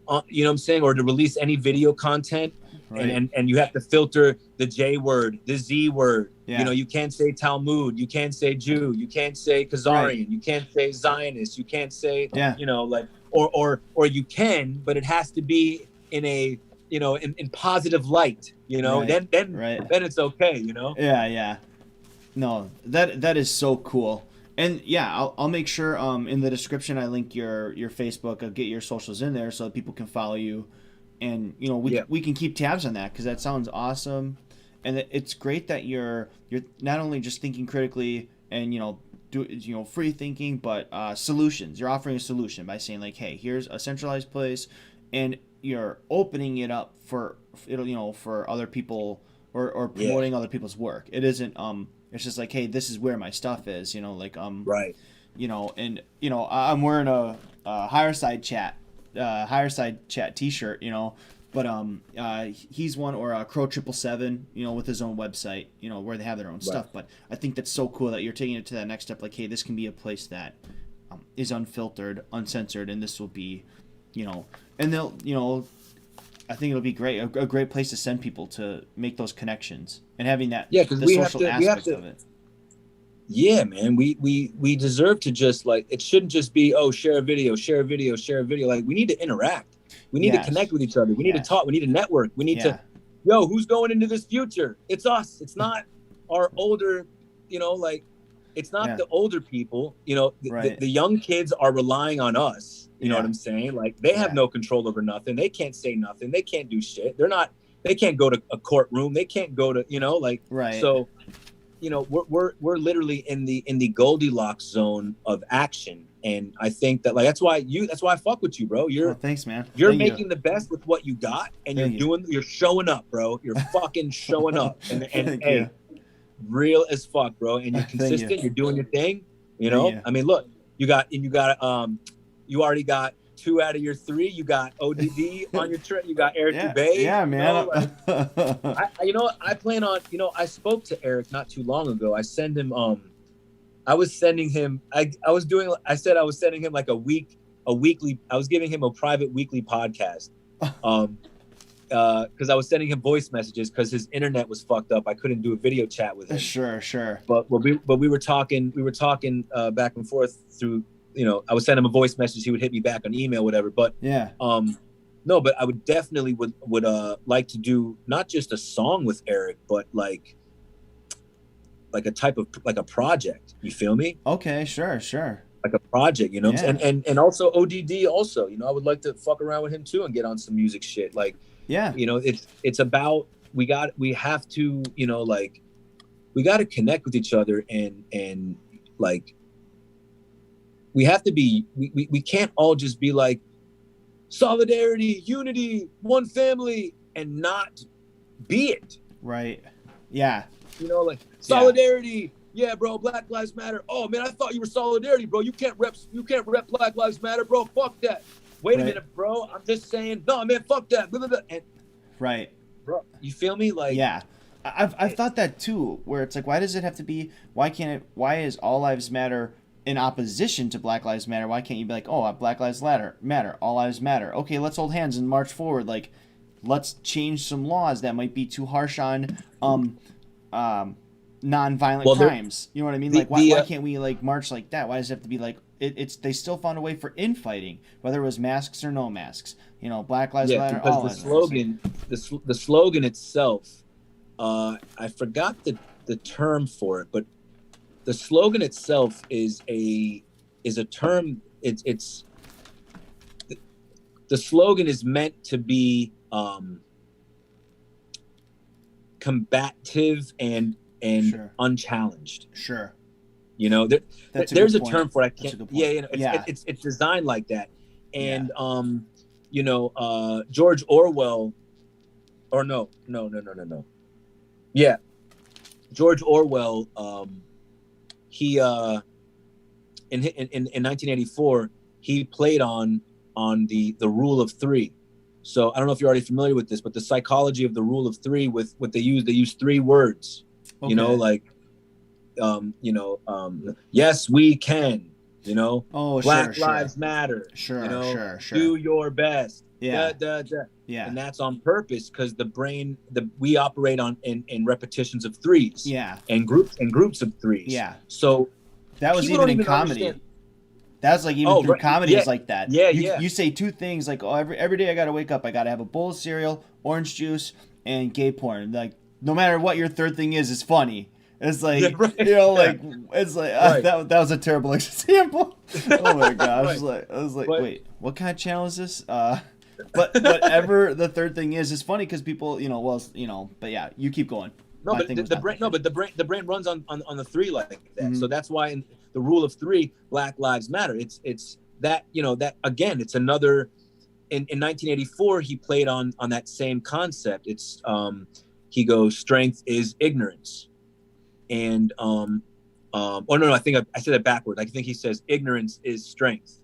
what I'm saying, or to release any video content, and you have to filter the J word, the Z word. You can't say Talmud, you can't say Jew, you can't say Khazarian, you can't say Zionist, you can't say or you can, but it has to be in a in positive light. Then it's okay. Yeah. No, that is so cool. And I'll make sure in the description I link your Facebook. I'll get your socials in there so that people can follow you, and we can keep tabs on that, because that sounds awesome. And it's great that you're not only just thinking critically and free thinking, but solutions. You're offering a solution by saying like, hey, here's a centralized place, and you're opening it up for for other people, or promoting other people's work. It isn't it's just like, hey, this is where my stuff is, I'm wearing a higher side chat t-shirt, but he's one, or Crow 777, with his own website, where they have their own stuff. But I think that's so cool that you're taking it to that next step, like, hey, this can be a place that is unfiltered, uncensored, and this will be, and they'll, I think it'll be great, a great place to send people to make those connections, and having that the social aspect of it. Yeah, man, we deserve to just, like, it shouldn't just be, share a video. Like, we need to interact. We need to connect with each other. We need to talk. We need to network. We need to, who's going into this future? It's us. It's not our older, it's not the older people. The young kids are relying on us. You know what I'm saying? Like, they have no control over nothing. They can't say nothing. They can't do shit. They can't go to a courtroom. They can't go to, So, we're literally in the Goldilocks zone of action. And I think that, like, that's why I fuck with you, bro. Thanks, man. You're making the best with what you got, and you're showing up, bro. You're fucking showing up. And hey, real as fuck, bro. And you're consistent. You're doing your thing. I mean, look, you already got 2 out of your 3. You got ODD on your trip. You got Eric Dubay. Yeah, man. I plan on, I spoke to Eric not too long ago. I send him, I was sending him, I was sending him like a weekly, I was giving him a private weekly podcast. Because I was sending him voice messages because his internet was fucked up. I couldn't do a video chat with him. Sure. But we were talking back and forth through, I would send him a voice message. He would hit me back on email, whatever. But yeah. No, but I would definitely would like to do not just a song with Eric, but like a type of like a project. You feel me? Okay, sure. Like a project, Yeah. and also ODD also, I would like to fuck around with him too and get on some music shit. Like, yeah, it's about, we have to, like, we got to connect with each other and like, we have to be, we can't all just be like solidarity, unity, one family, and not be it. Right. Yeah. Like solidarity. Yeah, bro, Black Lives Matter. Oh man, I thought you were solidarity, bro. You can't rep Black Lives Matter, bro. Fuck that. Wait a minute, bro. I'm just saying, no, man, fuck that. Blah, blah, blah. And, right. Bro, you feel me? Like, yeah. I've thought that too, where it's like, why does it have to be, why is All Lives Matter in opposition to Black Lives Matter? Why can't you be like, oh, Black Lives Matter, All Lives Matter. Okay, let's hold hands and march forward. Like, let's change some laws that might be too harsh on non-violent crimes. You know what I mean? Like, why can't we like march like that? Why does it have to be like they still found a way for infighting, whether it was masks or no masks. Black Lives Matter. Because all the slogan, the slogan itself, I forgot the term for it, but the slogan itself is a term. It's the slogan is meant to be combative and Sure. unchallenged. Sure. There's a term for it. I can't. It's designed like that. And George Orwell, or no. Yeah, George Orwell. He in 1984 he played on the rule of 3. So I don't know if you're already familiar with this, but the psychology of the rule of 3 with what they use 3 words. Okay. Yes, we can, Oh, Black sure. Lives Matter. Sure. Do your best. Yeah. Yeah. And that's on purpose because we operate in repetitions of 3s. Yeah. And groups of 3s. Yeah. So that was even in comedy. Understand. That's like even through comedy is like that. Yeah, You say 2 things like, oh, every day I gotta wake up, I gotta have a bowl of cereal, orange juice, and gay porn. Like, no matter what your third thing is funny. It's like, it's like that was a terrible example. Oh my gosh. I was like, wait, what kind of channel is this? But whatever the third thing is funny because people, but yeah, you keep going. No, but the brain runs on the 3 like that. Mm-hmm. So that's why in the rule of 3, Black Lives Matter. It's that, that again, it's another, in 1984, he played on that same concept. It's, he goes, strength is ignorance. And, I think I said that backwards. I think he says ignorance is strength.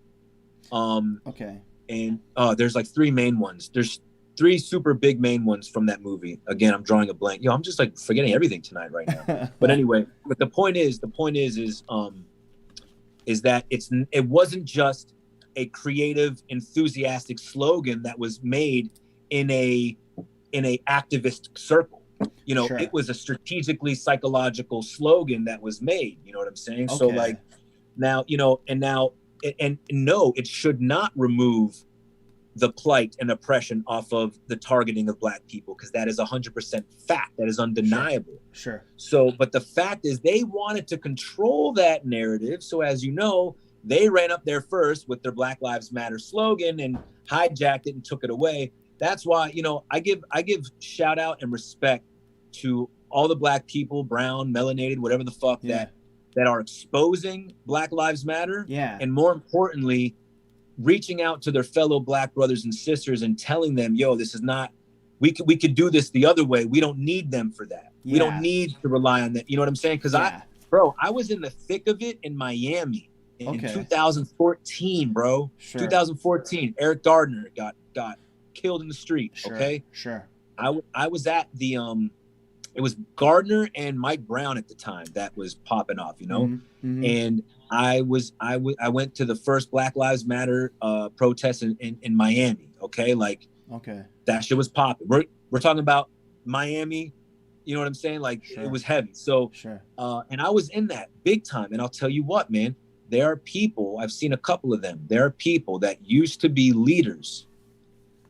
Okay. And, there's like 3 main ones. There's 3 super big main ones from that movie. Again, I'm drawing a blank. I'm just like forgetting everything tonight right now. But anyway, but the point is that it wasn't just a creative, enthusiastic slogan that was made in a activist circle. Sure. It was a strategically psychological slogan that was made. You know what I'm saying? Okay. So like now, and no, it should not remove the plight and oppression off of the targeting of Black people, because that is 100% fact. That is undeniable. Sure. So, but the fact is they wanted to control that narrative. So as you know, they ran up there first with their Black Lives Matter slogan and hijacked it and took it away. That's why, I give shout out and respect to all the Black people, brown, melanated, whatever the fuck that are exposing Black Lives Matter. Yeah. And more importantly, reaching out to their fellow Black brothers and sisters and telling them, yo, this is not, we could do this the other way. We don't need them for that. Yeah. We don't need to rely on that. You know what I'm saying? Because I was in the thick of it in Miami in 2014, bro. Sure. 2014, Eric Gardner got killed in the street. Sure. Okay. Sure. I was at the it was Gardner and Mike Brown at the time that was popping off, you know. Mm-hmm. And I went to the first Black Lives Matter protest in Miami. Okay, like that shit was popping. We're talking about Miami. You know what I'm saying? Like it was heavy. So and I was in that big time. And I'll tell you what, man, there are people, I've seen a couple of them. There are people that used to be leaders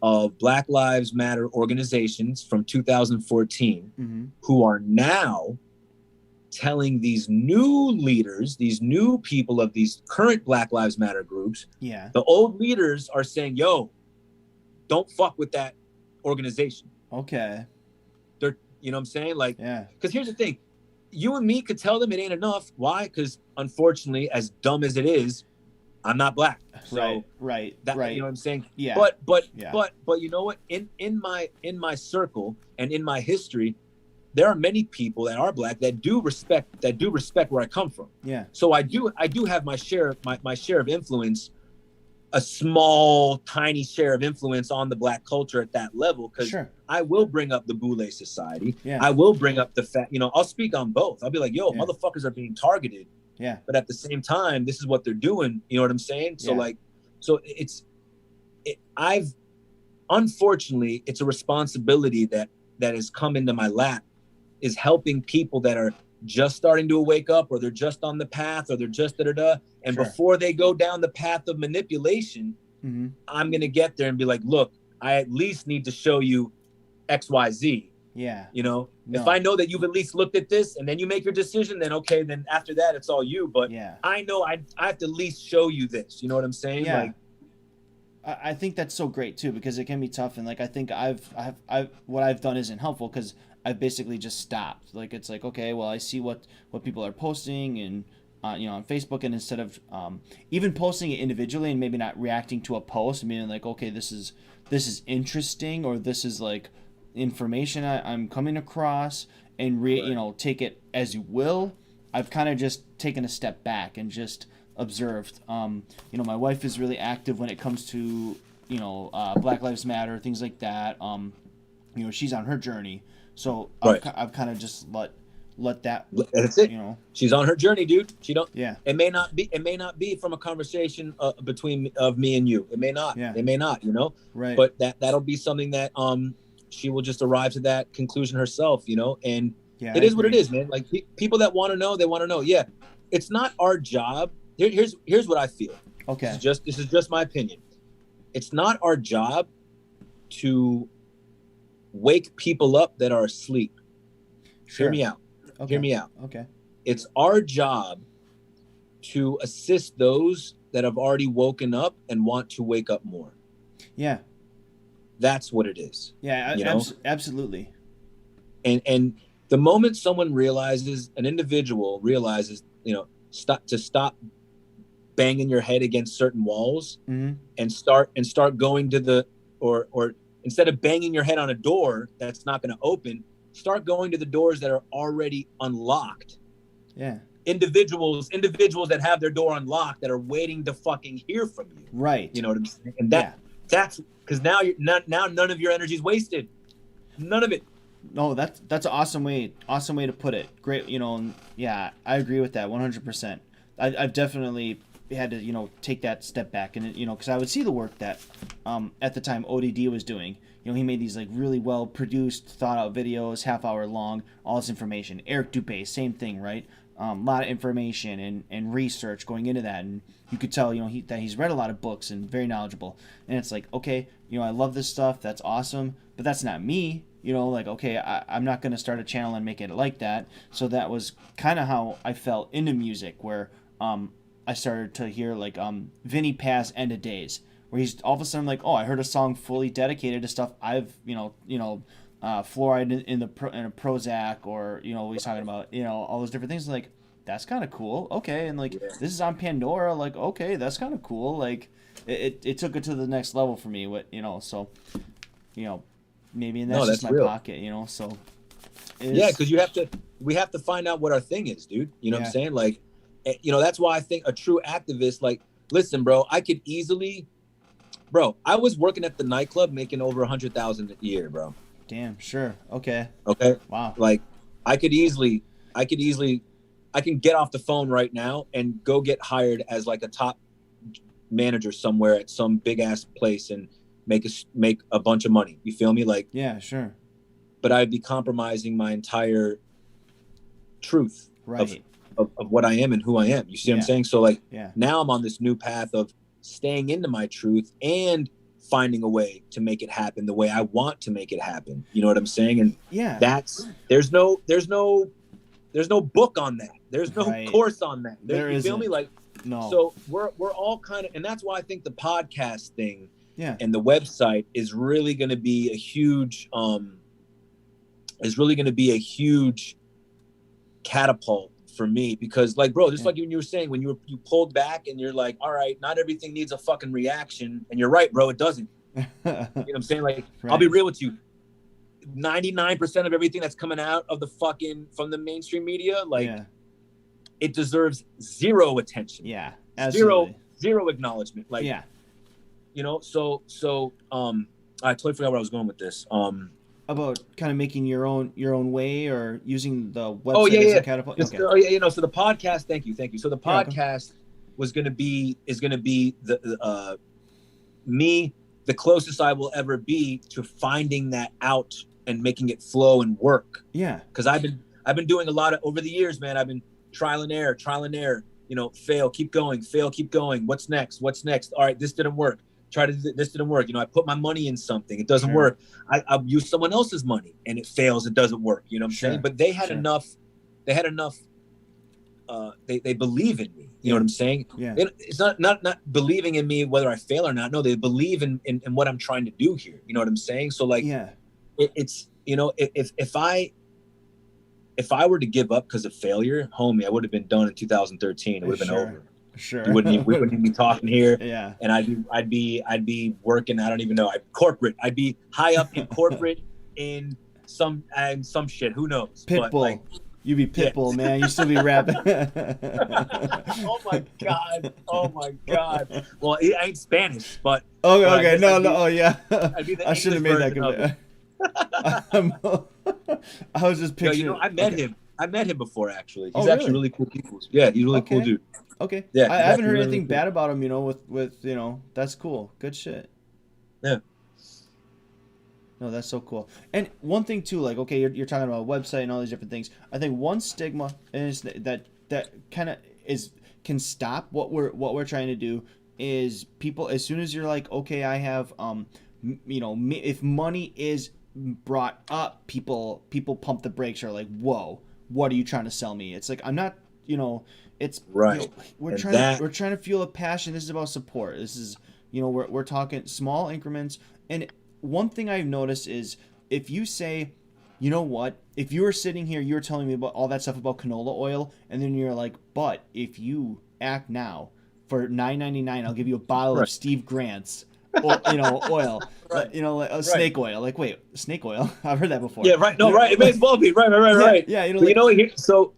of Black Lives Matter organizations from 2014 who are now telling these new leaders, these new people of these current Black Lives Matter groups, the old leaders are saying, yo, don't fuck with that organization. Okay. They're, you know what I'm saying? Like, because here's the thing. You and me could tell them it ain't enough. Why? Because unfortunately, as dumb as it is, I'm not Black. So right. You know what I'm saying? Yeah. But you know what? In my circle and in my history, there are many people that are Black that do respect where I come from. Yeah. So I do have my share of influence, a small, tiny share of influence on the Black culture at that level. Because I will bring up the Boule Society. Yeah. I will bring up the fact, you know, I'll speak on both. I'll be like, yo, motherfuckers are being targeted. Yeah. But at the same time, this is what they're doing. You know what I'm saying? So unfortunately, it's a responsibility that has come into my lap, is helping people that are just starting to wake up, or they're just on the path, or they're just and before they go down the path of manipulation, I'm going to get there and be like, look, I at least need to show you XYZ. Yeah. You know, if I know that you've at least looked at this and then you make your decision, then okay, then after that, it's all you. But I know I have to at least show you this. You know what I'm saying? Yeah. Like, I think that's so great too, because it can be tough. And like, I think what I've done isn't helpful, because I've basically just stopped. Like, it's like, okay, well, I see what people are posting and, you know, on Facebook, and instead of even posting it individually and maybe not reacting to a post, meaning like, okay, this is interesting, or this is like information I'm coming across, and you know, take it as you will. I've kind of just taken a step back and just observed. You know, my wife is really active when it comes to, you know, Black Lives Matter, things like that. You know, she's on her journey, so I've kind of just let that. That's it. You know, she's on her journey, dude. She don't. Yeah. It may not be from a conversation between me and you. It may not. Yeah. It may not. You know. Right. But that'll be something that she will just arrive to that conclusion herself. You know, and it is what it is, man. Like people that want to know, they want to know. Yeah. It's not our job. Here's what I feel. Okay. This is just my opinion. It's not our job to wake people up that are asleep. Sure. Hear me out. Okay. Hear me out. Okay. It's our job to assist those that have already woken up and want to wake up more. Yeah. That's what it is. Yeah, absolutely. And the moment an individual realizes, you know, stop banging your head against certain walls, and start going to or instead of banging your head on a door that's not going to open, start going to the doors that are already unlocked. Yeah. Individuals that have their door unlocked, that are waiting to fucking hear from you. Right. You know what I'm saying? And that's because now none of your energy is wasted. None of it. No, that's an awesome way to put it. Great, you know, and I agree with that 100%. I've definitely had to, you know, take that step back, and you know, because I would see the work that at the time ODD was doing. You know, he made these like really well produced, thought out videos, half hour long, all this information. Eric Dupé, same thing, right? A lot of information and research going into that, and you could tell, you know, that he's read a lot of books and very knowledgeable. And it's like, okay, you know, I love this stuff, that's awesome, but that's not me. You know, like, okay, I'm not going to start a channel and make it like that. So that was kind of how I fell into music, where I started to hear like Vinny Paz End of Days, where he's all of a sudden like, oh, I heard a song fully dedicated to stuff I've, fluoride in a Prozac, or, you know, he's talking about, you know, all those different things. Like, that's kind of cool. Okay. And like, this is on Pandora. Like, okay, that's kind of cool. Like, it took it to the next level for me. What, you know, so, you know, maybe that's just my real pocket, you know, so. Because we have to find out what our thing is, dude. You know what I'm saying? Like, you know, that's why I think a true activist, like, listen, bro, I was working at the nightclub making over 100,000 a year, bro. Damn, sure. Okay. Wow. Like I can get off the phone right now and go get hired as like a top manager somewhere at some big ass place and make a bunch of money. You feel me? Like, yeah, sure. But I'd be compromising my entire truth of what I am and who I am. You see what I'm saying? So like, now I'm on this new path of staying into my truth and finding a way to make it happen the way I want to make it happen. You know what I'm saying? And there's no book on that. There's no course on that. You feel me? Like, no. So we're all kind of, and that's why I think the podcast thing and the website is really going to be a huge, catapult for me, because like, bro, just like you were saying, when you pulled back and you're like, all right, not everything needs a fucking reaction. And you're right, bro, it doesn't. You know what I'm saying? Like, I'll be real with you. 99% of everything that's coming out of from the mainstream media, like it deserves zero attention. Yeah. Absolutely. Zero acknowledgement. Like, you know, so I totally forgot where I was going with this. About kind of making your own way or using the website as a catapult. You know, so the podcast, thank you. So the podcast is going to be the me, the closest I will ever be to finding that out and making it flow and work. Yeah. Because I've been doing a lot of, over the years, man, I've been trial and error, you know, fail, keep going. What's next? All right, this didn't work. This didn't work. You know, I put my money in something. It doesn't work. I'll use someone else's money and it fails. It doesn't work. You know what I'm saying? But they had enough, they believe in me. You know what I'm saying? Yeah. It's not believing in me whether I fail or not. No, they believe in what I'm trying to do here. You know what I'm saying? So like, it's, you know, if I were to give up because of failure, homie, I would have been done in 2013. It would have been over. Sure. We wouldn't even be talking here. Yeah. And I'd be working, I don't even know. I'd be high up in corporate in some shit. Who knows? Pitbull. Like, you be Pitbull, man. You still be rapping. Oh my god. Well, it ain't Spanish, but okay. No. Oh yeah. I should have made that complete. I was just picturing. You know, I met him before, actually. He's actually really cool people. Yeah, he's a really cool dude. Okay. Yeah, I haven't heard anything bad about him, you know, with you know, that's cool. Good shit. Yeah. No, that's so cool. And one thing too, like, okay, you're talking about a website and all these different things. I think one stigma is that kind of can stop what we're trying to do is people, as soon as you're like, okay, I have you know, if money is brought up, people pump the brakes, are like, whoa, what are you trying to sell me? It's like, I'm not, you know, it's right. You know, we're trying to feel a passion. This is about support. This is, you know, we're talking small increments. And one thing I've noticed is if you say, you know what, if you were sitting here, you were telling me about all that stuff about canola oil, and then you're like, but if you act now for $9.99, I'll give you a bottle of Steve Grant's, you know, oil, you know, like, snake oil. Like, wait, snake oil? I've heard that before. Yeah, right. No, right. It may as well be. Right. Yeah, you know, like, you know,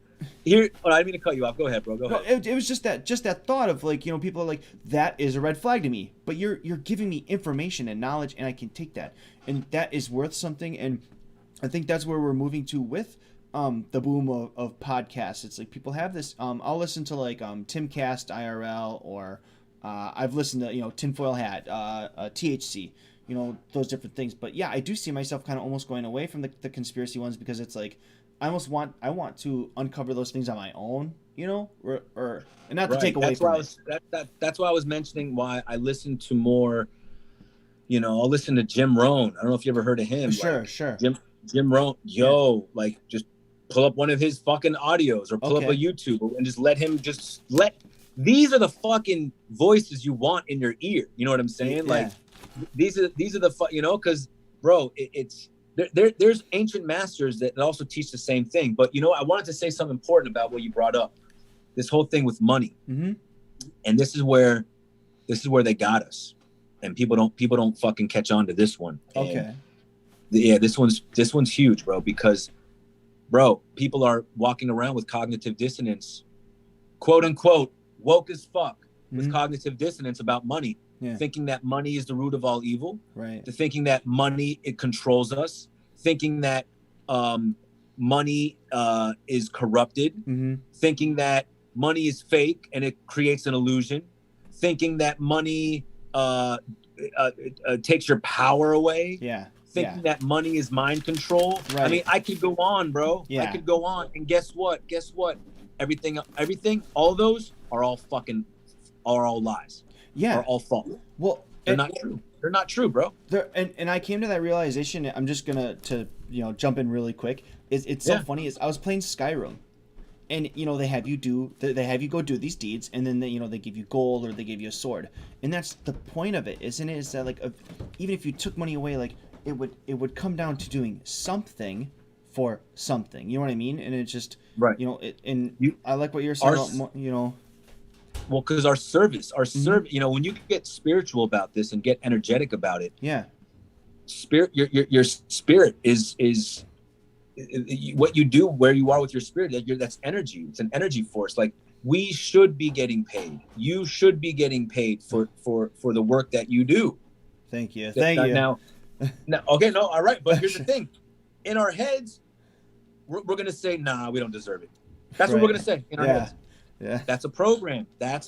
here, I didn't mean to cut you off. Go ahead, bro. Go ahead. It was just that thought of like, you know, people are like, that is a red flag to me, but you're giving me information and knowledge, and I can take that, and that is worth something. And I think that's where we're moving to with the boom of podcasts. It's like people have this. I'll listen to like Timcast IRL, or I've listened to, you know, Tinfoil Hat, THC, you know, those different things. But yeah, I do see myself kind of almost going away from the conspiracy ones, because it's like, I want to uncover those things on my own, you know, or and not to take away from it. That's why I was mentioning why I listen to more, you know, I'll listen to Jim Rohn. I don't know if you ever heard of him. Sure. Jim Rohn, like just pull up one of his fucking audios or pull up a YouTube and just these are the fucking voices you want in your ear. You know what I'm saying? Yeah. Like these are the you know, because bro, it's there's ancient masters that also teach the same thing. But you know, I wanted to say something important about what you brought up, this whole thing with money. Mm-hmm. And this is where they got us, and people don't fucking catch on to this one. Okay. And this one's huge, bro, because bro, people are walking around with cognitive dissonance quote unquote woke as fuck with cognitive dissonance about money, Yeah. thinking that money is the root of all evil, Right. to thinking that money, it controls us, thinking that money is corrupted, thinking that money is fake and it creates an illusion, thinking that money takes your power away. Yeah. Thinking that money is mind control. Right. I mean, I could go on, bro. Yeah. I could go on. And guess what? Everything, all those are all lies. Yeah. Are all false. Well, they're not true. They're not true, bro. And I came to that realization. I'm just gonna jump in really quick. It's so funny. Is I was playing Skyrim, and they have you go do these deeds, and then they give you gold or they give you a sword, and that's the point of it, isn't it? Is that like even if you took money away, like it would come down to doing something for something. You know what I mean? And it's just right. I like what you're saying about. Well, because our service, when you get spiritual about this and get energetic about it, spirit, your spirit is what you do, where you are with your spirit. That's energy. It's an energy force. Like, we should be getting paid. You should be getting paid for the work that you do. Thank you. Thank you. Now, okay, no, all right. But here's the thing: in our heads, we're gonna say, "Nah, we don't deserve it." That's what we're gonna say in our heads. Yeah. That's a program. Yeah.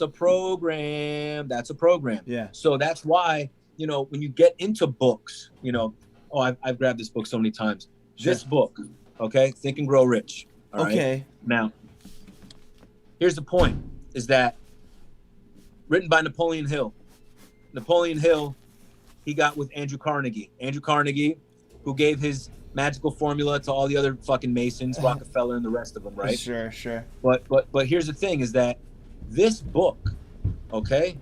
So that's why, when you get into books, I've grabbed this book so many times. Sure. This book, okay, Think and Grow Rich. All right. Okay. Now, here's the point: is that written by Napoleon Hill. Napoleon Hill, he got with Andrew Carnegie. Andrew Carnegie, who gave his magical formula to all the other fucking Masons, Rockefeller and the rest of them, right? Sure. But here's the thing: is that this book, okay,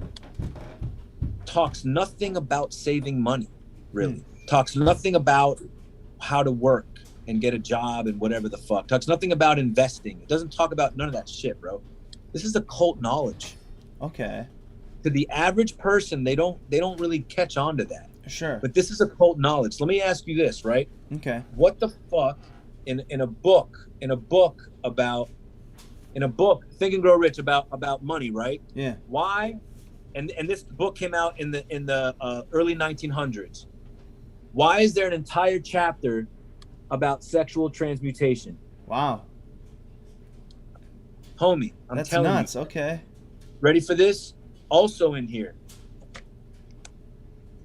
talks nothing about saving money, really. Talks nothing about how to work and get a job and whatever the fuck. Talks nothing about investing. It doesn't talk about none of that shit, bro. This is occult knowledge. Okay. To the average person, they don't really catch on to that. Sure. But this is occult knowledge. Let me ask you this, right? Okay. What the fuck in a book Think and Grow Rich about money, right? Yeah. Why? And this book came out in the early 1900s. Why is there an entire chapter about sexual transmutation? Wow. Homie, I'm telling you. That's nuts. Okay. Ready for this? Also in here,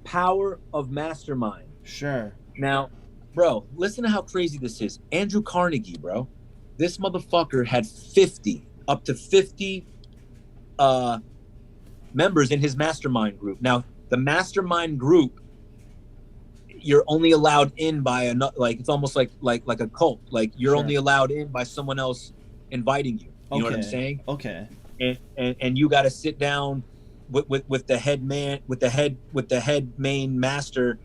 power of mastermind. Sure. Now, bro, listen to how crazy this is. Andrew Carnegie, bro. This motherfucker had up to 50 members in his mastermind group. Now, the mastermind group, you're only allowed in by it's almost like a cult. Like, you're only allowed in by someone else inviting you. You know what I'm saying? Okay. And you got to sit down with the head man, with the head main mastermind.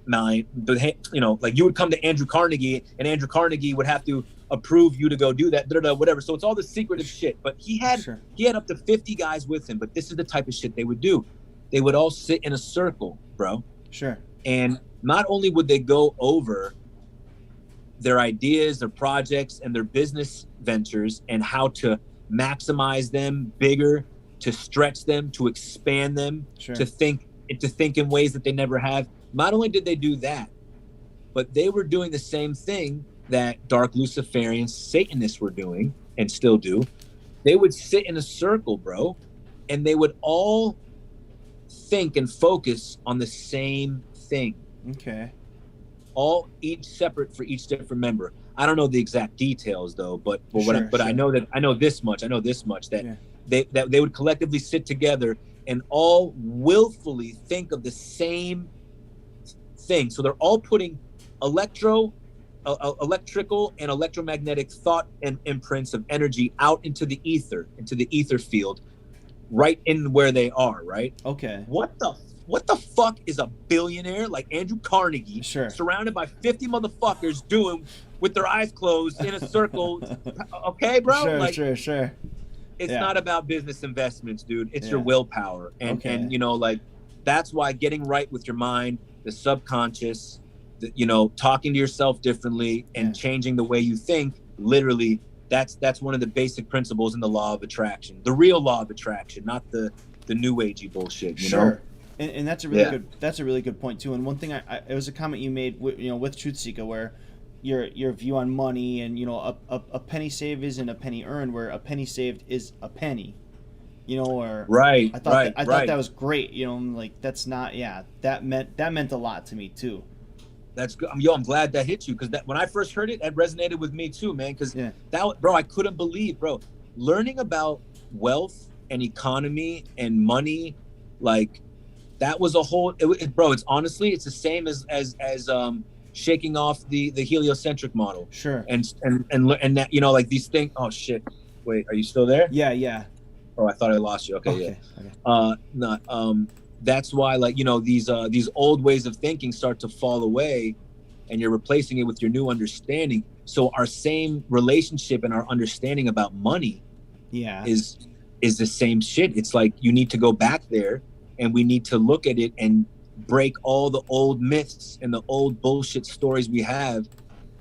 Like, you would come to Andrew Carnegie, and Andrew Carnegie would have to approve you to go do that, whatever. So it's all the secretive shit. But he had up to 50 guys with him. But this is the type of shit they would do. They would all sit in a circle, bro. Sure. And not only would they go over their ideas, their projects, and their business ventures, and how to maximize them bigger, to stretch them, to expand them, to think in ways that they never have. Not only did they do that, but they were doing the same thing that dark Luciferians, Satanists were doing and still do. They would sit in a circle, bro, and they would all think and focus on the same thing. Okay. Each separate for each different member. I don't know the exact details though, but I know this much that they would collectively sit together and all willfully think of the same thing. So they're all putting electrical and electromagnetic thought and imprints of energy out into the ether field, right in where they are, right? Okay. What the fuck is a billionaire like Andrew Carnegie surrounded by 50 motherfuckers doing with their eyes closed in a circle? Okay, bro? Sure. It's not about business investments, dude. It's your willpower. And that's why getting right with your mind, the subconscious, talking to yourself differently and changing the way you think literally that's one of the basic principles in the law of attraction, the real law of attraction, not the new agey bullshit, you know? And that's a really good point too. And one thing it was a comment you made with Truth Seeker, where your view on money and a penny saved isn't a penny earned, where a penny saved is a penny, or right. I thought that was great, like that's not, that meant a lot to me too. That's good. I'm glad that hit you, because that when I first heard it, that resonated with me too, man. Because bro, I couldn't believe, bro, learning about wealth and economy and money, like that was a whole. Bro, it's honestly, it's the same as shaking off the heliocentric model. Sure. And that, like these things. Oh shit! Wait, are you still there? Yeah. Oh, I thought I lost you. Okay. That's why, like, these old ways of thinking start to fall away, and you're replacing it with your new understanding. So our same relationship and our understanding about money is the same shit. It's like you need to go back there, and we need to look at it and break all the old myths and the old bullshit stories we have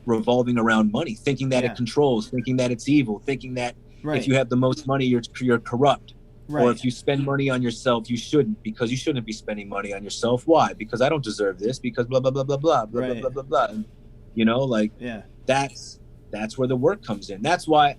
revolving around money, thinking that it controls, thinking that it's evil, thinking that if you have the most money, you're corrupt. Right. Or if you spend money on yourself, you shouldn't, because you shouldn't be spending money on yourself. Why? Because I don't deserve this, because blah, blah, blah, blah, blah, blah, blah, blah, blah, blah. And, that's where the work comes in. That's why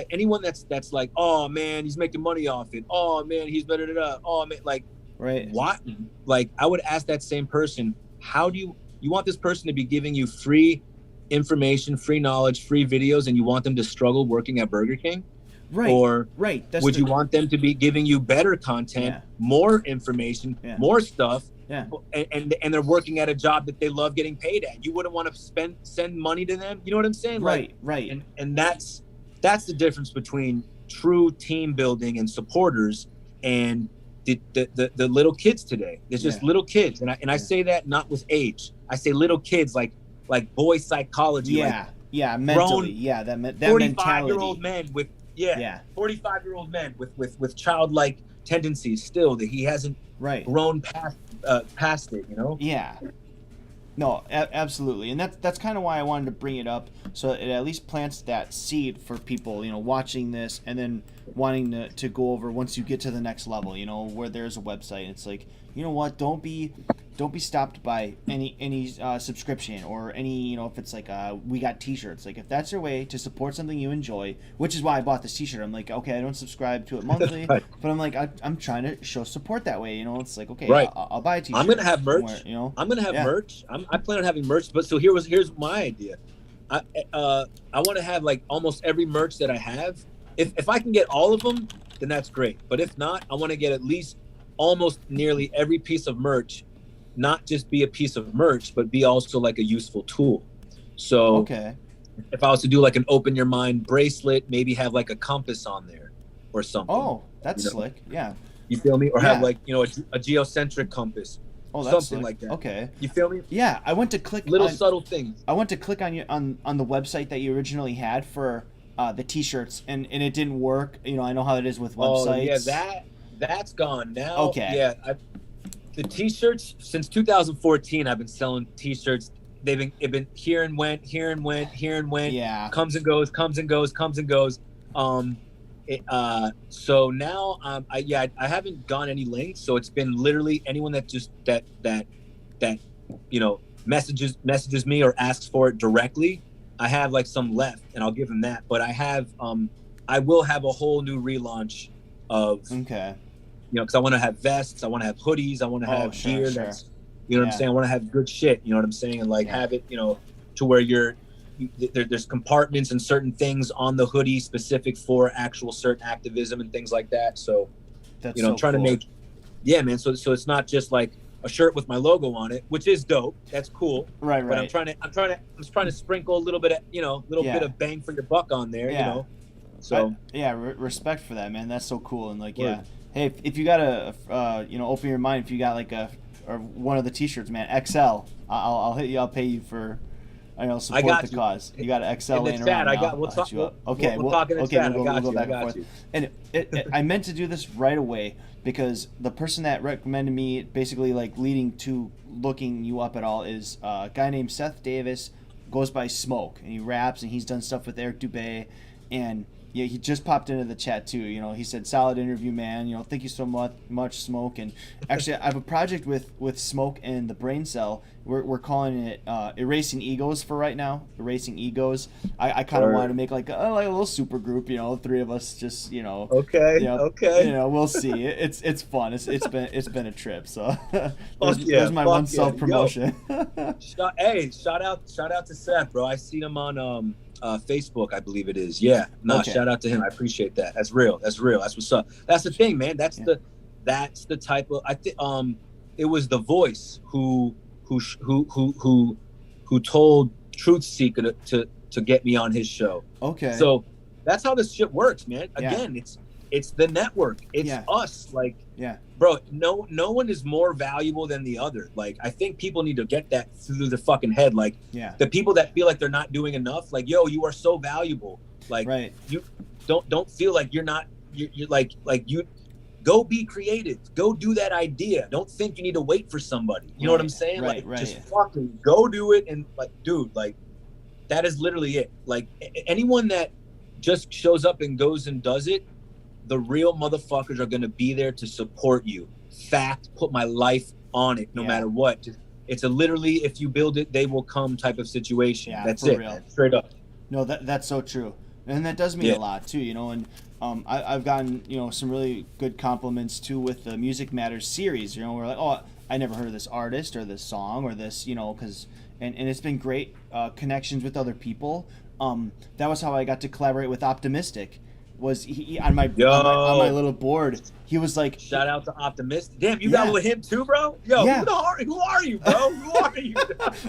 anyone that's like, oh man, he's making money off it. Oh man, he's better than that. Oh man, like, what? Like, I would ask that same person, how do you want this person to be giving you free information, free knowledge, free videos, and you want them to struggle working at Burger King? Right. Or That's would you want them to be giving you better content, more information, more stuff, and they're working at a job that they love getting paid at? You wouldn't want to send money to them. You know what I'm saying? Right. And that's the difference between true team building and supporters and the little kids today. There's just little kids, and I say that not with age. I say little kids, like boy psychology. Mentally. Grown, that 45-year-old men with 45-year-old men with childlike tendencies still, that he hasn't grown past it, No, absolutely. And that's kind of why I wanted to bring it up, so it at least plants that seed for people, watching this and then wanting to go over once you get to the next level, where there's a website. It's like, you know what, don't be stopped by any subscription or any, if it's like we got t-shirts. Like, if that's your way to support something you enjoy, which is why I bought this t-shirt. I'm like, okay, I don't subscribe to it monthly, but I'm like, I'm trying to show support that way. It's like, okay, I'll buy a t-shirt. I'm gonna have merch. I'm gonna have merch. I plan on having merch, but so here's my idea. I want to have like almost every merch that I have. If I can get all of them, then that's great. But if not, I want to get at least almost nearly every piece of merch, not just be a piece of merch, but be also like a useful tool. So if I was to do like an open your mind bracelet, maybe have like a compass on there or something. Oh, that's slick. Yeah. You feel me? Or have like, a geocentric compass. Oh, that's something like that. Okay. You feel me? Yeah, I went to click subtle things. I went to click on the website that you originally had for the t-shirts, and it didn't work. I know how it is with websites. Oh yeah, that's gone now. Okay. Yeah, the t-shirts since 2014. I've been selling t-shirts. They've been here and went. Yeah. Comes and goes. So now I haven't gone any links. So it's been literally anyone that just that messages me or asks for it directly. I have like some left, and I'll give them that. But I will have a whole new relaunch of because I want to have vests, I want to have hoodies, I want to have gear that's what I'm saying. I want to have good shit. You know what I'm saying, and like have it to where there's compartments and certain things on the hoodie specific for actual certain activism and things like that. So that's I'm trying to make man. So it's not just like a shirt with my logo on it, which is dope. That's cool. Right. But I'm trying to sprinkle a little bit of bit of bang for your buck on there. So respect for that, man. That's so cool. And like, hey, if you got open your mind. If you got like or one of the t-shirts, man, XL, I'll hit you. I'll pay you for. Support the cause. You got an XL in the laying chat. around. We'll talk in the chat. We'll go back and forth. And I meant to do this right away because the person that recommended me, basically like leading to looking you up at all, is a guy named Seth Davis. goes by Smoke, and he raps, and he's done stuff with Eric Dubé, and yeah, he just popped into the chat too. You know, he said, "Solid interview, man. You know, thank you so much, Smoke." And actually, I have a project with Smoke and the Brain Cell. We're calling it Erasing Egos for right now. Erasing Egos. I kind of wanted to make like a little super group. You know, 3 of us just Okay. You know, Okay. You know, we'll see. It's fun. It's been a trip. So there's my one self promotion. Shout out to Seth, bro. I seen him on Facebook, I believe it is. Yeah. No, Okay. Shout out to him. I appreciate that. That's real. That's what's up. That's the thing, man. That's the type of, I think it was The Voice who told Truth Seeker to get me on his show. Okay. So that's how this shit works, man. Again, it's the network. It's us. Like, bro, no one is more valuable than the other. Like, I think people need to get that through their fucking head. Like, the people that feel like they're not doing enough, like, yo, you are so valuable. Like, you don't feel like you're not. You're like you. Go be creative. Go do that idea. Don't think you need to wait for somebody. You know what I'm saying? Just fucking go do it. And like, dude, like, that is literally it. Like, anyone that just shows up and goes and does it, the real motherfuckers are going to be there to support you. Fact, put my life on it no matter what. It's a literally, if you build it, they will come type of situation. That's it. Real. Straight up. No, that's so true. And that does mean a lot too, you know, and I've gotten, you know, some really good compliments too with the Music Matters series, you know, we're like, oh, I never heard of this artist or this song or this, you know, because, and it's been great connections with other people. That was how I got to collaborate with Optimistic. Was he on my little board? He was like, shout out to Optimistic. Damn, you got with him too, bro. Yo, who are you, bro? Who are you?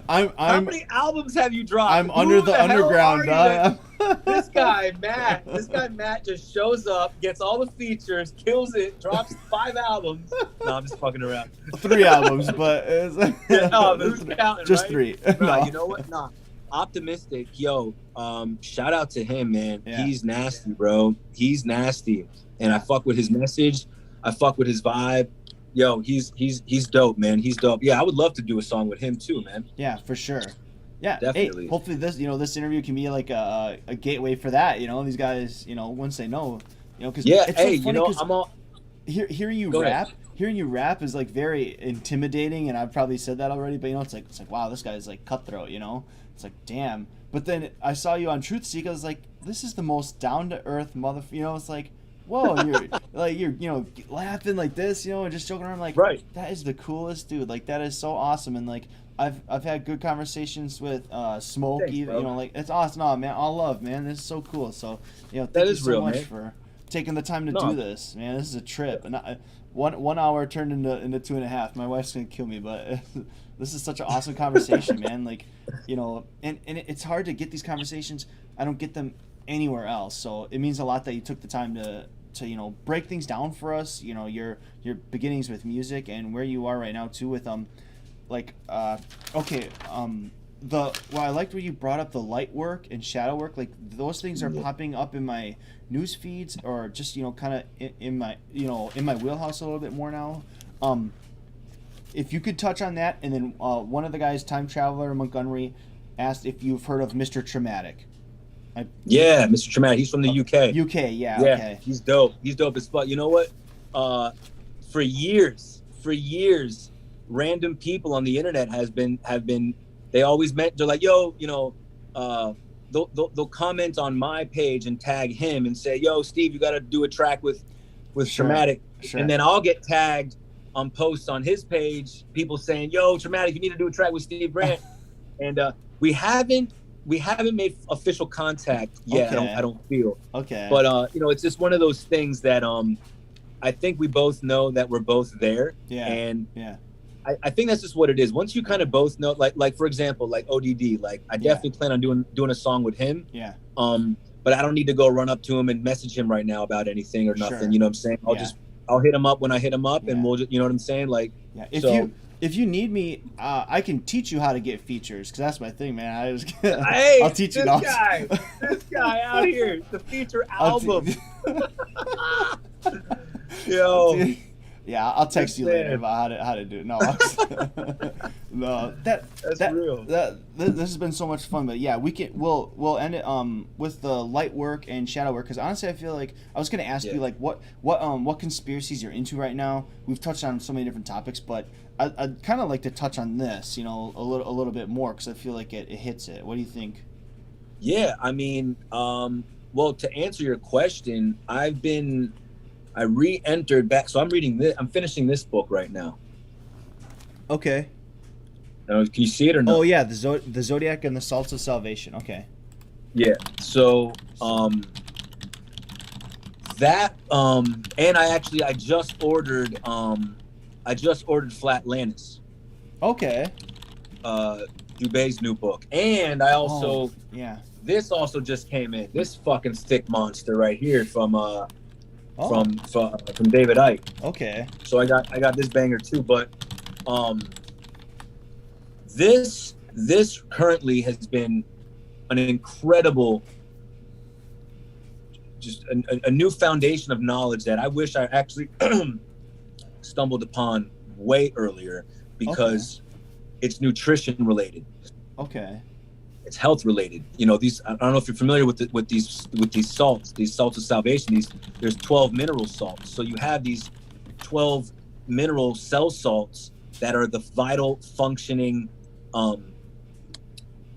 How many albums have you dropped? I'm under the underground. This guy Matt just shows up, gets all the features, kills it, drops 5 albums. No, I'm just fucking around. 3 albums, but who's counting? Just right? 3. No, you know what? Nah. Optimistic, yo, shout out to him, man. He's nasty, bro. He's nasty, and I fuck with his message. I fuck with his vibe. Yo, he's dope, man. He's dope. Yeah, I would love to do a song with him too, man. Yeah, for sure. Yeah, definitely. Hey, hopefully this interview can be like a gateway for that. You know, these guys, you know, once they know, you know, because it's so funny, you know, I'm all hearing you rap. Hearing you rap is like very intimidating, and I've probably said that already. But you know, it's like wow, this guy's like cutthroat. You know, it's like damn. But then I saw you on Truth Seek. I was like, this is the most down to earth mother. You know, it's like, whoa, you're like you're you know laughing like this, you know, and just joking around. Like, that is the coolest dude. Like that is so awesome. And like I've had good conversations with Smoke. Thanks, even bro. you know, like it's awesome. Oh, man, all love, man. This is so cool. So you know, thank you so much for taking the time to do this, man. This is a trip. And one hour turned into 2.5. My wife's gonna kill me, but this is such an awesome conversation, man. Like, you know, and it's hard to get these conversations. I don't get them anywhere else. So it means a lot that you took the time to you know break things down for us. You know, your beginnings with music and where you are right now too with I liked when you brought up the light work and shadow work. Like those things are popping up in my news feeds or just, you know, kind of in my wheelhouse a little bit more now. If you could touch on that. And then one of the guys, Time Traveler in Montgomery, asked if you've heard of Mr. Traumatic. Mr. Traumatic. He's from the UK. Okay. He's dope as fuck. You know what? For years, random people on the internet have been they always meant, they're like, yo, you know, they'll comment on my page and tag him and say, yo, Steve, you got to do a track with Traumatic. Sure. And then I'll get tagged on posts on his page, people saying, yo, Traumatic, you need to do a track with Steve Brandt. And we haven't made official contact yet. Okay. I don't feel. Okay. But you know, it's just one of those things that I think we both know that we're both there. Yeah. And I think that's just what it is. Once you kind of both know, like for example, like ODD, like I definitely plan on doing a song with him. Yeah. But I don't need to go run up to him and message him right now about anything or nothing. Sure. You know what I'm saying? I'll hit him up when I hit him up, and we'll just, you know what I'm saying? Like, if you need me, I can teach you how to get features, because that's my thing, man. I'll teach you. This guy out here, the feature album. Yo. Dude. Yeah, I'll text you later about how to do it. No, That's real. This has been so much fun, but yeah, we'll end it with the light work and shadow work, because honestly, I feel like I was gonna ask you like what conspiracies you're into right now. We've touched on so many different topics, but I'd kind of like to touch on this, a little bit more, because I feel like it hits it. What do you think? Yeah, I mean, well, to answer your question, I re-entered back, so I'm finishing this book right now. Okay. Can you see it or no? Oh yeah, the Zodiac and the Salts of Salvation. Okay. Yeah. So that and I just ordered Flatlantis. Okay. Dubé's new book, and I also yeah. This also just came in. This fucking thick monster right here from David Icke. Okay. So I got this banger too, but this currently has been an incredible, just a new foundation of knowledge that I wish I actually stumbled upon way earlier, because it's nutrition related. Okay. It's health related. I don't know if you're familiar with these salts of salvation. There's 12 mineral salts. So you have these 12 mineral cell salts that are the vital functioning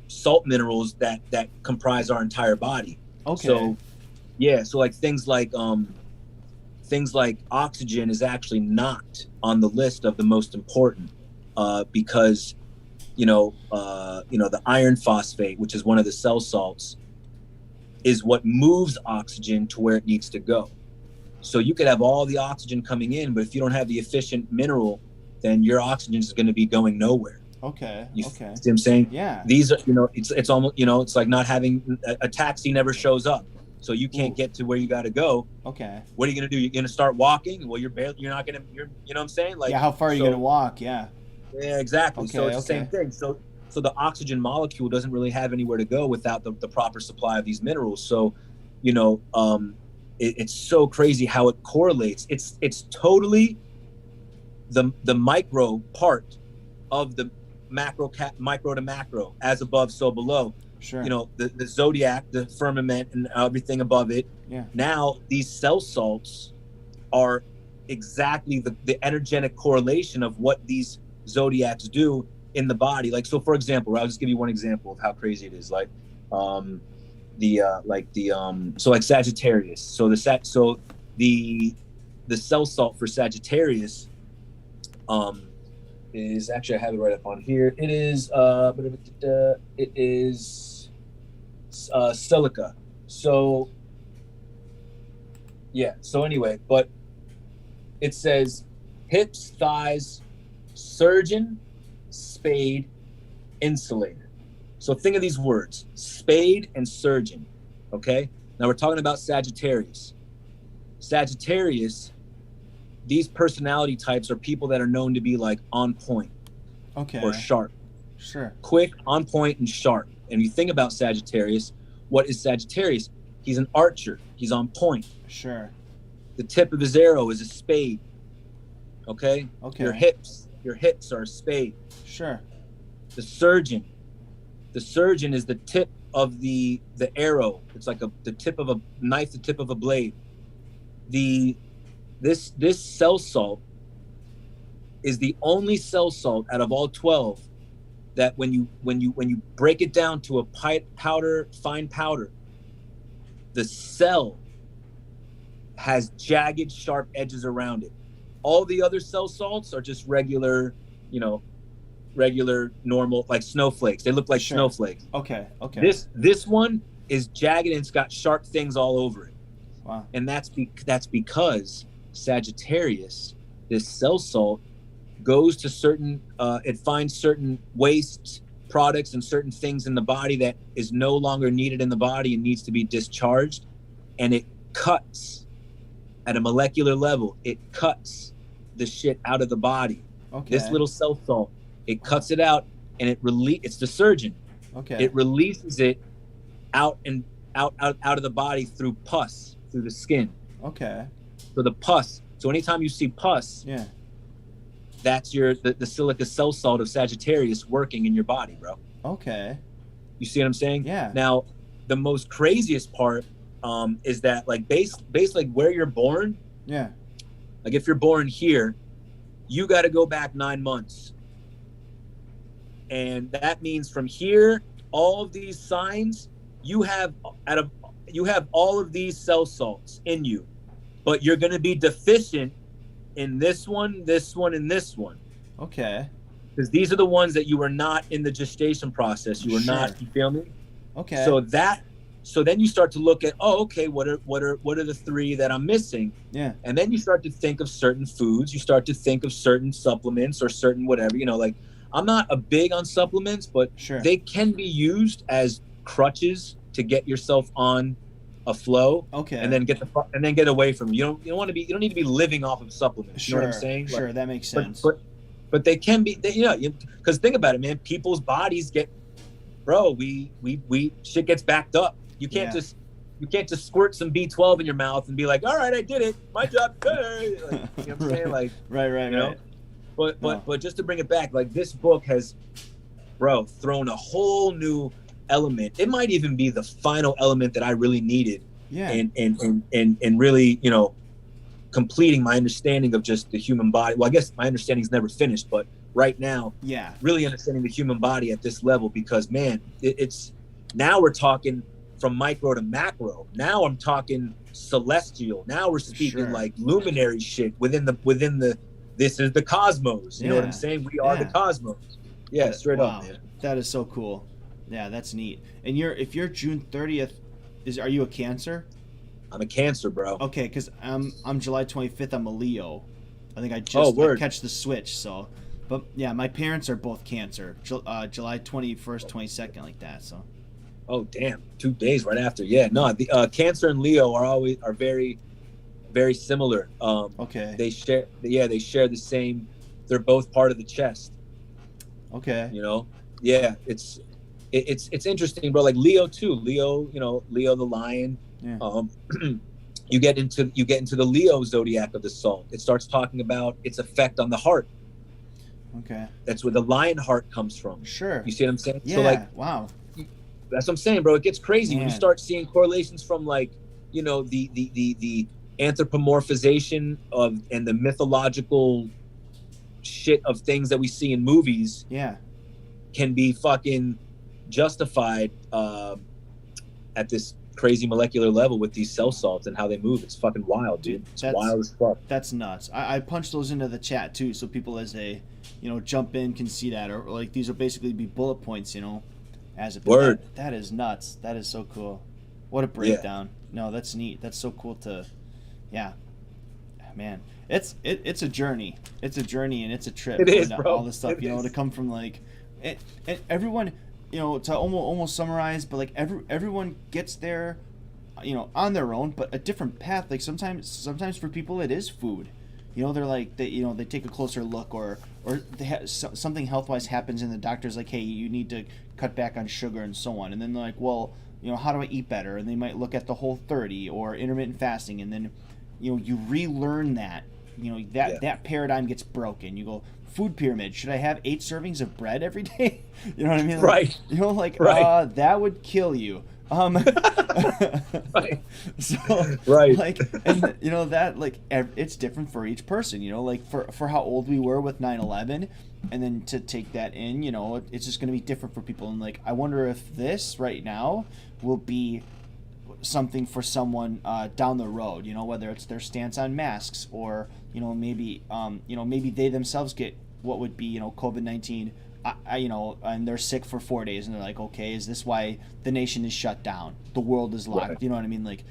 salt minerals that comprise our entire body. Okay. So like things like oxygen is actually not on the list of the most important, because the iron phosphate, which is one of the cell salts, is what moves oxygen to where it needs to go. So you could have all the oxygen coming in, but if you don't have the efficient mineral, then your oxygen is going to be going nowhere. Okay. See what I'm saying? Yeah. These are, it's almost, it's like not having a taxi never shows up. So you can't get to where you got to go. Okay. What are you going to do? You're going to start walking? Well, you're not going to, you know what I'm saying? Like, yeah. How far are you going to walk? Yeah. Yeah, exactly. Okay, so it's the same thing. So the oxygen molecule doesn't really have anywhere to go without the proper supply of these minerals. So, it's so crazy how it correlates. It's totally the micro part of the micro to macro, as above, so below. Sure. The zodiac, the firmament, and everything above it. Yeah. Now these cell salts are exactly the energetic correlation of what these zodiacs do in the body. Like, so for example, I'll just give you one example of how crazy it is. Like like Sagittarius. So the cell salt for Sagittarius is actually, I have it right up on here. It is silica. So yeah. So anyway, but it says hips, thighs, surgeon, spade, insulator. So think of these words: spade and surgeon. Okay. Now we're talking about Sagittarius. Sagittarius, these personality types are people that are known to be like on point. Okay. Or sharp. Sure. Quick, on point, and sharp. And you think about Sagittarius, what is Sagittarius? He's an archer. He's on point. Sure. The tip of his arrow is a spade. Okay? Okay. Your hips are a spade. Sure. The surgeon is the tip of the arrow. It's like the tip of a knife, the tip of a blade. This cell salt is the only cell salt out of all 12 that when you break it down to a fine powder, the cell has jagged, sharp edges around it. All the other cell salts are just regular, normal, like snowflakes. They look like snowflakes. Okay. This one is jagged and it's got sharp things all over it. Wow. And that's because Sagittarius, this cell salt, goes to certain, it finds certain waste products and certain things in the body that is no longer needed in the body and needs to be discharged. And it cuts at a molecular level. It cuts the shit out of the body. Okay. This little cell salt, it cuts it out, and it's the surgeon. Okay. It releases it out of the body through pus, through the skin. Okay. So the pus. So anytime you see pus, yeah, that's the silica cell salt of Sagittarius working in your body, bro. Okay. You see what I'm saying? Yeah. Now, the most craziest part is that like based like where you're born. Yeah. Like if you're born here, you got to go back 9 months. And that means from here, all of these signs, you have all of these cell salts in you, but you're going to be deficient in this one, and this one. Okay. Because these are the ones that you were not in the gestation process. You were not, you feel me? Okay. So then you start to look at, okay, what are the 3 that I'm missing? Yeah. And then you start to think of certain foods. You start to think of certain supplements or certain whatever, like I'm not a big on supplements, but they can be used as crutches to get yourself on a flow. Okay. And then get away from it. You don't need to be living off of supplements. Sure. You know what I'm saying? Sure. That makes sense. But they can be, because think about it, man. People's bodies get, bro. We shit gets backed up. You can't just squirt some B12 in your mouth and be like, all right, I did it. My job good. Like, you know what I'm saying? Like, right. But just to bring it back, like this book has, bro, thrown a whole new element. It might even be the final element that I really needed. Yeah. And really, completing my understanding of just the human body. Well, I guess my understanding is never finished, but right now, really understanding the human body at this level, because man, it's now we're talking from micro to macro. Now I'm talking celestial. Now we're speaking like luminary shit within the this is the cosmos. You know what I'm saying? We are the cosmos. Yeah, straight up, man. That is so cool. Yeah, that's neat. And if you're June 30th, are you a Cancer? I'm a Cancer, bro. Okay, because I'm July 25th. I'm a Leo. I think I just catch the switch. So, but yeah, my parents are both Cancer. July 21st, 22nd, like that. So. Oh damn! 2 days right after. Yeah, no. The Cancer and Leo are very, very similar. Okay. They share the same. They're both part of the chest. Okay. Yeah. It's interesting, bro. Like Leo too. Leo the lion. Yeah. You get into the Leo zodiac of the salt. It starts talking about its effect on the heart. Okay. That's where the lion heart comes from. Sure. You see what I'm saying? Yeah. So like, wow. That's what I'm saying, bro. It gets crazy when you start seeing correlations from like, the anthropomorphization of and the mythological shit of things that we see in movies. Yeah. Can be fucking justified at this crazy molecular level with these cell salts and how they move. It's fucking wild, dude. It's wild as fuck. That's nuts. I punched those into the chat too, so people as they, jump in can see that, or like these will basically be bullet points, as a word. That is nuts. That is so cool. What a breakdown. Yeah. No, that's neat. That's so cool man. It's a journey. It's a journey and it's a trip. It is, bro. All this stuff, to come from like, and everyone, to almost summarize, but like everyone gets there, on their own, but a different path. Like sometimes for people it is food. They're like they take a closer look, or something health wise happens, and the doctor's like, hey, you need to cut back on sugar and so on. And then they're like, well, how do I eat better? And they might look at the Whole30 or intermittent fasting, and then you relearn that. That paradigm gets broken. You go, food pyramid. Should I have 8 servings of bread every day? You know what I mean? Right. That would kill you. Right. So right. Like, and that like it's different for each person. Like for how old we were with 9/11, and then to take that in, it's just going to be different for people. And like, I wonder if this right now will be something for someone down the road. Whether it's their stance on masks, or maybe maybe they themselves get what would be COVID-19. And they're sick for 4 days, and they're like, okay, is this why the nation is shut down? The world is locked. Right. You know what I mean? Like,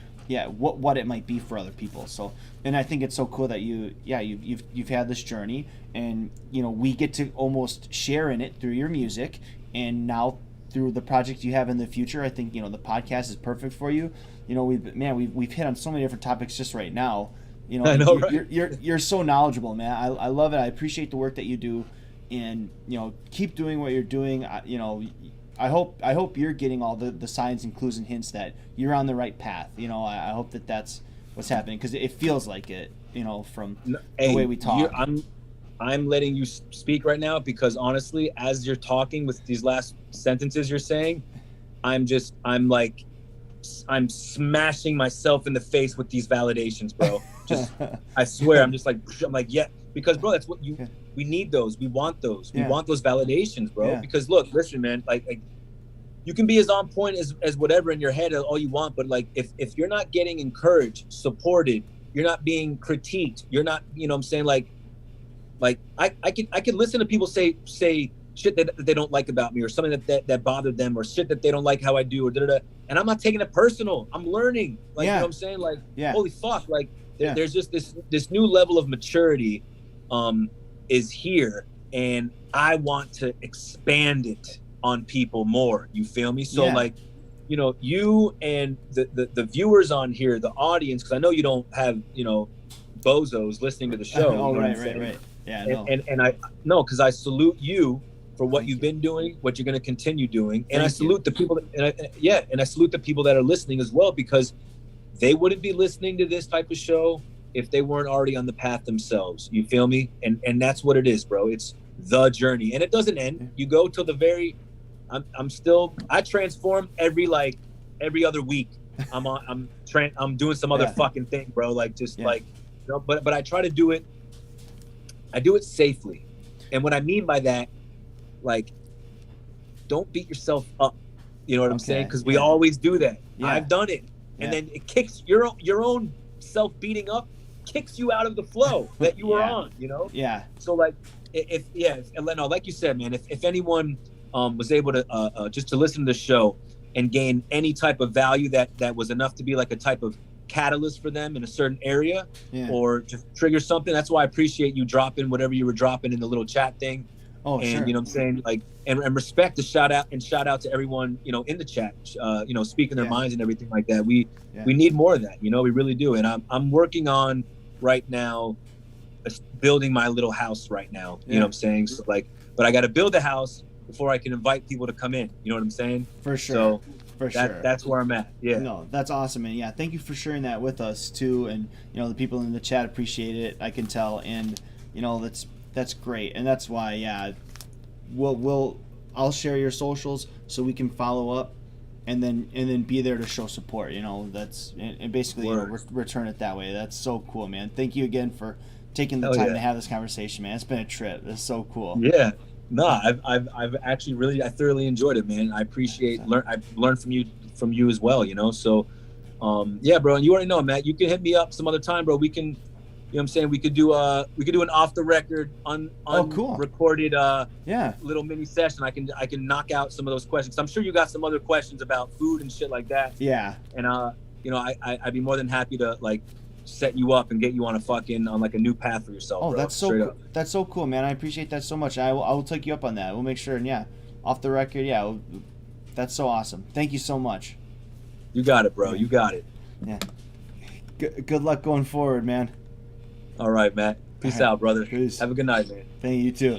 what it might be for other people. So, and I think it's so cool that you've had this journey, and we get to almost share in it through your music, and now through the project you have in the future. I think the podcast is perfect for you. We've hit on so many different topics just right now. I know, right? You're so knowledgeable, man. I love it. I appreciate the work that you do. And keep doing what you're doing. I hope you're getting all the signs and clues and hints that you're on the right path. I hope that's what's happening, because it feels like it. From the way we talk. I'm letting you speak right now because honestly, as you're talking with these last sentences you're saying, I'm smashing myself in the face with these validations, bro. Just, I swear, I'm like, yeah, because bro, that's what we need those. We want those. We want those validations, bro. Yeah. Because look, listen, man, like you can be as on point as whatever in your head all you want, but like if you're not getting encouraged, supported, you're not being critiqued, you're not, you know what I'm saying? Like I can listen to people say shit that they don't like about me, or something that bothered them, or shit that they don't like how I do, or da-da-da, and I'm not taking it personal. I'm learning. Like, you know what I'm saying? Like, holy fuck, like there's just this new level of maturity is here, and I want to expand it on people more. You feel me? So like, you know, you and the viewers on here, the audience, because I know you don't have, you know, bozos listening to the show. Oh, you know right. Yeah, no. And I no, because I salute you for what you've been doing, what you're going to continue doing, and I salute the people and I salute the people that are listening as well, because they wouldn't be listening to this type of show if they weren't already on the path themselves. You feel me? And that's what it is, bro. It's the journey, and it doesn't end. You go till the very. I transform every other week. I'm doing some other fucking thing, bro. Like just like, you know, but I try to do it. I do it safely, and what I mean by that, like, don't beat yourself up. You know what I'm saying? Because we always do that. I've done it, and then it kicks your own self beating up, kicks you out of the flow that you were on. You know? Yeah. So like, like you said, man, if anyone was able to just to listen to the show and gain any type of value that was enough to be like a type of catalyst for them in a certain area, or just trigger something. That's why I appreciate you dropping whatever you were dropping in the little chat thing. Oh, and sure. You know what I'm saying? Like, and respect the shout out to everyone, you know, in the chat, you know, speaking their minds and everything like that. We need more of that, you know, we really do. And I'm working on right now, building my little house right now, you know what I'm saying? So like, but I got to build a house before I can invite people to come in. You know what I'm saying? For sure. So that's where I'm at. Yeah. No, that's awesome. And thank you for sharing that with us too. And, you know, the people in the chat appreciate it, I can tell. And, you know, that's great. And that's why, I'll share your socials so we can follow up and then be there to show support. You know, and basically, you know, return it that way. That's so cool, man. Thank you again for taking the time to have this conversation, man. It's been a trip. It's so cool. Yeah. No, I've actually I thoroughly enjoyed it, man. I appreciate I've learned from you as well, you know. So yeah, bro, and you already know, Matt, you can hit me up some other time, bro. We can, you know what I'm saying, we could do an off the record unrecorded little mini session. I can knock out some of those questions. I'm sure you got some other questions about food and shit like that. Yeah. And you know, I'd be more than happy to like set you up and get you on like a new path for yourself. Oh, bro. That's so cool. That's so cool, man. I appreciate that so much. I will take you up on that. We'll make sure. And off the record, that's so awesome. Thank you so much. You got it, bro. You got it. Yeah. Good luck going forward, man. All right, Matt. Peace out, brother. Peace. Have a good night, man. Thank you too.